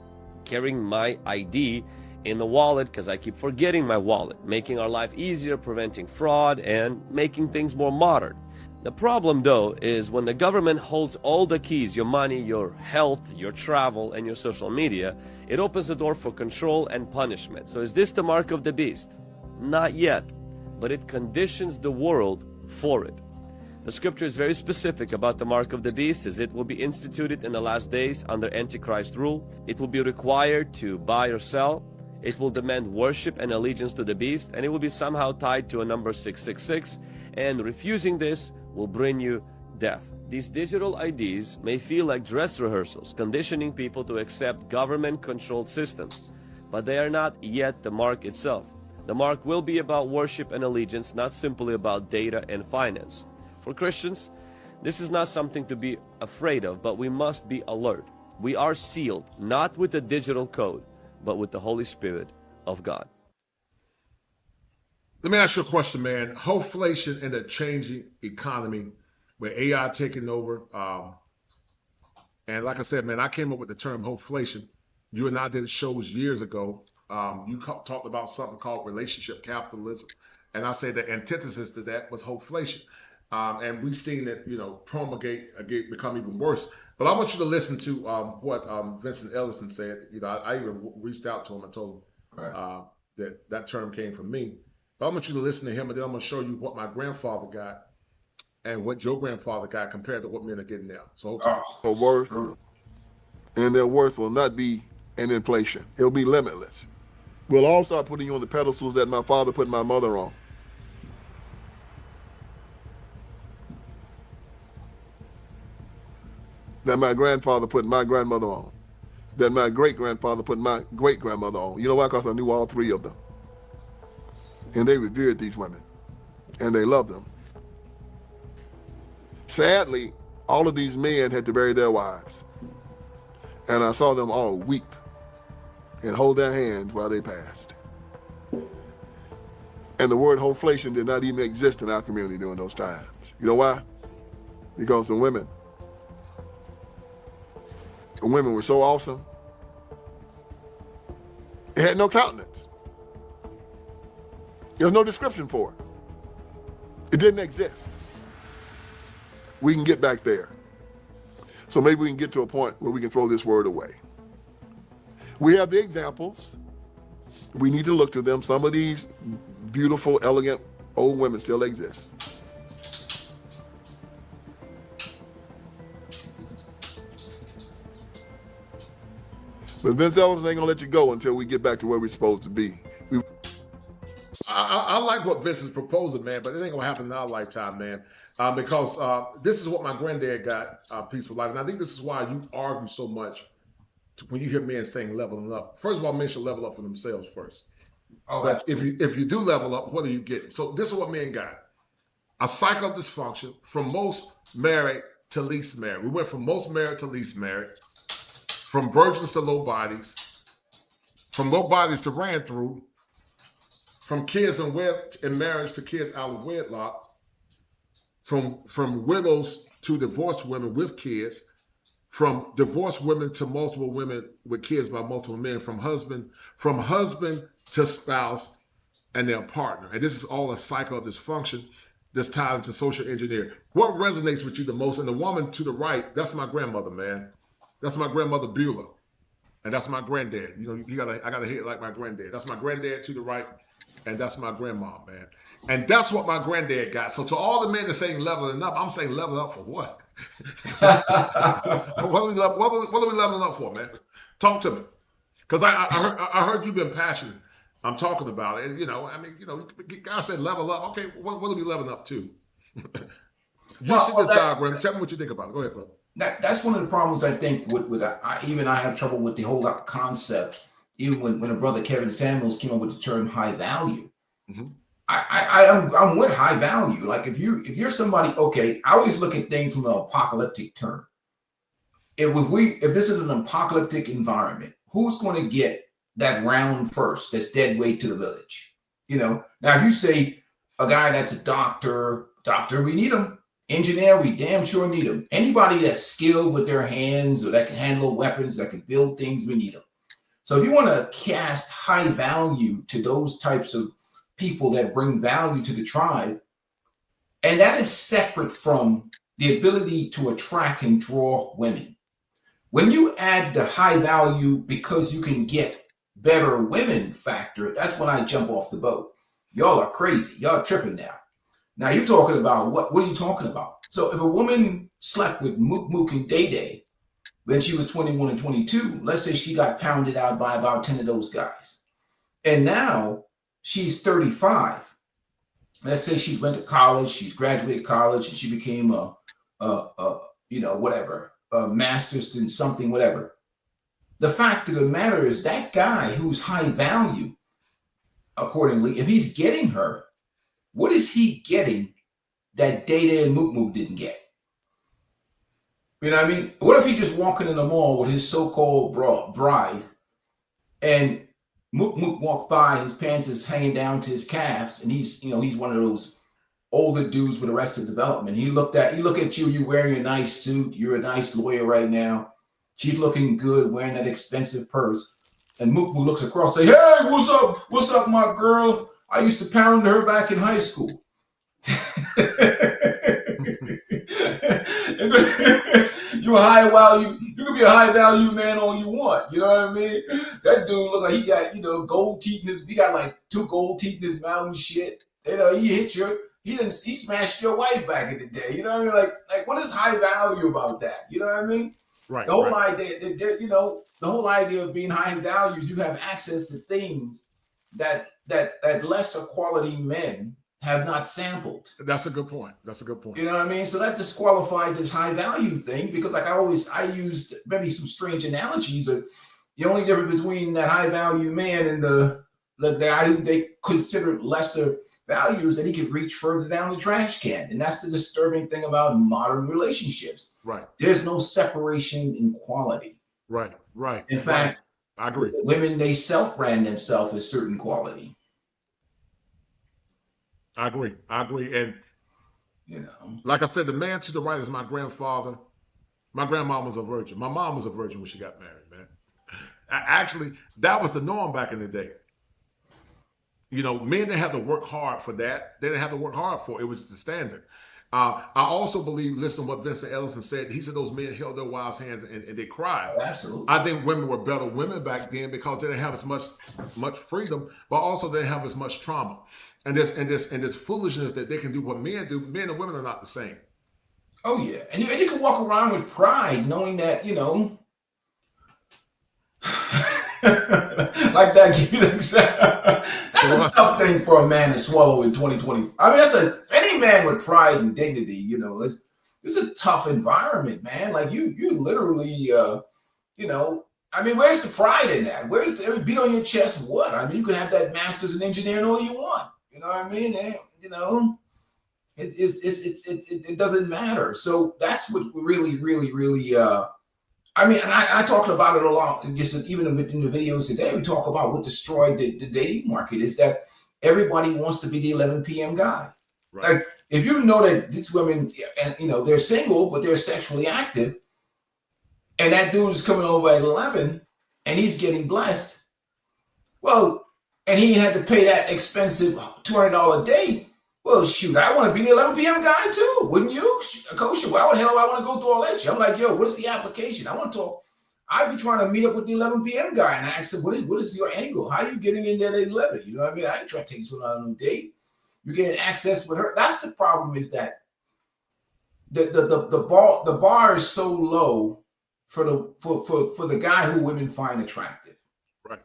carrying my ID in the wallet because I keep forgetting my wallet, making our life easier, preventing fraud, and making things more modern. The problem, though, is when the government holds all the keys, your money, your health, your travel, and your social media, it opens the door for control and punishment. So is this the mark of the beast? Not yet, but it conditions the world for it. The scripture is very specific about the mark of the beast, as it will be instituted in the last days under Antichrist rule. It will be required to buy or sell. It will demand worship and allegiance to the beast, and it will be somehow tied to a number 666, and refusing this will bring you death. These digital IDs may feel like dress rehearsals, conditioning people to accept government-controlled systems, but they are not yet the mark itself. The mark will be about worship and allegiance, not simply about data and finance. For Christians, this is not something to be afraid of, but we must be alert. We are sealed, not with a digital code, but with the Holy Spirit of God.
Let me ask you a question, man. Hoflation in a changing economy with AI taking over. And like I said, man, I came up with the term hoflation. You and I did shows years ago. You talked about something called relationship capitalism. And I say the antithesis to that was hoflation. And we've seen it, promulgate, become even worse. But I want you to listen to what Vincent Ellison said. I even reached out to him and told him that term came from me. But I want you to listen to him, and then I'm going to show you what my grandfather got and what your grandfather got compared to what men are getting now. So
for worth, and their worth will not be an inflation. It'll be limitless. We'll all start putting you on the pedestals that my father put my mother on. That my grandfather put my grandmother on. That my great-grandfather put my great-grandmother on. You know why? Because I knew all three of them. And they revered these women. And they loved them. Sadly, all of these men had to bury their wives. And I saw them all weep and hold their hands while they passed. And the word hoflation did not even exist in our community during those times. You know why? Because the women were so awesome. It had no countenance. There's no description for it. It didn't exist. We can get back there. So maybe we can get to a point where we can throw this word away. We have the examples. We need to look to them. Some of these beautiful, elegant old women still exist. But Vince Ellison ain't gonna let you go until we get back to where we're supposed to be.
I like what Vince is proposing, man, but it ain't gonna happen in our lifetime, man. Because this is what my granddad got, Peaceful Life. And I think this is why you argue so much when you hear men saying leveling up. First of all, men should level up for themselves first.
Oh,
but if you do level up, what are you getting? So this is what men got. A cycle of dysfunction from most married to least married. We went from most married to least married, from virgins to low bodies, from low bodies to ran through, from kids in marriage to kids out of wedlock, from widows to divorced women with kids, from divorced women to multiple women with kids by multiple men, from husband to spouse and their partner. And this is all a cycle of dysfunction that's tied into social engineering. What resonates with you the most? And the woman to the right, that's my grandmother, man. That's my grandmother Beulah. And that's my granddad. You know, I gotta hit it like my granddad. That's my granddad to the right, and that's my grandma, man. And that's what my granddad got. So to all the men that saying leveling up, I'm saying leveling up for what? What are we leveling up for, man? Talk to me. Because I heard you've been passionate. I'm talking about it. And, God said level up. Okay, what are we leveling up to? See this diagram. Tell me what you think about it. Go ahead, brother.
That's one of the problems I think with I have trouble with the whole concept. Even when a brother Kevin Samuels came up with the term high value,
mm-hmm.
I'm with high value. Like if you're somebody, okay, I always look at things from an apocalyptic term. If this is an apocalyptic environment, who's going to get that round first? That's dead weight to the village. Now if you say a guy that's a doctor, we need him. Engineer, we damn sure need them. Anybody that's skilled with their hands or that can handle weapons, that can build things, we need them. So if you want to cast high value to those types of people that bring value to the tribe, and that is separate from the ability to attract and draw women. When you add the high value because you can get better women factor, that's when I jump off the boat. Y'all are crazy. Y'all tripping now. Now you're talking about what are you talking about? So if a woman slept with Mook Mook and Day Day when she was 21 and 22, let's say she got pounded out by about 10 of those guys. And now she's 35. Let's say she went to college, she's graduated college, and she became a master's in something, whatever. The fact of the matter is that guy who's high value, accordingly, if he's getting her, what is he getting that Day Day and Mook Mook didn't get? You know what I mean? What if he just walking in the mall with his so-called bride and Mook Mook walked by and his pants is hanging down to his calves and he's one of those older dudes with arrested development. He look at you, you wearing a nice suit, you're a nice lawyer right now. She's looking good, wearing that expensive purse. And Mook Mook looks across, say, hey, what's up? What's up, my girl? I used to pound her back in high school. You're a high value. You can be a high value man all you want. You know what I mean? That dude look like he got gold teeth in his. He got like 2 gold teeth in his mountain shit. He hit you. He smashed your wife back in the day. You know what I mean? Like what is high value about that? You know what I mean?
Right.
The whole idea, the whole idea of being high value is you have access to things that lesser quality men have not sampled.
That's a good point.
You know what I mean? So that disqualified this high value thing because I used maybe some strange analogies of the only difference between that high value man and the guy who they considered lesser values that he could reach further down the trash can. And that's the disturbing thing about modern relationships.
Right.
There's no separation in quality.
Right.
In fact,
I agree.
Women, they self-brand themselves as certain quality.
I agree. And like I said, the man to the right is my grandfather. My grandma was a virgin. My mom was a virgin when she got married, man. Actually, that was the norm back in the day. Men didn't have to work hard for that. They didn't have to work hard for it. It was the standard. I also believe, listen to what Vincent Ellison said. He said those men held their wives' hands and they cried.
Absolutely.
I think women were better women back then because they didn't have as much freedom, but also they didn't have as much trauma. And this foolishness that they can do what men do. Men and women are not the same.
Oh yeah, and you can walk around with pride, knowing that like that. Give you the example. That's a tough thing for a man to swallow in 2020. I mean, any man with pride and dignity. It's a tough environment, man. Like you literally, I mean, where's the pride in that? Where's the beat on your chest? What? I mean, you can have that master's in engineering all you want. You know what I mean? And, it doesn't matter. So that's what really, really, really. I mean, and I talked about it a lot. Just even in the videos today, we talk about what destroyed the dating market is that everybody wants to be the 11 p.m. guy. Right. Like if you know that these women, and they're single but they're sexually active, and that dude is coming over at 11, and he's getting blessed. Well, and he had to pay that expensive $200 date. Well, shoot, I want to be the 11 p.m. guy too, wouldn't you? Coach, why the hell do I want to go through all that shit? I'm like, yo, what is the application? I want to talk. I'd be trying to meet up with the 11 p.m. guy, and I asked him, what is your angle? How are you getting in there at 11? You know what I mean? I ain't trying to take this one out on a date. You're getting access with her. That's the problem, is that the bar is so low for the guy who women find attractive.
Right.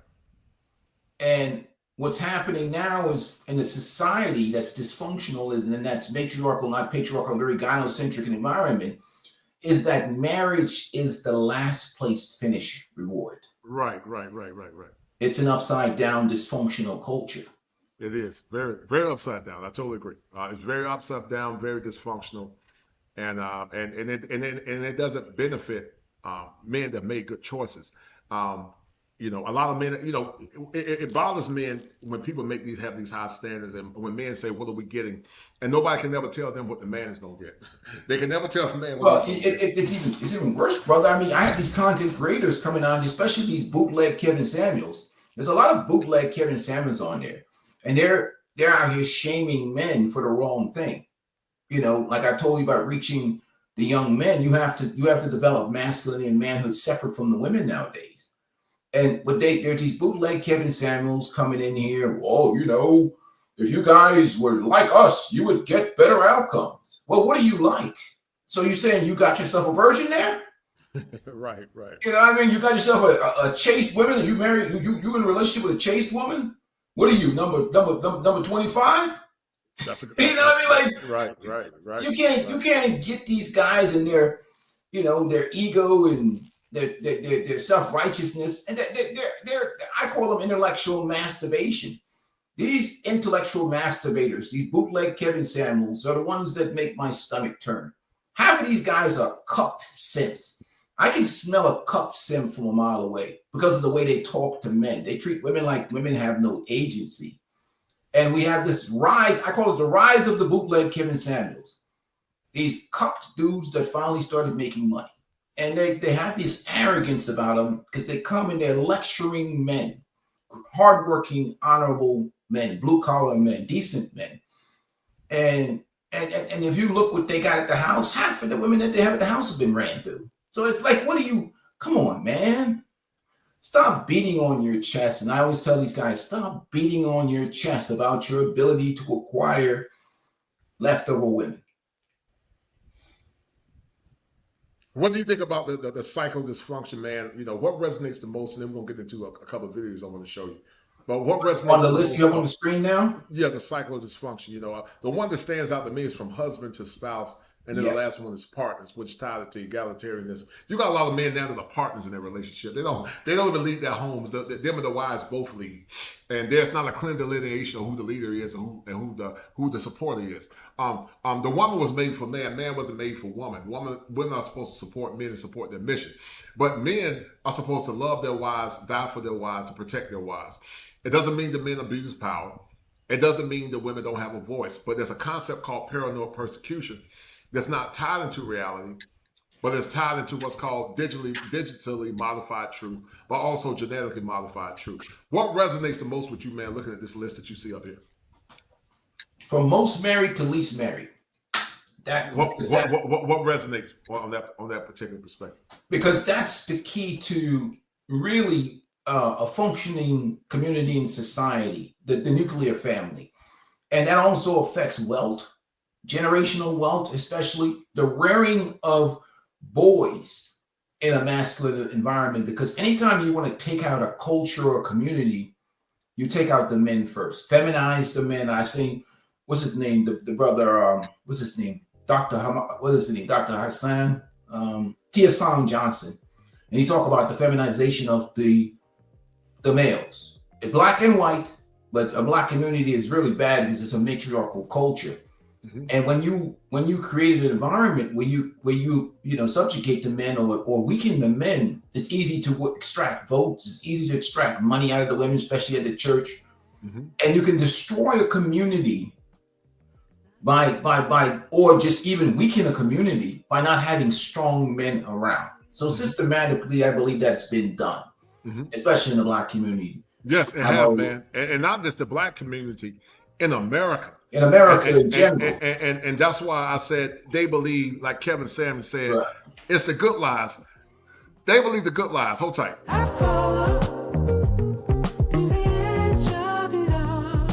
And what's happening now is in a society that's dysfunctional and that's matriarchal, not patriarchal, very gynocentric environment, is that marriage is the last place finish reward.
Right.
It's an upside down dysfunctional culture.
It is very, very upside down. I totally agree. It's very upside down, very dysfunctional, and it doesn't benefit men that made good choices. A lot of men, it bothers men when people have these high standards, and when men say, "What are we getting?" and nobody can never tell them what the man is going to get. They can never tell the man.
Well, it's even worse, brother. I mean, I have these content creators coming on, especially these bootleg Kevin Samuels. There's a lot of bootleg Kevin Samuels on there, and they're out here shaming men for the wrong thing. Like I told you about reaching the young men, you have to develop masculinity and manhood separate from the women nowadays. But there's these bootleg Kevin Samuels coming in here. Oh, if you guys were like us, you would get better outcomes. Well, what do you like? So you're saying you got yourself a virgin there?
Right.
You know what I mean? You got yourself a chaste woman, and you married, you in a relationship with a chaste woman? What are you, number 25?
That's a good,
you know what I mean?
Like right.
You can't get these guys in their ego and their self-righteousness, and they're I call them intellectual masturbation. These intellectual masturbators, these bootleg Kevin Samuels, are the ones that make my stomach turn. Half of these guys are cucked simps. I can smell a cucked simp from a mile away because of the way they talk to men. They treat women like women have no agency. And we have this rise, I call it the rise of the bootleg Kevin Samuels. These cucked dudes that finally started making money. And they have this arrogance about them because they come and they're lecturing men, hardworking, honorable men, blue-collar men, decent men. And if you look what they got at the house, half of the women that they have at the house have been ran through. So it's like, come on, man. Stop beating on your chest. And I always tell these guys, stop beating on your chest about your ability to acquire leftover women.
What do you think about the cycle dysfunction, man? What resonates the most? And then we're going to get into a couple of videos I want to show you. But what resonates
on the list you have on the screen now?
Yeah, the cycle of dysfunction. The one that stands out to me is from husband to spouse. And then the last one is partners, which tied it to egalitarianism. You got a lot of men now that are partners in their relationship. They don't even lead their homes. Them and the wives both lead. And there's not a clear delineation of who the leader is and who the supporter is. The woman was made for man. Man wasn't made for woman. Women are supposed to support men and support their mission. But men are supposed to love their wives, die for their wives, to protect their wives. It doesn't mean that men abuse power. It doesn't mean that women don't have a voice, but there's a concept called paranoid persecution that's not tied into reality, but it's tied into what's called digitally modified truth, but also genetically modified truth. What resonates the most with you, man, looking at this list that you see up here?
From most married to least married.
What resonates on that particular perspective?
Because that's the key to really a functioning community and society, the nuclear family. And that also affects wealth, generational wealth, especially the rearing of boys in a masculine environment. Because anytime you want to take out a culture or a community, you take out the men first, feminize the men. I see, what's his name? The brother, what's his name? Dr. Hassan, Tiasan Johnson. And he talk about the feminization of the males. It's black and white, but a black community is really bad because it's a matriarchal culture. Mm-hmm. And when you create an environment where you subjugate the men or weaken the men, it's easy to extract votes. It's easy to extract money out of the women, especially at the church. Mm-hmm. And you can destroy a community by or just even weaken a community by not having strong men around. So systematically, I believe that's been done, especially in the black community.
Yes, it has, man, and not just the black community, in America.
In America in general.
And that's why I said they believe, like Kevin Samuels said, right. It's the good lies. They believe the good lies. Hold tight.
I follow to the edge of it all.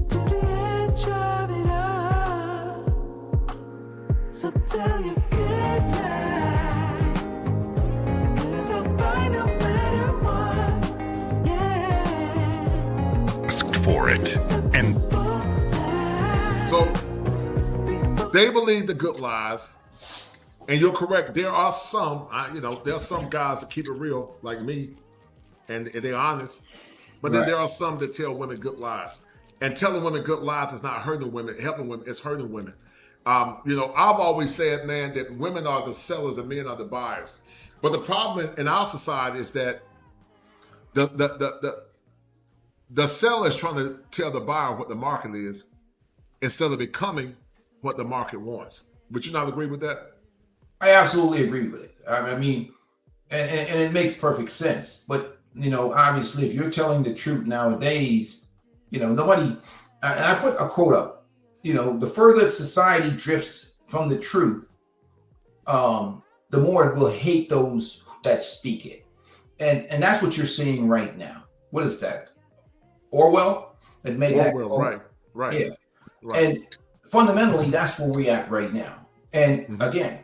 To the edge of it all. So tell your good lies. 'Cause I'll find no better one. Yeah.
Asked for it. And
so they believe the good lies. And you're correct. There are some, there's some guys that keep it real, like me, and they're honest. But then there are some that tell women good lies. And telling women good lies is not hurting women, helping women, it's hurting women. I've always said, man, that women are the sellers and men are the buyers. But the problem in our society is that the seller is trying to tell the buyer what the market is instead of becoming what the market wants. Would you not agree with that?
I absolutely agree with it. I mean, and it makes perfect sense. But, obviously, if you're telling the truth nowadays, nobody, and I put a quote up, the further society drifts from the truth, the more it will hate those that speak it. And that's what you're seeing right now. What is that? Orwell? That made
Orwell,
that.
Right.
Yeah.
Right.
And fundamentally, that's where we're at right now. And again,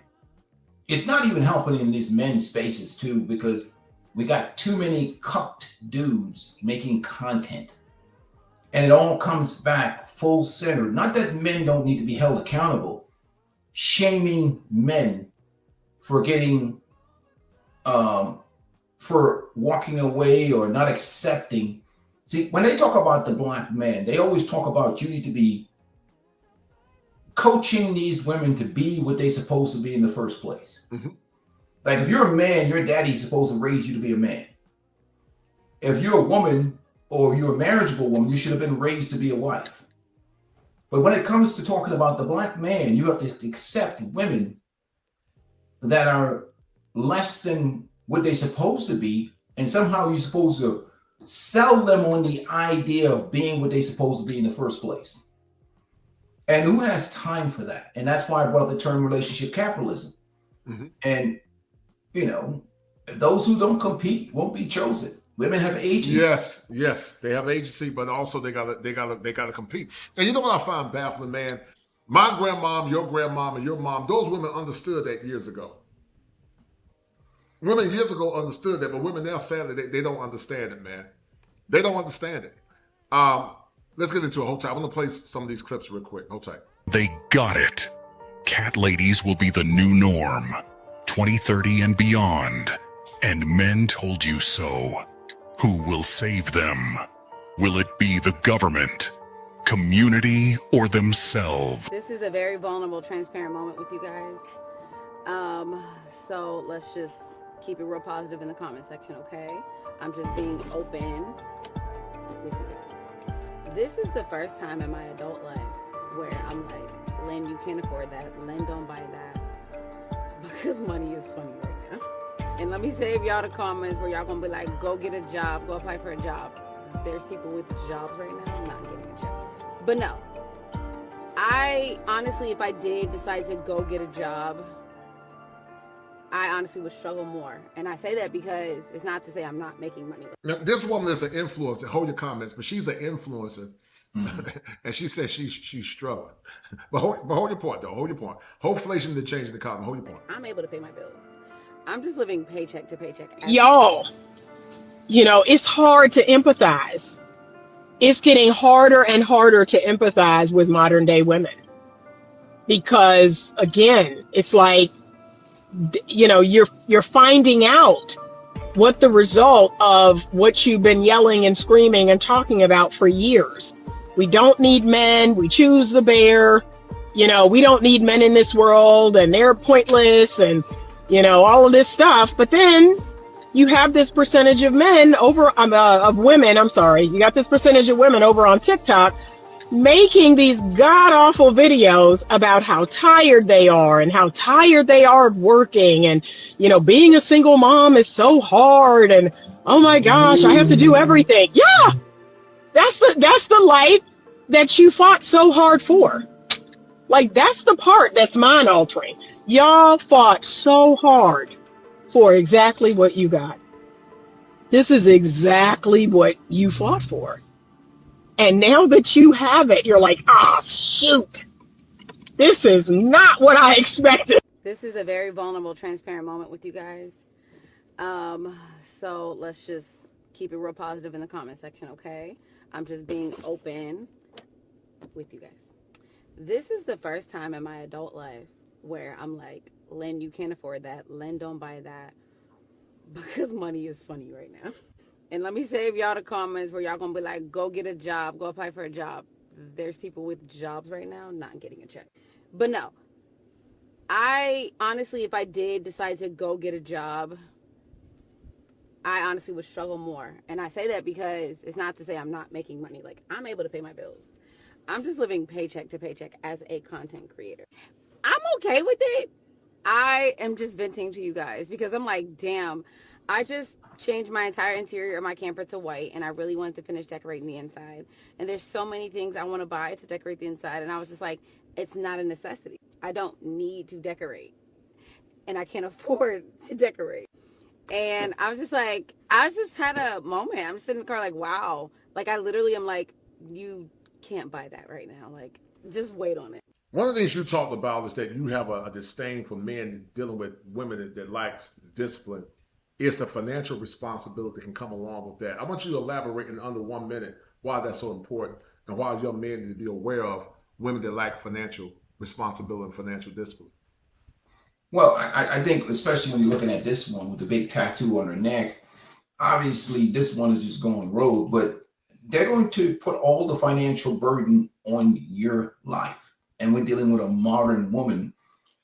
it's not even helping in these men's spaces too, because we got too many cucked dudes making content. And it all comes back full center. Not that men don't need to be held accountable, shaming men for getting, for walking away or not accepting. See, when they talk about the black man, they always talk about you need to be coaching these women to be what they're supposed to be in the first place. Like if you're a man, your daddy's supposed to raise you to be a man. If you're a woman or you're a marriageable woman, you should have been raised to be a wife. But when it comes to talking about the black man, you have to accept women that are less than what they're supposed to be. And somehow you're supposed to sell them on the idea of being what they're supposed to be in the first place. And who has time for that? And that's why I brought up the term relationship capitalism. And, those who don't compete won't be chosen. Women have agency.
Yes, they have agency, but also they gotta compete. And you know what I find baffling, man? My grandmom, your grandmom, and your mom, those women understood that years ago. Women years ago understood that, but women now, sadly, they don't understand it, man. They don't understand it. Let's get into it. Hold tight. I'm going to play some of these clips real quick. Hold tight.
They got it. Cat ladies will be the new norm. 2030 and beyond. And men told you so. Who will save them? Will it be the government, community, or themselves?
This is a very vulnerable, transparent moment with you guys. So let's just keep it real positive in the comment section, okay? I'm just being open This is the first time in my adult life where I'm like, Lynn, you can't afford that. Lynn, don't buy that. Because money is funny right now. And let me save y'all the comments where y'all gonna be like, go get a job, go apply for a job. There's people with jobs right now not getting a job. But no, I honestly, if I did decide to go get a job, I honestly would struggle more. And I say that because it's not to say I'm not making money.
Now, this woman is an influencer. Hold your comments, but she's an influencer. And she says she's struggling. But hold your point, though. Hold your point. Hopefully she didn't change the comment. Hold your point.
I'm able to pay my bills. I'm just living paycheck to paycheck.
Y'all, it's hard to empathize. It's getting harder and harder to empathize with modern day women. Because again, it's like, you're finding out what the result of what you've been yelling and screaming and talking about for years. We don't need men. We choose the bear. We don't need men in this world and they're pointless and, all of this stuff. But then you have this percentage of women, I'm sorry. You got this percentage of women over on TikTok making these god-awful videos about how tired they are and how tired they are of working and, being a single mom is so hard and, oh my gosh, I have to do everything. Yeah, that's the life that you fought so hard for. Like, that's the part that's mind-altering. Y'all fought so hard for exactly what you got. This is exactly what you fought for. And now that you have it, you're like, shoot, this is not what I expected.
This is a very vulnerable, transparent moment with you guys. So let's just keep it real positive in the comment section, okay? I'm just being open with you guys. This is the first time in my adult life where I'm like, Lynn, you can't afford that. Lynn, don't buy that. Because money is funny right now. And let me save y'all the comments where y'all gonna be like, go get a job, go apply for a job. There's people with jobs right now not getting a check. But no, I honestly, if I did decide to go get a job, I honestly would struggle more. And I say that because it's not to say I'm not making money. Like, I'm able to pay my bills. I'm just living paycheck to paycheck as a content creator. I'm okay with it. I am just venting to you guys because I'm like, damn, I just changed my entire interior of my camper to white and I really wanted to finish decorating the inside. And there's so many things I want to buy to decorate the inside. And I was just like, it's not a necessity. I don't need to decorate. And I can't afford to decorate. And I was just like, I just had a moment. I'm sitting in the car like, wow. Like, I literally am like, you can't buy that right now. Like, just wait on it.
One of the things you talked about is that you have a disdain for men dealing with women that lacks discipline. It's the financial responsibility that can come along with that. I want you to elaborate in under 1 minute why that's so important and why young men need to be aware of women that lack financial responsibility and financial discipline.
Well, I think especially when you're looking at this one with the big tattoo on her neck, obviously this one is just going rogue, but they're going to put all the financial burden on your life. And we're dealing with a modern woman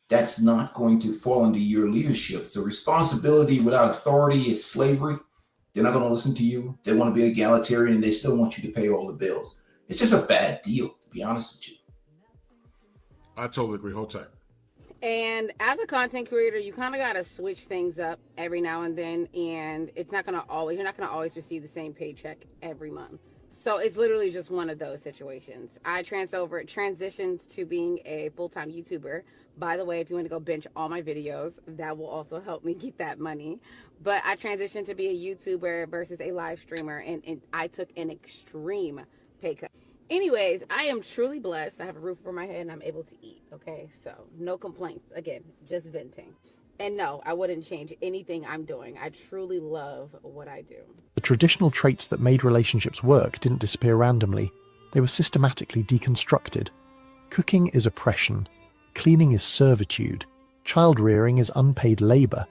that's not going to fall under your leadership. So responsibility without authority is slavery. They're not going to listen to you. They want to be egalitarian and they still want you to pay all the bills. It's just a bad deal, to be honest with you.
I totally agree. Hold tight.
And as a content creator, you kind of got to switch things up every now and then. And it's not going to always, you're not going to always receive the same paycheck every month. So it's literally just one of those situations. I transitioned to being a full-time YouTuber. By the way, if you want to go binge all my videos, that will also help me get that money. But I transitioned to be a YouTuber versus a live streamer, and I took an extreme pay cut. Anyways, I am truly blessed. I have a roof over my head and I'm able to eat, okay? So no complaints. Again, just venting. And no, I wouldn't change anything I'm doing. I truly love what I do.
The traditional traits that made relationships work didn't disappear randomly. They were systematically deconstructed. Cooking is oppression. Cleaning is servitude. Child rearing is unpaid labour.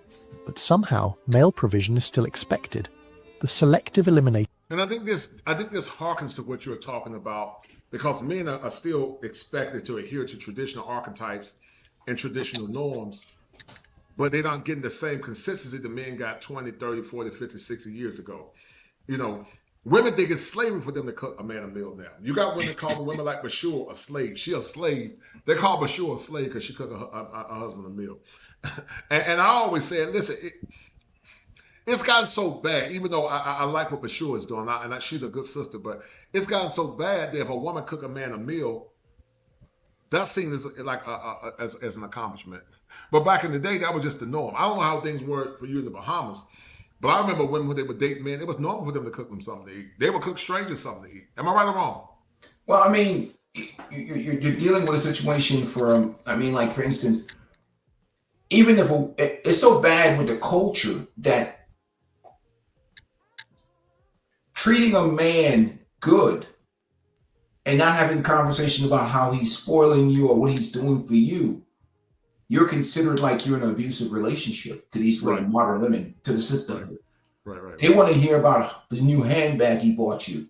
But somehow, male provision is still expected. The selective elimination.
And I think this harkens to what you're talking about, because men are still expected to adhere to traditional archetypes and traditional norms, but they're not getting the same consistency the men got 20, 30, 40, 50, 60 years ago. You know, Women think it's slavery for them to cook a man a meal now. You got women calling women like Bashur a slave. She a slave. They call Bashur a slave because she cook a husband a meal. And I always say, listen, it's gotten so bad, even though I like what Bashur is doing, and she's a good sister, but it's gotten so bad that if a woman cook a man a meal, that's seen as like as an accomplishment. But back in the day, that was just the norm. I don't know how things were for you in the Bahamas, but I remember when they would date men, it was normal for them to cook them something to eat. They would cook strangers something to eat. Am I right or wrong?
Well, I mean, you're dealing with a situation for, I mean, like for instance, even if it's so bad with the culture that treating a man good and not having conversation about how he's spoiling you or what he's doing for you, you're considered like you're in an abusive relationship to these women, modern women, to the sisterhood.
Right.
They want to hear about the new handbag he bought you,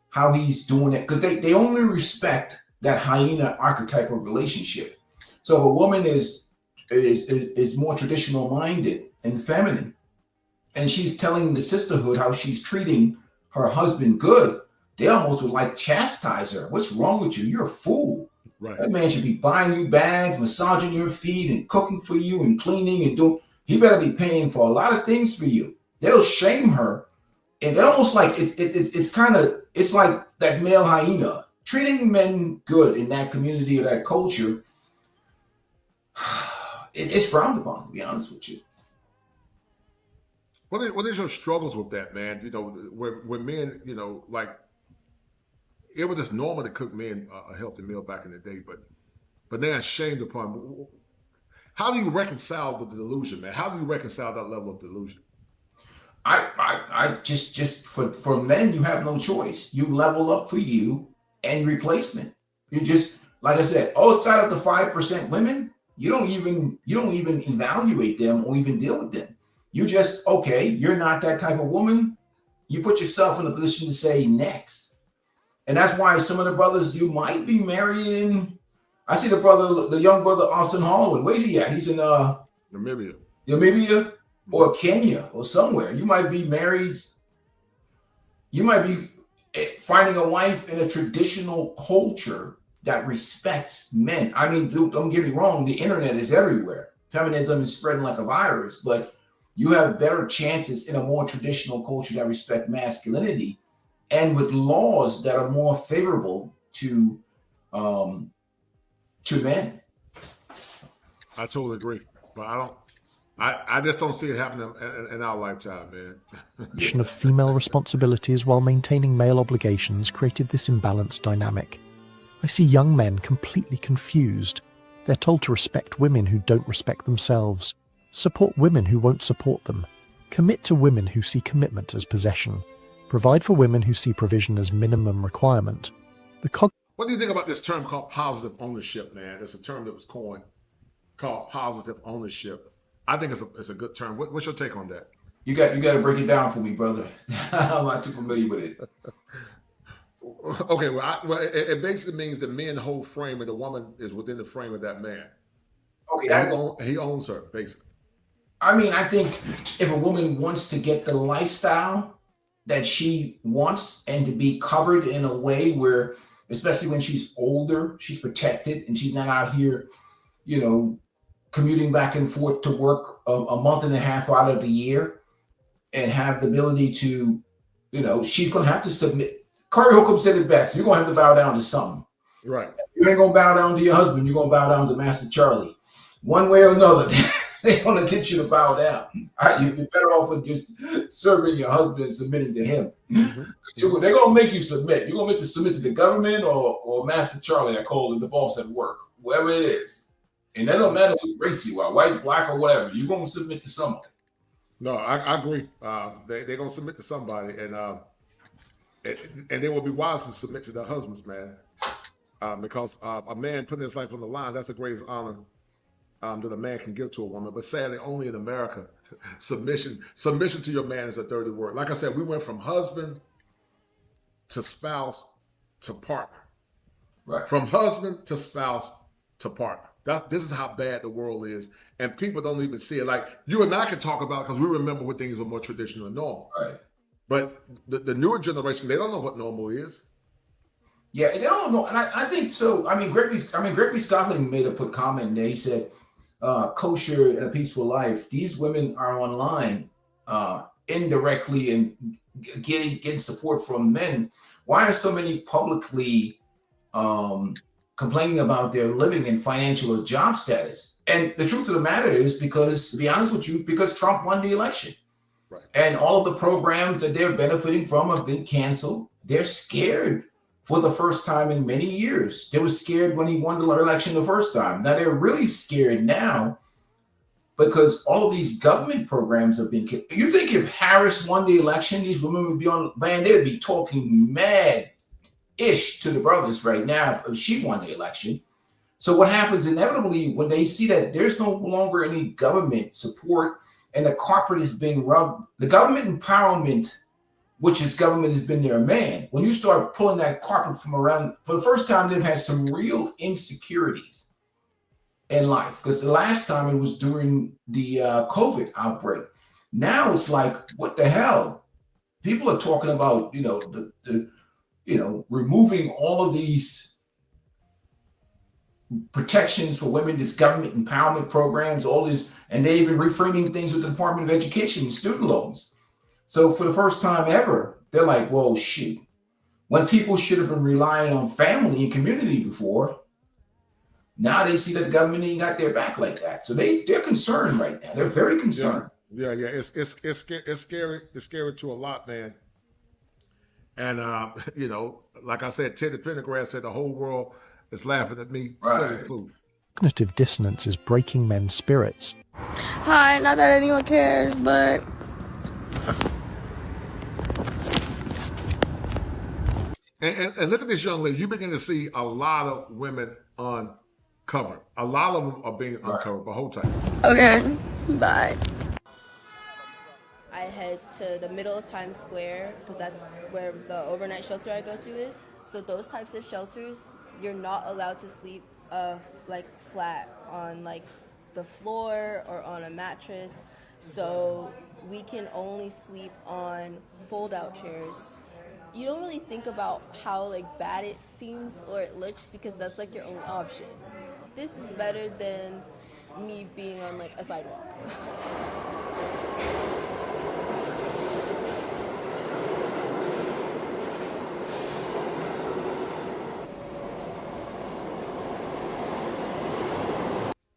how he's doing it, because they only respect that hyena archetype of relationship. So if a woman is more traditional minded and feminine, and she's telling the sisterhood how she's treating her husband good, they almost would like chastise her. What's wrong with you? You're a fool.
Right.
That man should be buying you bags, massaging your feet, and cooking for you, and cleaning and doing. He better be paying for a lot of things for you. They'll shame her, and they're almost like it's like that male hyena treating men good in that community or that culture. It's frowned upon, to be honest with you.
What is your struggles with that, man? You know, when men, you know, like it was just normal to cook men a healthy meal back in the day, but they're shamed upon. How do you reconcile the delusion, man? How do you reconcile that level of delusion?
I just for men, you have no choice. You level up for you and replacement. You just, like I said, outside of the 5% women, you don't even evaluate them or even deal with them. You just, okay, you're not that type of woman. You put yourself in the position to say next. And that's why some of the brothers you might be marrying. I see the young brother, Austin Holloway. Where's he at? He's in Namibia or Kenya or somewhere. You might be married. You might be finding a wife in a traditional culture that respects men. I mean, don't get me wrong. The internet is everywhere. Feminism is spreading like a virus, but you have better chances in a more traditional culture that respect masculinity and with laws that are more favorable to men.
I totally agree, but I just don't see it happening in our lifetime, man.
Of female responsibilities while maintaining male obligations created this imbalanced dynamic. I see young men completely confused. They're told to respect women who don't respect themselves, support women who won't support them, commit to women who see commitment as possession, provide for women who see provision as minimum requirement.
What do you think about this term called positive ownership, man? It's a term that was coined called positive ownership. I think it's a good term. What's your take on that?
You got to break it down for me, brother. I'm not too familiar with it.
Okay, well, it basically means the man's whole frame and the woman is within the frame of that man. Okay, he owns her, basically.
I mean, I think if a woman wants to get the lifestyle that she wants and to be covered in a way where, especially when she's older, she's protected and she's not out here, you know, commuting back and forth to work a month and a half out of the year and have the ability to, you know, she's going to have to submit. Curry Holcomb said it best. You're going to have to bow down to something.
Right.
You ain't going to bow down to your husband. You're going to bow down to Master Charlie. One way or another, they're going to get you to bow down. You're better off with just serving your husband and submitting to him. Mm-hmm. They're going to make you submit. You're going to submit to the government or Master Charlie, I call it, the boss at work, whoever it is. And that don't matter what race you are, white, black, or whatever. You're going to submit to somebody.
No, I agree. They're going to submit to somebody. And they will be wise to submit to their husbands, man. Because a man putting his life on the line, that's the greatest honor that a man can give to a woman. But sadly, only in America, submission to your man is a dirty word. Like I said, we went from husband to spouse to partner.
Right.
From husband to spouse to partner. This is how bad the world is. And people don't even see it. Like you and I can talk about it because we remember when things were more traditional and normal.
Right.
But the newer generation, they don't know what normal is.
Yeah, they don't know, and I think so. I mean, Gregory Scotland made a put comment there. He said, "Kosher and a peaceful life. These women are online indirectly and getting support from men. Why are so many publicly complaining about their living and financial or job status?" And the truth of the matter is, because to be honest with you, because Trump won the election,
right,
and all of the programs that they're benefiting from have been canceled. They're scared. For the first time in many years. They were scared when he won the election the first time. Now they're really scared now because all of these government programs have been killed. You think if Harris won the election, these women would be on, man, they'd be talking mad-ish to the brothers right now if she won the election. So what happens inevitably when they see that there's no longer any government support and the carpet has been rubbed, the government empowerment, which is government has been their man. When you start pulling that carpet from around, for the first time, they've had some real insecurities in life. Because the last time it was during the COVID outbreak. Now it's like, what the hell? People are talking about, removing all of these protections for women, this government empowerment programs, all this, and they even reframing things with the Department of Education and student loans. So for the first time ever, they're like, well, shoot, when people should have been relying on family and community before, now they see that the government ain't got their back like that. So they're concerned right now. They're very concerned.
Yeah. It's scary. It's scary to a lot, man. And, like I said, Teddy Pendergrass said the whole world is laughing at me selling food.
Cognitive dissonance is breaking men's spirits.
Hi, not that anyone cares, but...
And look at this young lady. You begin to see a lot of women uncovered. A lot of them are being uncovered. But hold tight.
Okay, bye.
I head to the middle of Times Square because that's where the overnight shelter I go to is. So those types of shelters, you're not allowed to sleep flat on the floor or on a mattress. So we can only sleep on fold-out chairs. You don't really think about how bad it seems or it looks because that's your only option. This is better than me being on a sidewalk.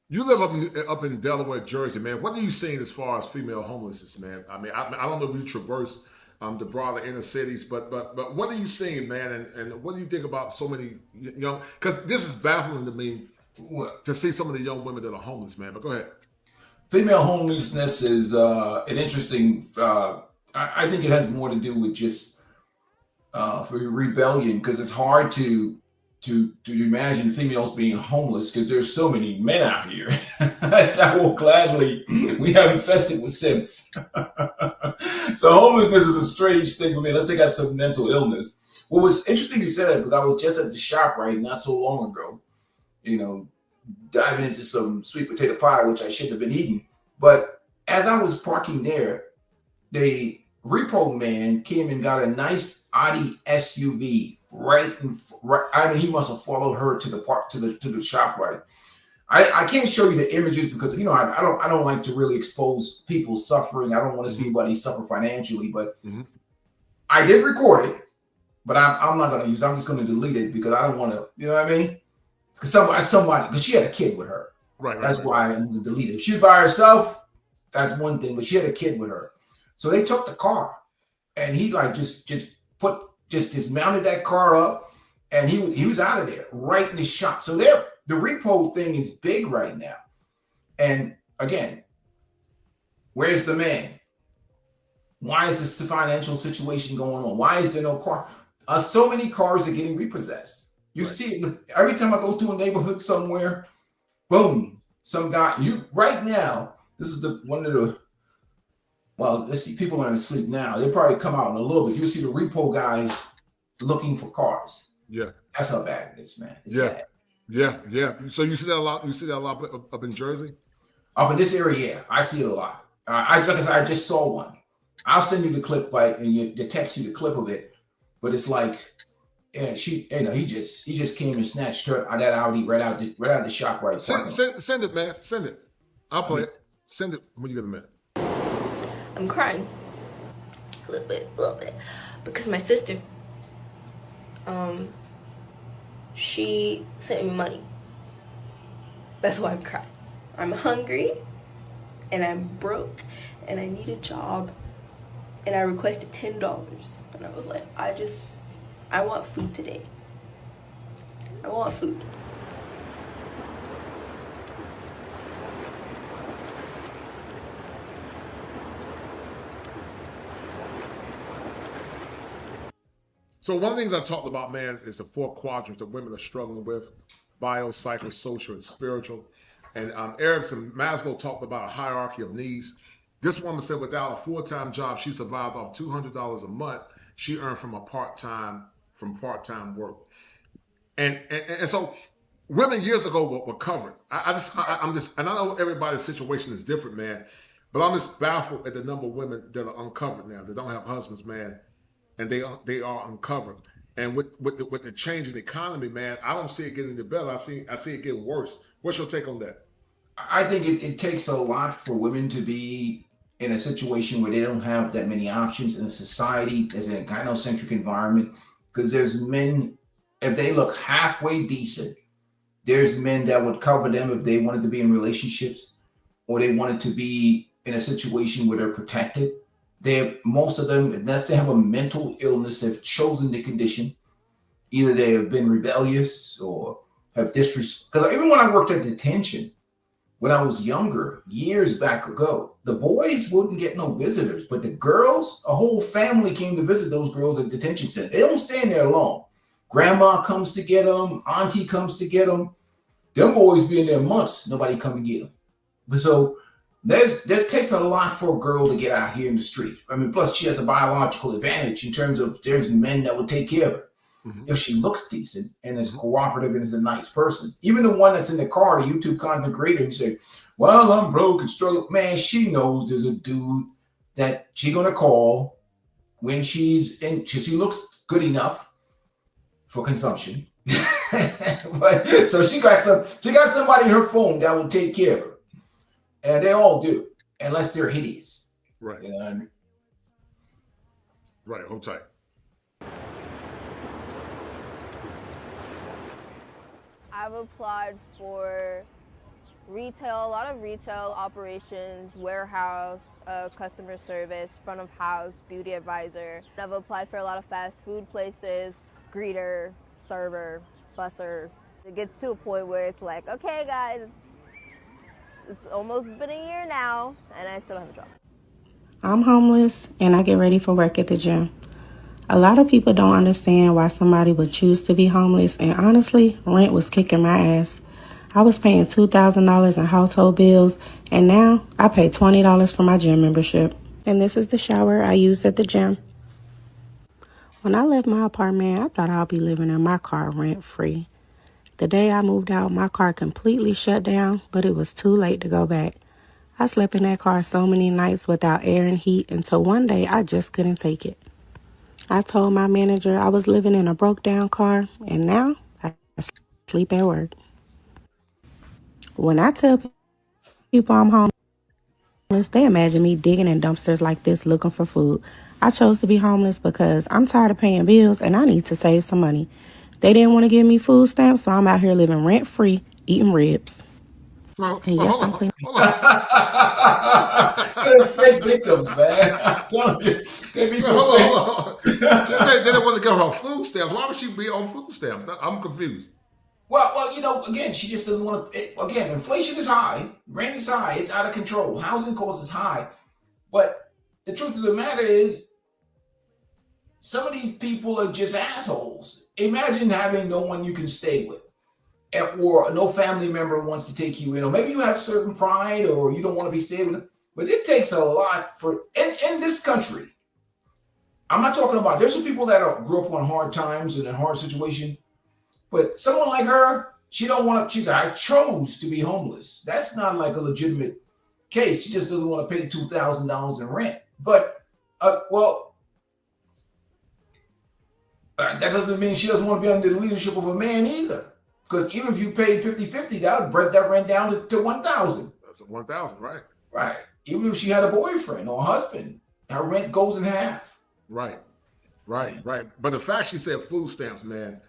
You live up in Delaware, Jersey, man. What are you seeing as far as female homelessness, man? I mean, I don't know if you traverse the broader inner cities, but what are you seeing, man? And what do you think about so many young? Because this is baffling to me to see some of the young women that are homeless, man. But go ahead.
Female homelessness is an interesting. I think it has more to do with just for rebellion because it's hard to imagine females being homeless because there's so many men out here that will gladly, we have infested with simps. So homelessness is a strange thing for me unless they got some mental illness. What was interesting you said that because I was just at the shop not so long ago, diving into some sweet potato pie, which I shouldn't have been eating. But as I was parking there, the repo man came and got a nice Audi SUV I mean, he must have followed her to the park to the shop, right? I can't show you the images because I don't like to really expose people's suffering. I don't want to see anybody suffer financially, but I did record it, but I'm not going to use it. I'm just going to delete it because I don't want to, you know what I mean? Because because she had a kid with her.
Right.
That's why I'm going to delete it. If she was by herself, that's one thing, but she had a kid with her. So they took the car and he just mounted that car up and he was out of there right in the shop. So the repo thing is big right now. And again, where's the man? Why is this financial situation going on? Why is there no car? So many cars are getting repossessed. You see it every time I go to a neighborhood somewhere, boom, some guy, right now, this is let's see, people aren't asleep now. They'll probably come out in a little bit. You see the repo guys looking for cars.
Yeah.
That's how bad it is, man. It's
bad.
Yeah.
So you see that a lot? You see that a lot up in Jersey?
Up in this area, yeah. I see it a lot. Like I said, I just saw one. I'll send you the clip and you text you the clip of it. But it's like, and she, he just came and snatched her out that Audi right out the shop right.
Send it, man. Send it. I'll play it. Send it when you get a minute.
I'm crying a little bit, because my sister, she sent me money. That's why I'm crying. I'm hungry, and I'm broke, and I need a job, and I requested $10, and I was like, I want food today. I want food.
So one of the things I talked about, man, is the 4 quadrants that women are struggling with: bio, psycho, social, and spiritual. And Erickson Maslow talked about a hierarchy of needs. This woman said without a full-time job, she survived off $200 a month she earned from part-time work. And so women years ago were covered. I'm just, and I know everybody's situation is different, man, but I'm just baffled at the number of women that are uncovered now. They don't have husbands, man, and they are uncovered. And with the change in the economy, man, I don't see it getting any better. I see it getting worse. What's your take on that?
I think it takes a lot for women to be in a situation where they don't have that many options in a society as a gynocentric environment, because there's men, if they look halfway decent, there's men that would cover them if they wanted to be in relationships or they wanted to be in a situation where they're protected. Most of them, unless they have a mental illness, have chosen the condition. Either they have been rebellious or have disrespect. Because even when I worked at detention, when I was younger, years back ago, the boys wouldn't get no visitors, but the girls, a whole family came to visit those girls at detention center. They don't stand there long. Grandma comes to get them, auntie comes to get them. Them boys be in there months, nobody come and get them. But so that takes a lot for a girl to get out here in the street. I mean, plus she has a biological advantage in terms of there's men that will take care of her. Mm-hmm. If she looks decent and is cooperative and is a nice person. Even the one that's in the car, the YouTube content creator, who say, well, I'm broke and struggling. Man, she knows there's a dude that she's going to call when she's in, she looks good enough for consumption. But so she got somebody in her phone that will take care of her. And they all do, unless they're hideous.
Right.
You know what I mean?
Right, hold tight.
I've applied for retail, a lot of retail operations, warehouse, customer service, front of house, beauty advisor. I've applied for a lot of fast food places, greeter, server, busser. It gets to a point where it's like, okay guys, it's almost been a year now and I still don't have a job.
I'm homeless and I get ready for work at the gym. A lot of people don't understand why somebody would choose to be homeless, and honestly, rent was kicking my ass. I was paying $2,000 in household bills, and now I pay $20 for my gym membership. And this is the shower I use at the gym. When I left my apartment, I thought I'd be living in my car rent-free. The day I moved out, my car completely shut down, but it was too late to go back. I slept in that car so many nights without air and heat until one day I just couldn't take it. I told my manager I was living in a broke-down car, and now I sleep at work. When I tell people I'm homeless, they imagine me digging in dumpsters like this looking for food. I chose to be homeless because I'm tired of paying bills, and I need to save some money. They didn't want to give me food stamps, so I'm out here living rent-free, eating ribs.
Well,
and yes, I'm clean.
They're fake victims, man. I'm telling you, they be so
hold on. They didn't want to give her food stamps. Why would she be on food stamps? I'm confused.
Well, you know, again, she just doesn't want to. Again, inflation is high, rent is high, it's out of control, housing cost is high. But the truth of the matter is, some of these people are just assholes. Imagine having no one you can stay with, or no family member wants to take you in, or maybe you have certain pride, or you don't want to be staying with them. But it takes a lot for in this country. I'm not talking about. There's some people that grew up on hard times and in a hard situation, but someone like her, she don't want to. She's like, I chose to be homeless. That's not like a legitimate case. She just doesn't want to pay $2,000 in rent. But Well, that doesn't mean she doesn't want to be under the leadership of a man either. Because even if you paid 50-50, that would break that rent down to 1,000.
That's 1,000, right?
Right. Even if she had a boyfriend or a husband, her rent goes in half.
Right. But the fact she said food stamps, man,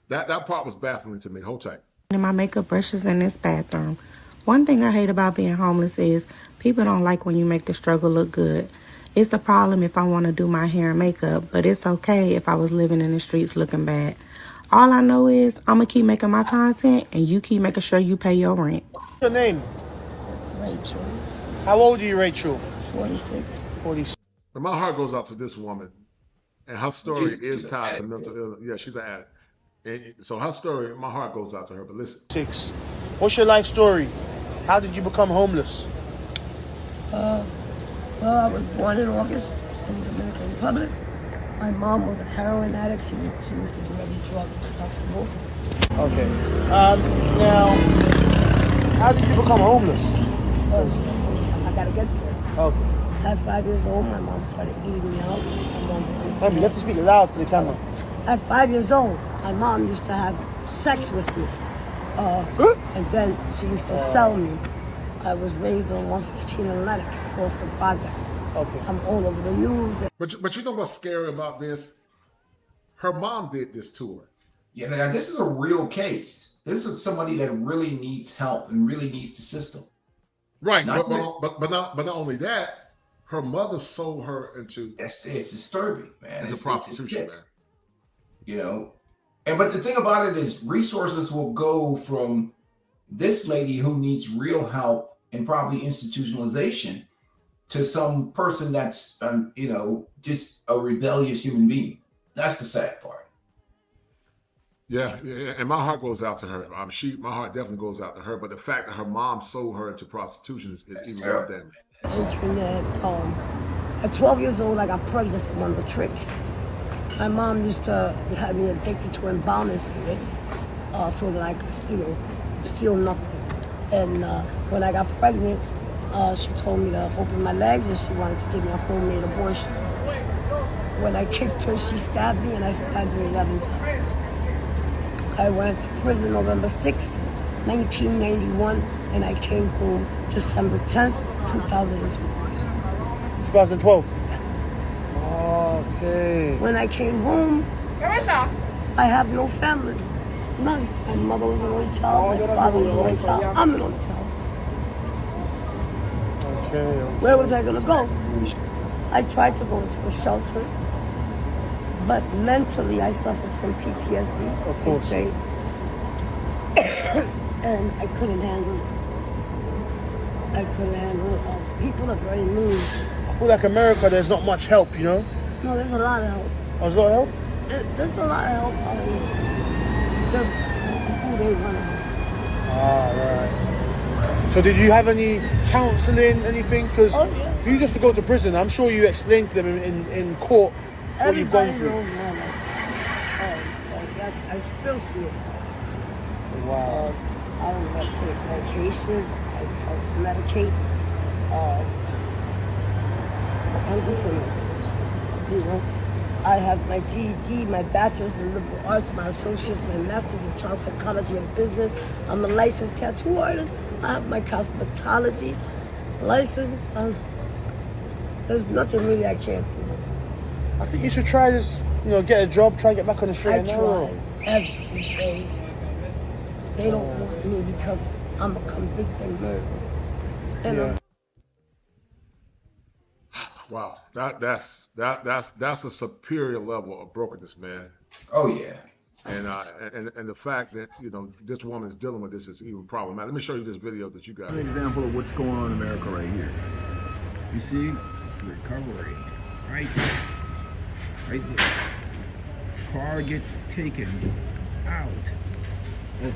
that part was baffling to me. Hold tight.
My makeup brushes in this bathroom. One thing I hate about being homeless is people don't like when you make the struggle look good. It's a problem if I want to do my hair and makeup, but it's okay if I was living in the streets looking bad. All I know is I'm going to keep making my content and you keep making sure you pay your rent.
What's your name?
Rachel.
How old are you, Rachel?
46.
46.
But my heart goes out to this woman, and her story is tied to mental illness. Yeah, she's an addict. And so her story, my heart goes out to her. But listen.
6. What's your life story? How did you become homeless?
Well, I was born in August in the Dominican Republic. My mom was a heroin addict. She used to do every drug possible.
Okay. Now, how did you become homeless?
I gotta get there.
Okay.
At 5 years old, my mom started eating me out.
Tell me, you have to speak loud to the camera.
At 5 years old, my mom used to have sex with me. And then she used to sell me. I was raised on 115 in Lenox, Foster Projects.
Okay.
I'm all over the news.
But you know what's scary about this? Her mom did this to her.
Yeah, now this is a real case. This is somebody that really needs help and really needs the system.
Right, but not only that, her mother sold her into.
It's disturbing, man.
Into prostitution, man.
You know, but the thing about it is, resources will go from this lady who needs real help and probably institutionalization to some person that's, just a rebellious human being. That's the sad part.
Yeah, and my heart goes out to her. My heart definitely goes out to her. But the fact that her mom sold her into prostitution is even more damning.
At 12 years old, I got pregnant from one of the tricks. My mom used to have me addicted to embalming fluid, so that I could, feel nothing. And when I got pregnant, she told me to open my legs and she wanted to give me a homemade abortion. When I kicked her, she stabbed me and I stabbed her 11 times. I went to prison November 6th, 1991, and I came home December 10th, 2012.
2012? Okay.
When I came home, I have no family. None. My mother was an only child, my father was an only child. I'm an only child.
Okay.
Where was I going to go? I tried to go into a shelter, but mentally I suffered from PTSD.
Of course.
And I couldn't handle it. People are very mean.
I feel like America, there's not much help,
No, there's a lot of help.
There's a lot of help?
There's a lot of help. It's just who they want to help.
Right. So did you have any counseling, anything? Because for you just to go to prison, I'm sure you explained to them in court what you've gone through.
Everybody knows my life. I still see it.
Wow.
I don't like take medication. I self-medicate. I'm just saying this. I have my GED, my bachelor's in liberal arts, my associate's, my master's in child psychology and business. I'm a licensed tattoo artist. I have my cosmetology license. There's nothing really I can't do.
I think you should try this, get a job, try to get back on the straight and narrow.
I try every day. They don't want me because I'm a convicted murderer. And
Wow, that's a superior level of brokenness, man.
Oh yeah.
And the fact that this woman is dealing with this is even problematic. Let me show you this video that you got.
An example of what's going on in America right here. You see, recovery, right there, right there. Car gets taken out of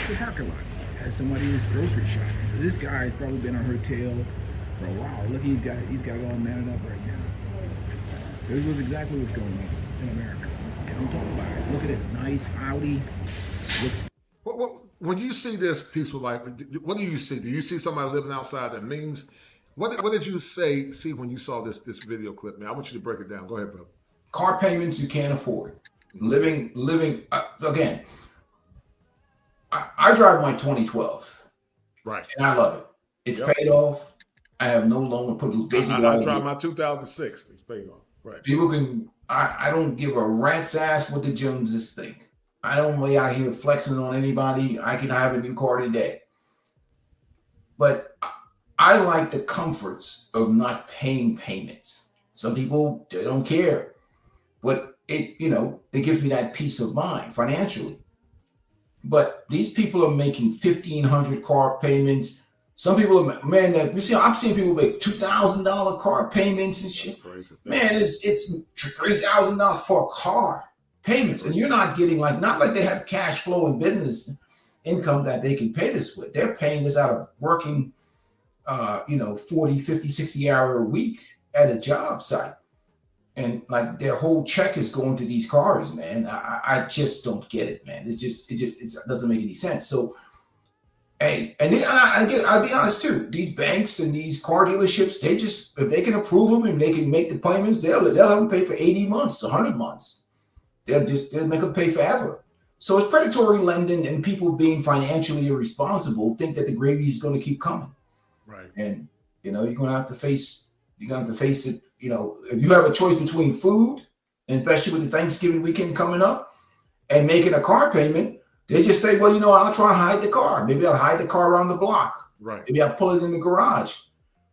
the parking lot as somebody is grocery shopping. So this guy's probably been on her tail for a while. Look, he's got it all matted up right now. This was exactly what's going on in America. Don't talk about it. Look at it, nice Audi.
When you see this peaceful life, what do you see? Do you see somebody living outside that means, What did you see when you saw this video clip, man? I want you to break it down. Go ahead, brother.
Car payments you can't afford. Living again. I drive my 2012.
Right.
And I love it. It's paid off. I have no loan.
I drive my 2006. It's paid off. Right.
People can. I don't give a rat's ass what the Joneses think. I don't lay out here flexing on anybody. I can have a new car today. But I like the comforts of not paying payments. Some people, they don't care. But it gives me that peace of mind financially. But these people are making 1,500 car payments. Some people are, man, I've seen people make $2,000 car payments and shit. Man, it's $3,000 for a car payments. And you're not getting not like they have cash flow and business income that they can pay this with. They're paying this out of working, 40, 50, 60 hour a week at a job site. And their whole check is going to these cars, man. I just don't get it, man. It doesn't make any sense. So, hey, and I'll be honest too. These banks and these car dealerships, if they can approve them and they can make the payments, they'll have them pay for 80 months, 100 months. They'll make them pay forever. So it's predatory lending, and people being financially irresponsible think that the gravy is going to keep coming.
Right.
And you're going to have to face. You're going to have to face it. If you have a choice between food, and especially with the Thanksgiving weekend coming up, and making a car payment, they just say, well, I'll try and hide the car. Maybe I'll hide the car around the block.
Right.
Maybe I'll pull it in the garage.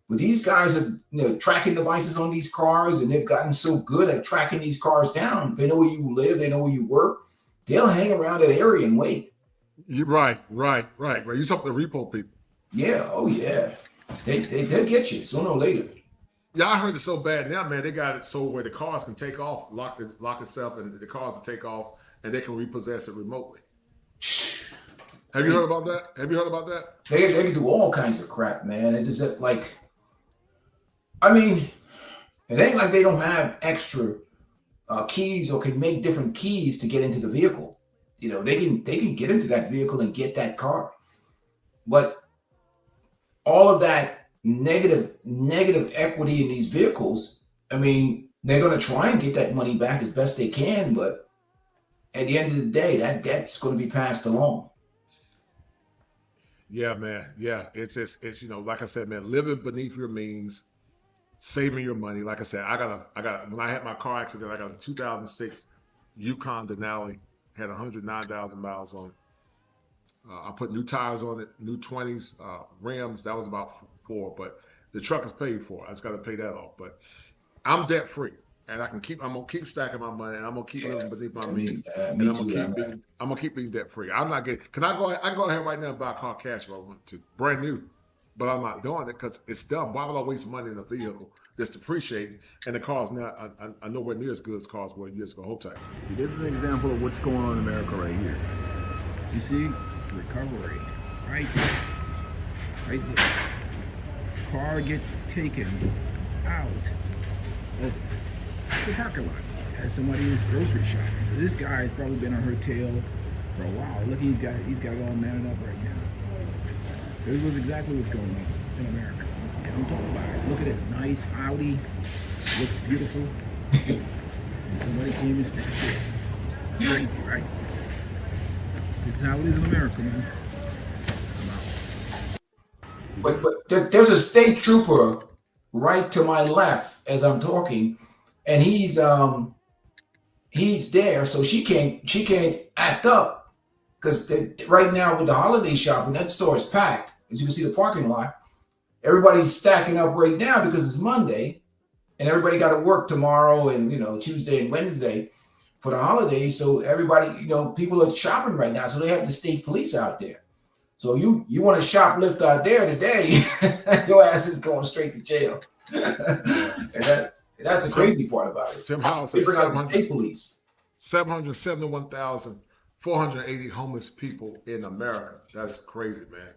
But these guys are tracking devices on these cars, and they've gotten so good at tracking these cars down. They know where you live. They know where you work. They'll hang around that area and wait.
You're right. You talking the repo people.
Yeah. Oh, yeah. They'll get you sooner or later.
Yeah, I heard it so bad now, man. They got it so where the cars can take off, lock itself, and the cars will take off, and they can repossess it remotely. Have you heard about that?
They can do all kinds of crap, man. It's just it ain't like they don't have extra keys or can make different keys to get into the vehicle. They can get into that vehicle and get that car. But all of that negative equity in these vehicles, they're going to try and get that money back as best they can, but at the end of the day, that debt's going to be passed along.
Yeah, man. Yeah, it's like I said, man, living beneath your means, saving your money. Like I said, I got when I had my car accident, I got a 2006 Yukon Denali, had 109,000 miles on it. I put new tires on it, new 20s, rims. That was about $4, but the truck is paid for. I just got to pay that off. But I'm debt free, and I'm gonna keep stacking my money, and I'm gonna keep living beneath my means, and I'm gonna keep being debt free. I'm not getting. I can go ahead right now and buy a car cash if I want to, brand new, but I'm not doing it because it's dumb. Why would I waste money in a vehicle that's depreciating, and the car's not are nowhere near as good as cars were years ago? Hold tight.
This is an example of what's going on in America right here. You see? Recovery, right there. Car gets taken out of the parking lot as somebody is grocery shopping. So this guy has probably been on her tail for a while. Look, he's got it all mannered up right now. This was exactly what's going on in America. And I'm talking about it. Look at it, nice Audi, looks beautiful. And somebody came and snatched this. Crazy, right? This is how it is in America, man.
But there's a state trooper right to my left as I'm talking, and he's there, so she can't act up because right now with the holiday shopping, that store is packed. As you can see, the parking lot, everybody's stacking up right now because it's Monday, and everybody got to work tomorrow and Tuesday and Wednesday for the holidays. So everybody, people are shopping right now. So they have the state police out there. So you want to shoplift out there today, your ass is going straight to jail. and that's the crazy part about it.
Tim Howell
they bring out the state police.
771,480 homeless people in America. That's crazy, man.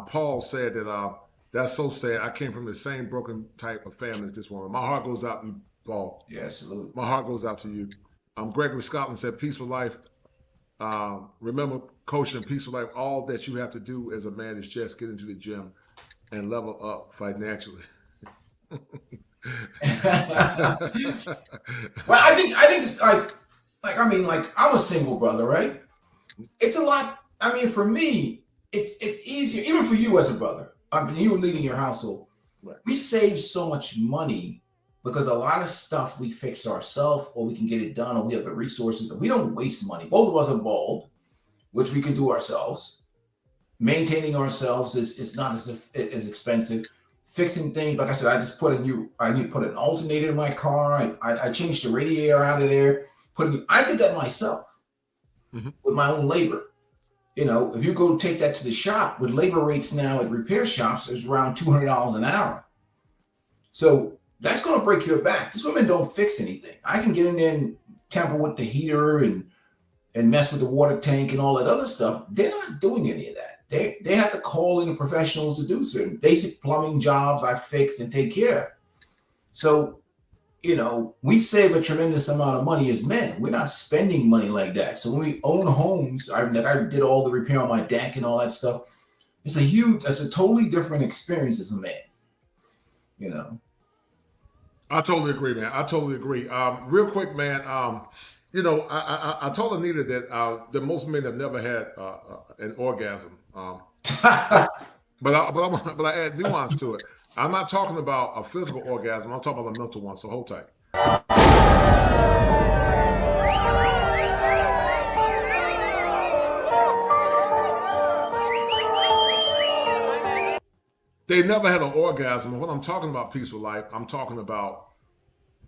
Paul said that that's so sad. I came from the same broken type of family as this woman. My heart goes out to you, Paul.
Yeah, absolutely.
My heart goes out to you. Gregory Scotland said, peaceful life. Remember, coaching Peaceful Life, all that you have to do as a man is just get into the gym and level up financially.
Well, I think it's like I'm a single brother, right? It's a lot. I mean, for me, it's easier, even for you as a brother. I mean, you were leading your household.
Right.
We save so much money because a lot of stuff we fix ourselves, or we can get it done, or we have the resources, and we don't waste money. Both of us are bald, which we can do ourselves. Maintaining ourselves is not as expensive. Fixing things, like I said, I need to put an alternator in my car. I changed the radiator out of there. I did that myself with my own labor. You know, if you go take that to the shop, with labor rates now at repair shops, is around $200 an hour. So that's going to break your back. These women don't fix anything. I can get in there and tamper with the heater and mess with the water tank and all that other stuff. They're not doing any of that. They have to call in the professionals to do certain basic plumbing jobs I fix and take care of. So, you know, we save a tremendous amount of money as men. We're not spending money like that. So when we own homes, I did all the repair on my deck and all that stuff. It's a totally different experience as a man, you know.
I totally agree, man. I totally agree. Real quick, man. You know, I told Anita that most men have never had an orgasm. But I add nuance to it. I'm not talking about a physical orgasm. I'm talking about a mental one. So hold tight. They never had an orgasm. And when I'm talking about peaceful life, I'm talking about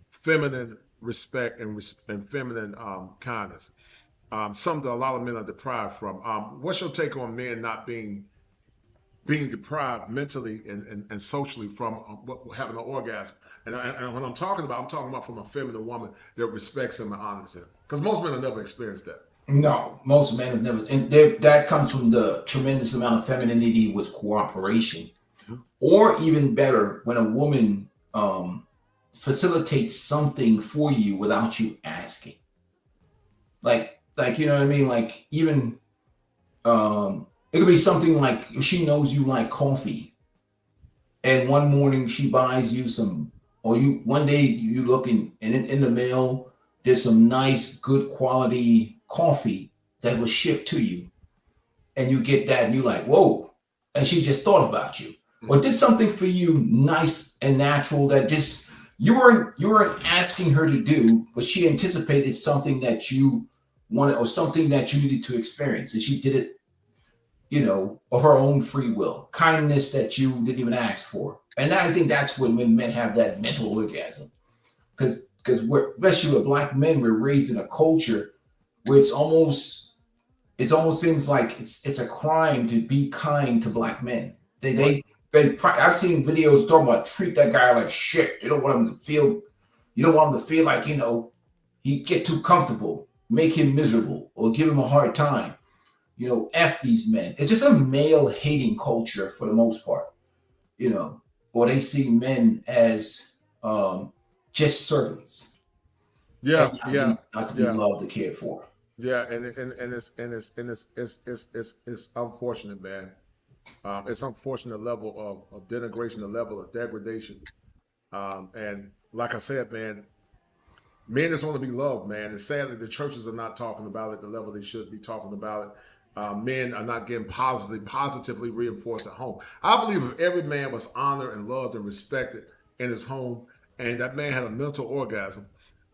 feminine respect and feminine kindness. Something that a lot of men are deprived from. What's your take on men not being deprived mentally and socially from having an orgasm? And when I'm talking about from a feminine woman that respects him and honors him. Because most men have never experienced that.
No, most men have never, and that comes from the tremendous amount of femininity with cooperation, or even better, when a woman facilitates something for you without you asking. Like you know what I mean? Like even it could be something like if she knows you like coffee, and one morning she buys you some, or one day you look in the mail, there's some nice, good quality coffee that was shipped to you, and you get that, and you're like, whoa, and she just thought about you, or did something for you nice and natural that just you weren't asking her to do, but she anticipated something that you wanted or something that you needed to experience, and she did it, you know, of her own free will, kindness that you didn't even ask for. And I think that's when men have that mental orgasm, because especially with Black men, we're raised in a culture where it almost seems like it's a crime to be kind to Black men. I've seen videos talking about treat that guy like shit. You don't want him to feel like, you know, he get too comfortable, make him miserable, or give him a hard time. You know, F these men. It's just a male hating culture for the most part, you know, or they see men as just servants.
Yeah,
not to be loved or cared for.
Yeah, and it's unfortunate, man. It's unfortunate level of denigration, the level of degradation. And like I said, man, men just want to be loved, man. And sadly, the churches are not talking about it the level they should be talking about it. Men are not getting positively reinforced at home. I believe if every man was honored and loved and respected in his home, and that man had a mental orgasm,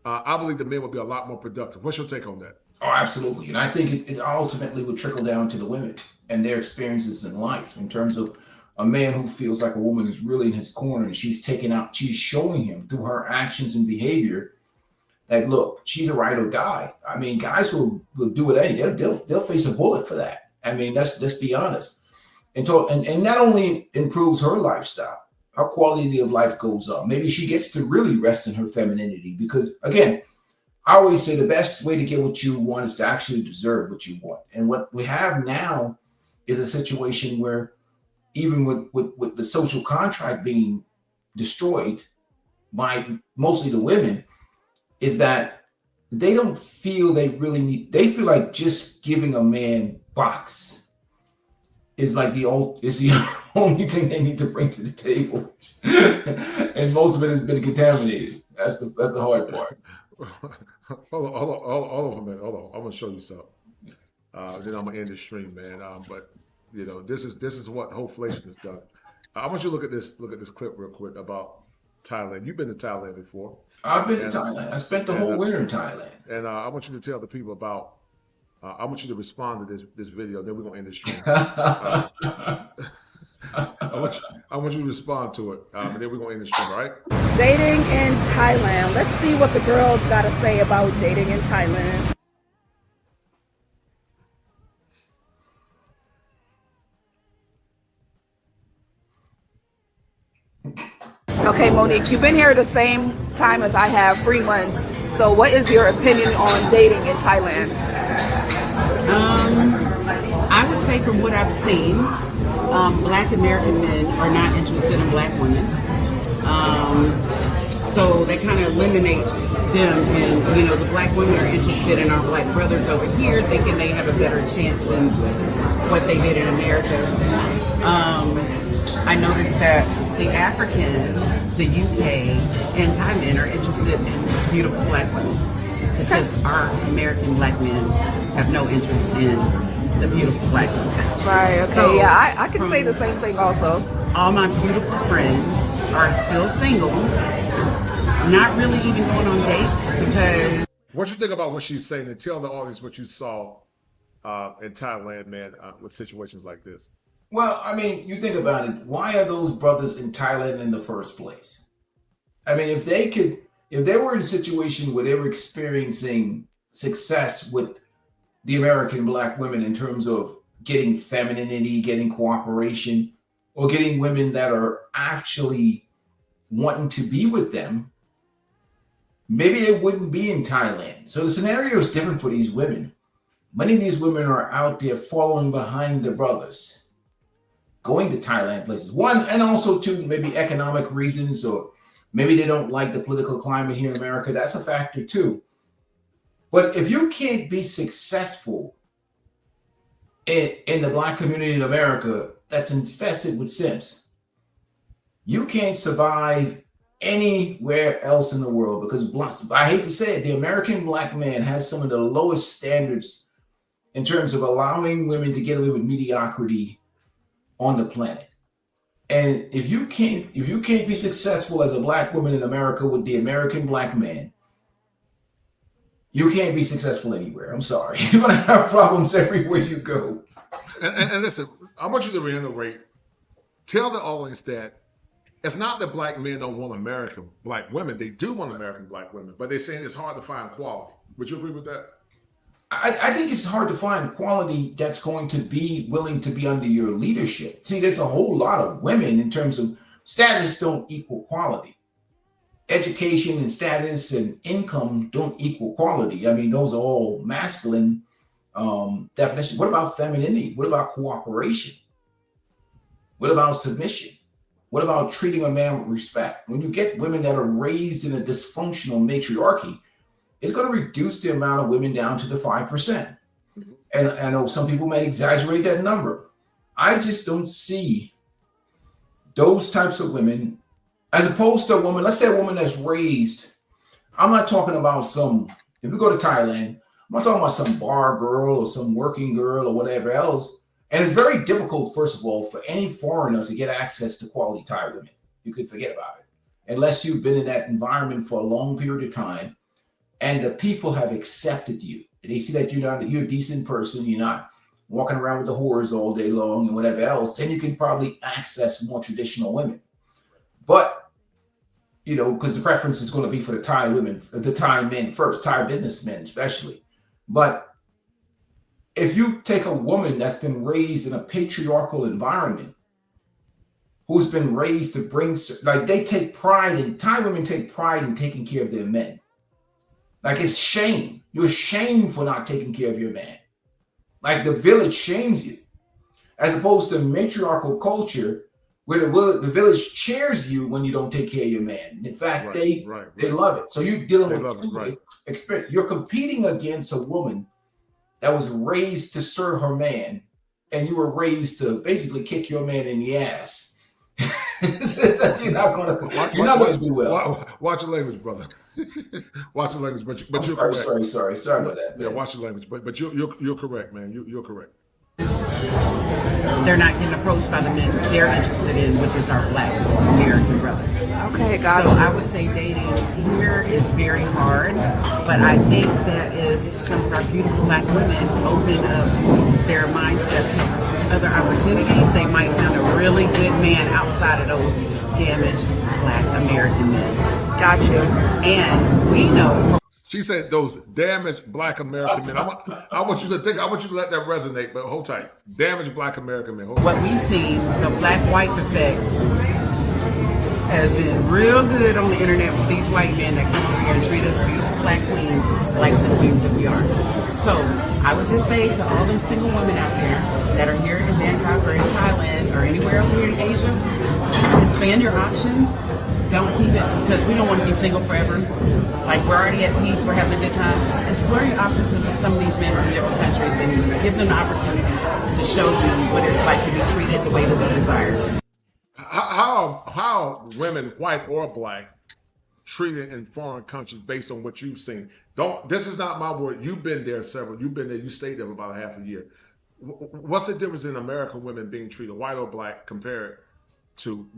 I believe the men would be a lot more productive. What's your take on that?
Oh, absolutely. And I think it ultimately would trickle down to the women and their experiences in life, in terms of a man who feels like a woman is really in his corner and she's showing him through her actions and behavior that, look, she's a ride or die. I mean, guys will do it any. They'll face a bullet for that. I mean, let's be honest. And not only improves her lifestyle, her quality of life goes up. Maybe she gets to really rest in her femininity, because again, I always say the best way to get what you want is to actually deserve what you want. And what we have now is a situation where, even with the social contract being destroyed by mostly the women, is that they don't feel they really need, they feel like just giving a man box is like the only thing they need to bring to the table, and most of it has been contaminated. That's the hard part.
Hold on a minute. Hold on. I'm gonna show you something. Then I'm gonna end the stream, man. But you know, this is what Hoflation has done. I want you to look at this clip real quick about Thailand. You've been to Thailand before.
I've been to Thailand. I spent the whole winter in Thailand.
And I want you to tell the people about. I want you to respond to this video. Then we're gonna end the stream. I want you to respond to it, and then we're gonna end the stream. All right?
Dating in Thailand. Let's see what the girls got to say about dating in Thailand. Okay, Monique, you've been here the same time as I have, 3 months. So what is your opinion on dating in Thailand?
I would say from what I've seen, Black American men are not interested in Black women. So that kind of eliminates them, and you know, the Black women are interested in our Black brothers over here, thinking they have a better chance than what they did in America. I noticed that the Africans, the UK, and Thai men are interested in beautiful Black women. It's just our American Black men have no interest in the beautiful Black women.
Right, okay, so, yeah, I can say the same thing also.
All my beautiful friends are still single, not really even going on dates because...
What you think about what she's saying, and tell the audience what you saw in Thailand, man, with situations like this?
Well, I mean, you think about it. Why are those brothers in Thailand in the first place? I mean, if they were in a situation where they were experiencing success with the American Black women in terms of getting femininity, getting cooperation, or getting women that are actually wanting to be with them, maybe they wouldn't be in Thailand. So the scenario is different for these women. Many of these women are out there following behind the brothers, going to Thailand places. One, and also two, maybe economic reasons, or maybe they don't like the political climate here in America. That's a factor too. But if you can't be successful in the Black community in America that's infested with simps, you can't survive anywhere else in the world, because I hate to say it, the American Black man has some of the lowest standards in terms of allowing women to get away with mediocrity on the planet. And if you can't be successful as a Black woman in America with the American Black man, you can't be successful anywhere. I'm sorry. You're going to have problems everywhere you go.
And listen, I want you to reiterate, tell the audience that it's not that Black men don't want American Black women. They do want American Black women, but they're saying it's hard to find quality. Would you agree with that?
I think it's hard to find quality that's going to be willing to be under your leadership. See, there's a whole lot of women in terms of status don't equal quality. Education and status and income don't equal quality. I mean, those are all masculine definitions. What about femininity? What about cooperation? What about submission? What about treating a man with respect? When you get women that are raised in a dysfunctional matriarchy, it's going to reduce the amount of women down to the 5%. And I know some people may exaggerate that number. I just don't see those types of women as opposed to a woman, let's say a woman that's raised, I'm not talking about if you go to Thailand, I'm not talking about some bar girl or some working girl or whatever else. And it's very difficult, first of all, for any foreigner to get access to quality Thai women. You could forget about it. Unless you've been in that environment for a long period of time and the people have accepted you. They see that you're a decent person, you're not walking around with the whores all day long and whatever else, then you can probably access more traditional women. But, you know, because the preference is going to be for the Thai women, the Thai men first, Thai businessmen especially. But if you take a woman that's been raised in a patriarchal environment, who's been raised to bring, like they take pride in, Thai women take pride in taking care of their men. Like it's shame. You're ashamed for not taking care of your man. Like the village shames you. As opposed to matriarchal culture where the village cheers you when you don't take care of your man. In fact, they love it. So you're dealing with experience. You're competing against a woman that was raised to serve her man and you were raised to basically kick your man in the ass, you're not gonna do well.
Watch your language, brother. Watch your language, but you're
sorry,
correct.
Sorry about that.
Yeah, watch your language, but you're correct, man. You're correct.
They're not getting approached by the men they're interested in, which is our Black American brothers.
Okay, gotcha.
So I would say dating here is very hard, but I think that if some of our beautiful Black women open up their mindset to other opportunities, they might find a really good man outside of those damaged Black American men.
Gotcha.
And we know.
She said those damaged Black American men. I want you to think. I want you to let that resonate. But hold tight. Damaged Black American men. Hold tight.
What we've seen, the black-white effect, has been real good on the internet with these white men that come over here and treat us beautiful Black queens like the queens that we are. So I would just say to all them single women out there that are here in Bangkok or in Thailand or anywhere over here in Asia, expand your options. Don't keep it, because we don't want to be single forever. Like, we're already at peace, we're having a good time. Explore your options with some of these men from different countries and give them the opportunity to show you what it's like to be treated the way that they desire.
How women, white or Black, treated in foreign countries based on what you've seen? This is not my word. You've been there you stayed there for about a half a year. What's the difference in American women being treated, white or Black, compared to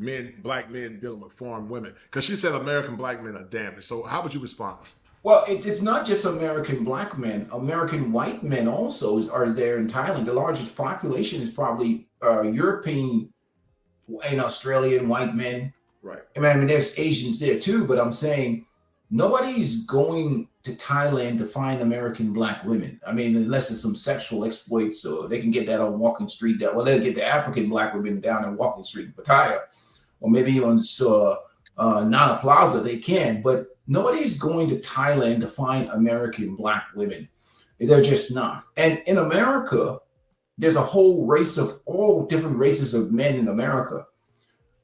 Black men dealing with foreign women? Because she said American Black men are damaged. So how would you respond?
Well, it's not just American Black men. American white men also are there in Thailand. The largest population is probably European and Australian white men.
Right.
I mean, there's Asians there too, but I'm saying nobody's going to Thailand to find American Black women. I mean, unless it's some sexual exploits, so they can get that on Walking Street. Well, they'll get the African Black women down in Walking Street in Pattaya, or maybe on Nana Plaza, they can. But nobody's going to Thailand to find American Black women. They're just not. And in America, there's a whole race of all different races of men in America.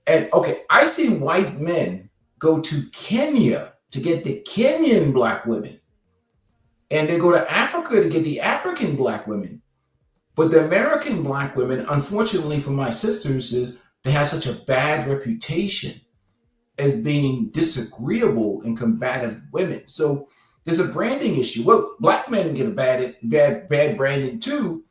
And okay, I see white men go to Kenya to get the Kenyan Black women. And they go to Africa to get the African Black women. But the American Black women, unfortunately for my sisters, is they have such a bad reputation as being disagreeable and combative women. So there's a branding issue. Well, Black men get a bad branding too,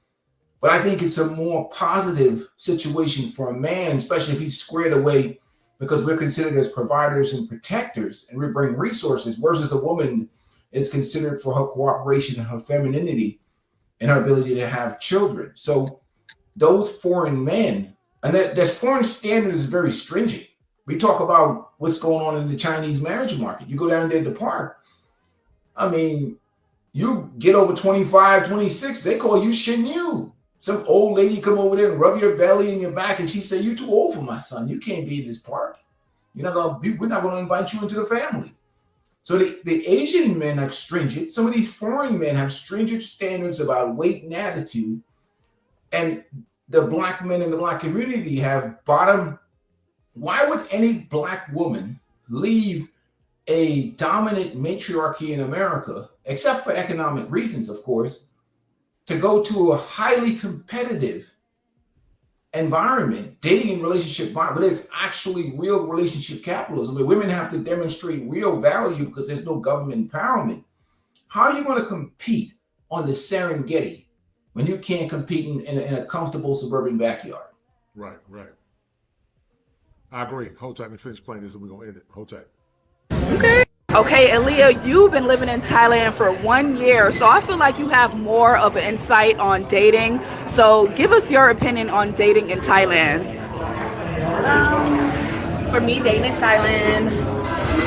but I think it's a more positive situation for a man, especially if he's squared away, because we're considered as providers and protectors and we bring resources, versus a woman is considered for her cooperation and her femininity and her ability to have children. So those foreign men, and that foreign standard is very stringent. We talk about what's going on in the Chinese marriage market. You go down there at the park, I mean, you get over 25, 26, they call you Shin Yu. Some old lady come over there and rub your belly and your back, and she say, "You're too old for my son. You can't be in this park. We're not gonna invite you into the family." So the Asian men are stringent. Some of these foreign men have stringent standards about weight and attitude. And the Black men in the Black community have bottom. Why would any Black woman leave a dominant matriarchy in America, except for economic reasons, of course, to go to a highly competitive environment, dating and relationship environment, but it's actually real relationship capitalism, where women have to demonstrate real value because there's no government empowerment? How are you going to compete on the Serengeti when you can't compete in a comfortable suburban backyard?
Right. I agree. Hold tight. Let me finish playing this and we're going to end it. Hold tight.
Okay, Aaliyah, you've been living in Thailand for 1 year, so I feel like you have more of an insight on dating. So give us your opinion on dating in Thailand.
For me, dating in Thailand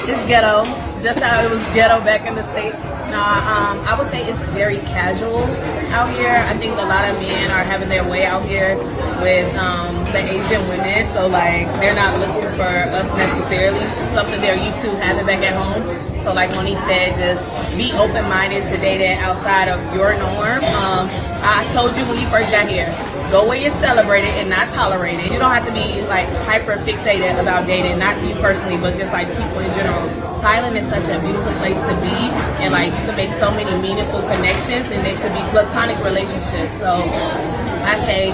is ghetto, just how it was ghetto back in the States. I would say it's very casual out here. I think a lot of men are having their way out here with the Asian women, so like they're not looking for us necessarily, something they're used to having back at home. So like when he said, just be open-minded to dating outside of your norm. I told you when you first got here, go where you're celebrated and not tolerated. You don't have to be like hyper fixated about dating, not you personally, but just like people in general. Thailand is such a beautiful place to be, and like you can make so many meaningful connections, and they could be platonic relationships. So I say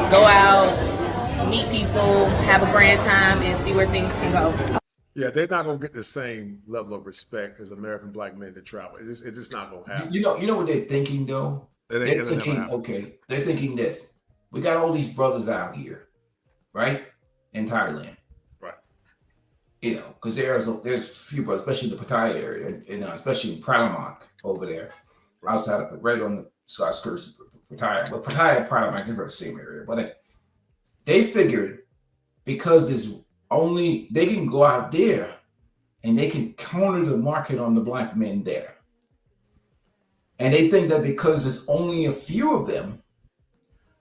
go out, meet people, have a grand time, and see where things can go.
Yeah, they're not gonna get the same level of respect as American black men that travel. It's just not gonna happen.
You know what they're thinking though? They're thinking, okay, they're thinking this. We got all these brothers out here, right? In Thailand.
Right.
You know, because there's a few brothers, especially in the Pattaya area, and especially in Pradamak over there, outside of right on the skirts of Pattaya. But Pattaya and Pradamak, they're the same area. But they figured because it's only they can go out there and they can corner the market on the black men there. And they think that because there's only a few of them,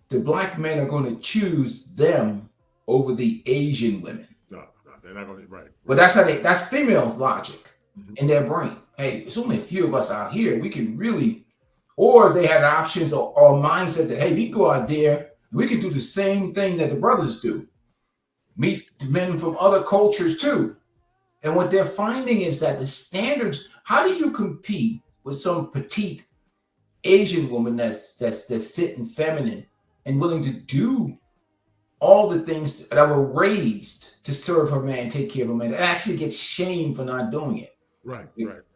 the black men are going to choose them over the Asian women.
No, they're not going to, right.
But that's female logic in their brain. Hey, it's only a few of us out here. We can really, or they had options or mindset that, hey, we can go out there, we can do the same thing that the brothers do. Meet men from other cultures too. And what they're finding is that the standards, how do you compete with some petite Asian woman that's fit and feminine and willing to do all the things that were raised to serve her man, take care of her man, and actually get shamed for not doing it?
Right.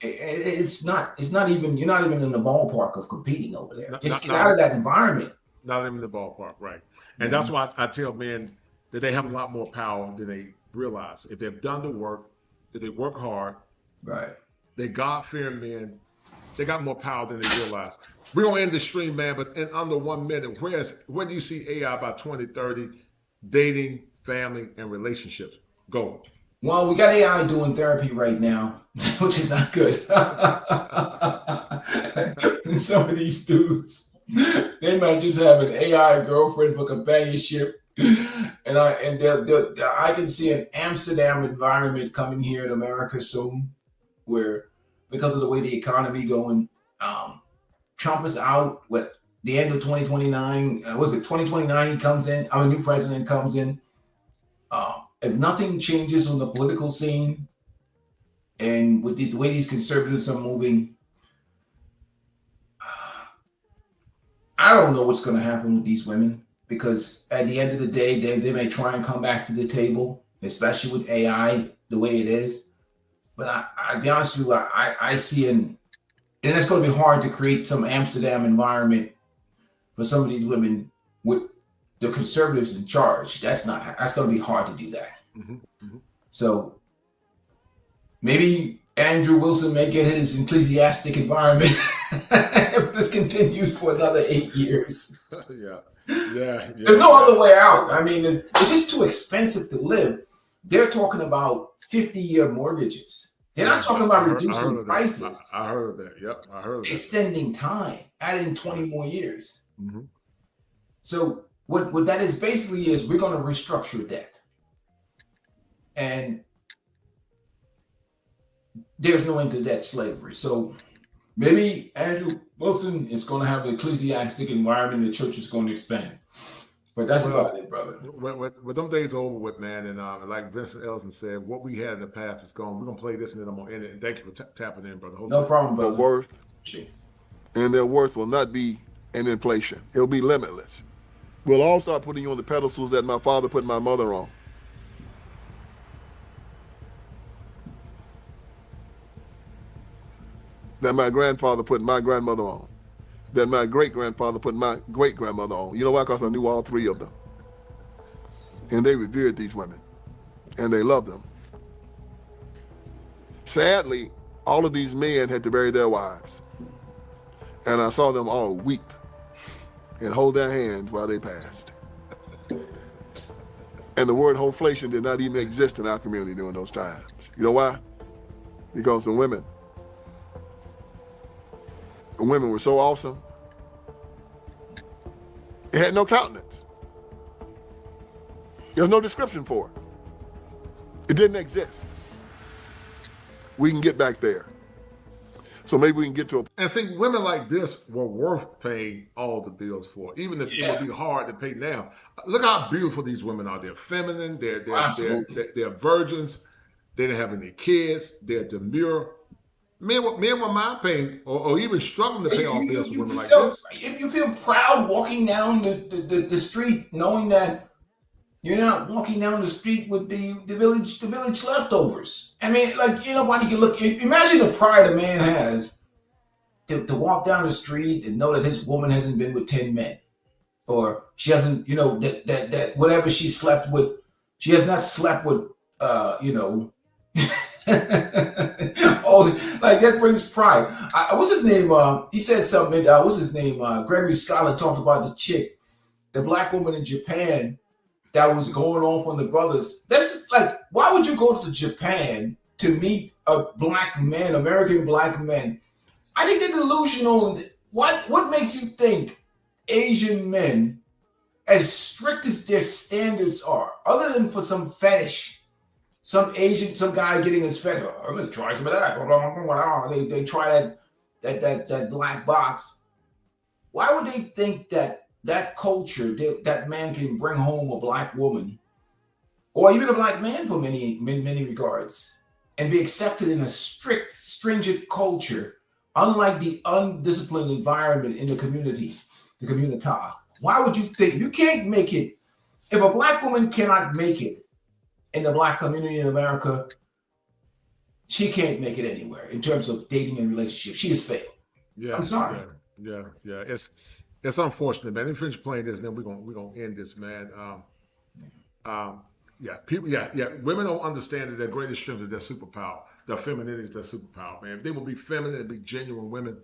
It's not even, you're not even in the ballpark of competing over there. Just get out of that environment.
Not even in the ballpark, right. And that's why I tell men that they have a lot more power than they realize. If they've done the work, if they work hard,
right?
They God-fearing men, they got more power than they realize. We're gonna end the stream, man, but in under 1 minute, where do you see AI by 2030, dating, family, and relationships? Go.
Well, we got AI doing therapy right now, which is not good. Some of these dudes, they might just have an AI girlfriend for companionship. And I can see an Amsterdam environment coming here in America soon, where because of the way the economy going, Trump is out. What, the end of 2029? Was it 2029? He comes in. A new president comes in. If nothing changes on the political scene, and with the way these conservatives are moving, I don't know what's going to happen with these women. Because at the end of the day, they may try and come back to the table, especially with AI the way it is. But I'll be honest with you, I see and it's going to be hard to create some Amsterdam environment for some of these women with the conservatives in charge. That's going to be hard to do that. So maybe Andrew Wilson may get his ecclesiastic environment if this continues for another 8 years.
Yeah.
There's no other way out. I mean, it's just too expensive to live. They're talking about 50-year mortgages. They're not talking about reducing prices.
I heard of that. Yep, I heard of that.
Extending time, adding 20 more years. So what that is basically is we're going to restructure debt. And there's no end to debt slavery. So maybe Andrew Wilson is going to have an ecclesiastic environment. The church is going to expand. But that's about it, brother.
With them days over with, man, and like Vincent Ellison said, what we had in the past is gone. We're going to play this and then I'm going to end it. And thank you for tapping in, brother.
No problem, brother.
Their worth, and their worth will not be an inflation. It'll be limitless. We'll all start putting you on the pedestals that my father put my mother on. That my grandfather put my grandmother on. That my great-grandfather put my great-grandmother on. You know why? Because I knew all three of them. And they revered these women. And they loved them. Sadly, all of these men had to bury their wives. And I saw them all weep and hold their hands while they passed. And the word hoflation did not even exist in our community during those times. You know why? Because the women were so awesome. It had no countenance. There's no description for it. It didn't exist. We can get back there. So maybe we can get to a...
And see, women like this were worth paying all the bills for, even if it would be hard to pay now. Look how beautiful these women are. They're feminine. They're virgins. They didn't have any kids. They're demure. Men won't mind paying or even struggling to pay off bills for women like
feel,
this.
If you feel proud walking down the street, knowing that you're not walking down the street with the village leftovers. I mean, like, nobody can look. Imagine the pride a man has to walk down the street and know that his woman hasn't been with 10 men, or she hasn't, that whatever she slept with, she has not slept with, oh, like that brings pride. What's his name? He said something. What's his name? Gregory Scholar talked about the chick, the black woman in Japan that was going on from the brothers. That's like, why would you go to Japan to meet a black man, American black men? I think they're delusional. What makes you think Asian men, as strict as their standards are, other than for some fetish, some guy getting his fetish, I'm gonna try some of that. They try that black box. Why would they think that culture, that man can bring home a black woman, or even a black man for many regards, and be accepted in a strict, stringent culture, unlike the undisciplined environment in the community, the communita? Why would you think you can't make it? If a black woman cannot make it in the black community in America, she can't make it anywhere in terms of dating and relationships. She has failed.
Yeah,
I'm sorry.
Yeah. It's unfortunate, man. Let me finish playing this, and then we're gonna end this, man. Women don't understand that their greatest strength is their superpower. Their femininity is their superpower, man. If they would be feminine and be genuine women,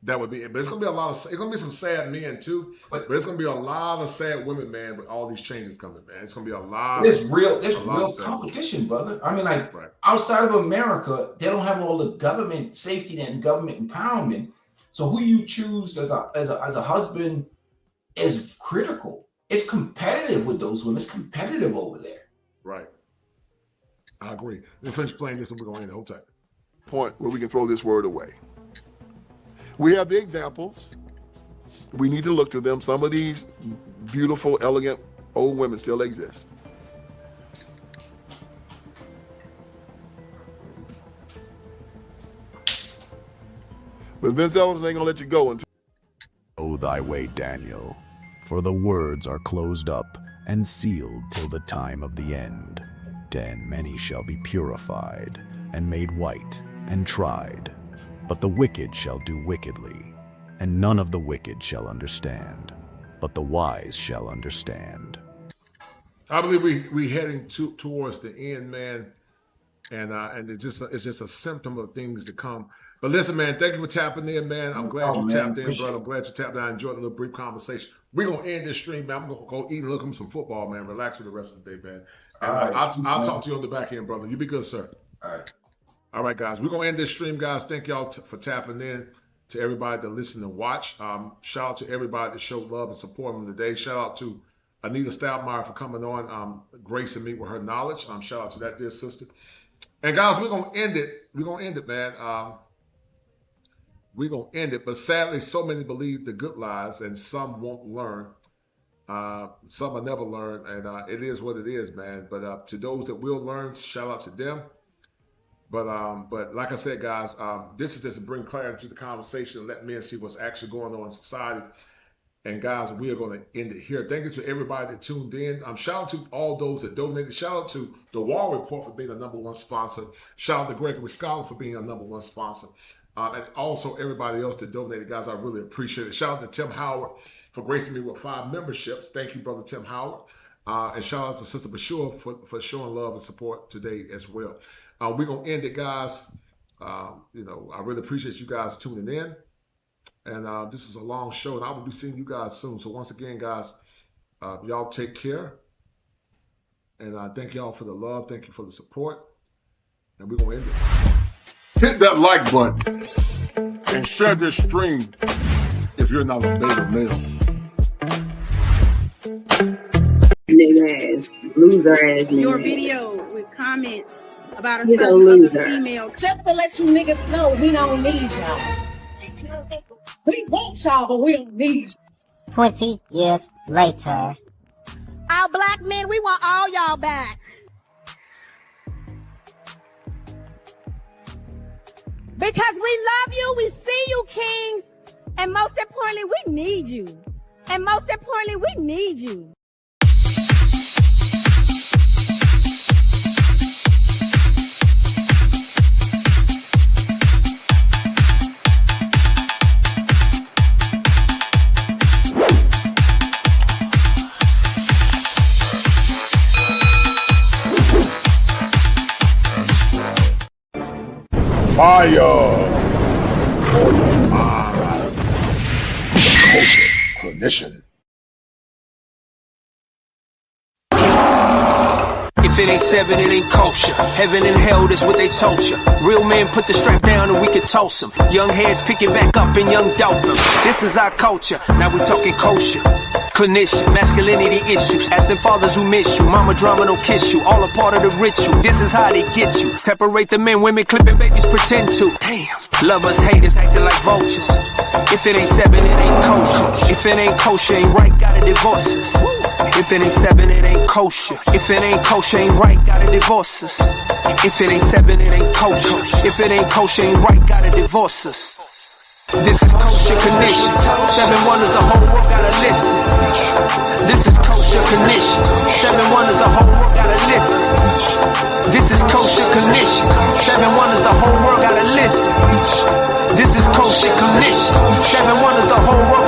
that would be it. But it's gonna be it's gonna be some sad men too. But it's gonna be a lot of sad women, man, with all these changes coming, man. It's gonna be a lot.
There's real competition, brother. I mean, like, outside of America, they don't have all the government safety and government empowerment. So who you choose as a husband is critical. It's competitive with those women. It's competitive over there.
Right. I agree. Let me finish playing this and we're going to end the whole time.
Point where we can throw this word away. We have the examples. We need to look to them. Some of these beautiful, elegant old women still exist. But Vince Ellison ain't gonna let you go until.
Go thy way, Daniel, for the words are closed up and sealed till the time of the end. Then many shall be purified and made white and tried. But the wicked shall do wickedly, and none of the wicked shall understand, but the wise shall understand.
I believe we heading towards the end, man, and it's just a symptom of things to come. But listen, man, thank you for tapping in, man. I'm glad you tapped in, brother. I'm glad you tapped in. I enjoyed the little brief conversation. We're gonna end this stream, man. I'm gonna go eat and look at some football, man. Relax for the rest of the day, man. And I'll talk to you on the back end, brother. You be good, sir. All right, guys. We're gonna end this stream, guys. Thank y'all for tapping in. To everybody that listened and watched. Shout out to everybody that showed love and support them today. Shout out to Anita Stoudemire for coming on, gracing me with her knowledge. Shout out to that dear sister. And guys, we're gonna end it. We're gonna end it, man. We're gonna end it. But sadly, so many believe the good lies, and some won't learn. Some will never learn, and it is what it is, man. But to those that will learn, shout out to them. But like I said, guys, this is just to bring clarity to the conversation and let men see what's actually going on in society. And guys, we are going to end it here. Thank you to everybody that tuned in. Shout out to all those that donated. Shout out to the Wall Report for being a #1 sponsor. Shout out to Gregory Scholar for being a #1 sponsor. And also everybody else that donated, guys, I really appreciate it. Shout out to Tim Howard for gracing me with 5 memberships. Thank you, brother Tim Howard. And shout out to Sister Bashua for showing love and support today as well. We're going to end it, guys. I really appreciate you guys tuning in. And this is a long show, and I will be seeing you guys soon. So once again, guys, y'all take care. And thank y'all for the love. Thank you for the support. And we're going to end it. Hit that like button and share this stream if you're not a beta male.
Nigga ass, loser ass nigga.
Your video with comments about a
He's a
certain
loser.
other female.
Just to let you niggas know, we don't need y'all. We want y'all, but we don't need you.
20 years later.
Our black men, we want all y'all back. Because we love you, we see you, kings, and most importantly, we need you. And most importantly, we need you.
Fire for your mind. Kosher clinician.
If it ain't 7, it ain't kosher. Heaven and hell, that's what they told you. Real men put the strap down and we can toss them. Young heads picking back up and young dolphins. This is our culture. Now we talking kosher. Clinician, masculinity issues, absent fathers who miss you, mama drama don't kiss you, all a part of the ritual, this is how they get you, separate the men, women clipping babies pretend to, damn, lovers, haters acting like vultures, if it ain't 7 it ain't kosher, if it ain't kosher ain't right, gotta divorce us, if it ain't 7 it ain't kosher, if it ain't kosher ain't right, gotta divorce us, if it ain't 7 it ain't kosher, if it ain't kosher ain't right, gotta divorce us. This is kosher condition. 7 wonders, the whole world gotta listen. This is kosher condition. 7 wonders, the whole world gotta listen. This is kosher condition. 7 wonders, the whole world gotta listen. This is kosher condition. 7 wonders, the whole world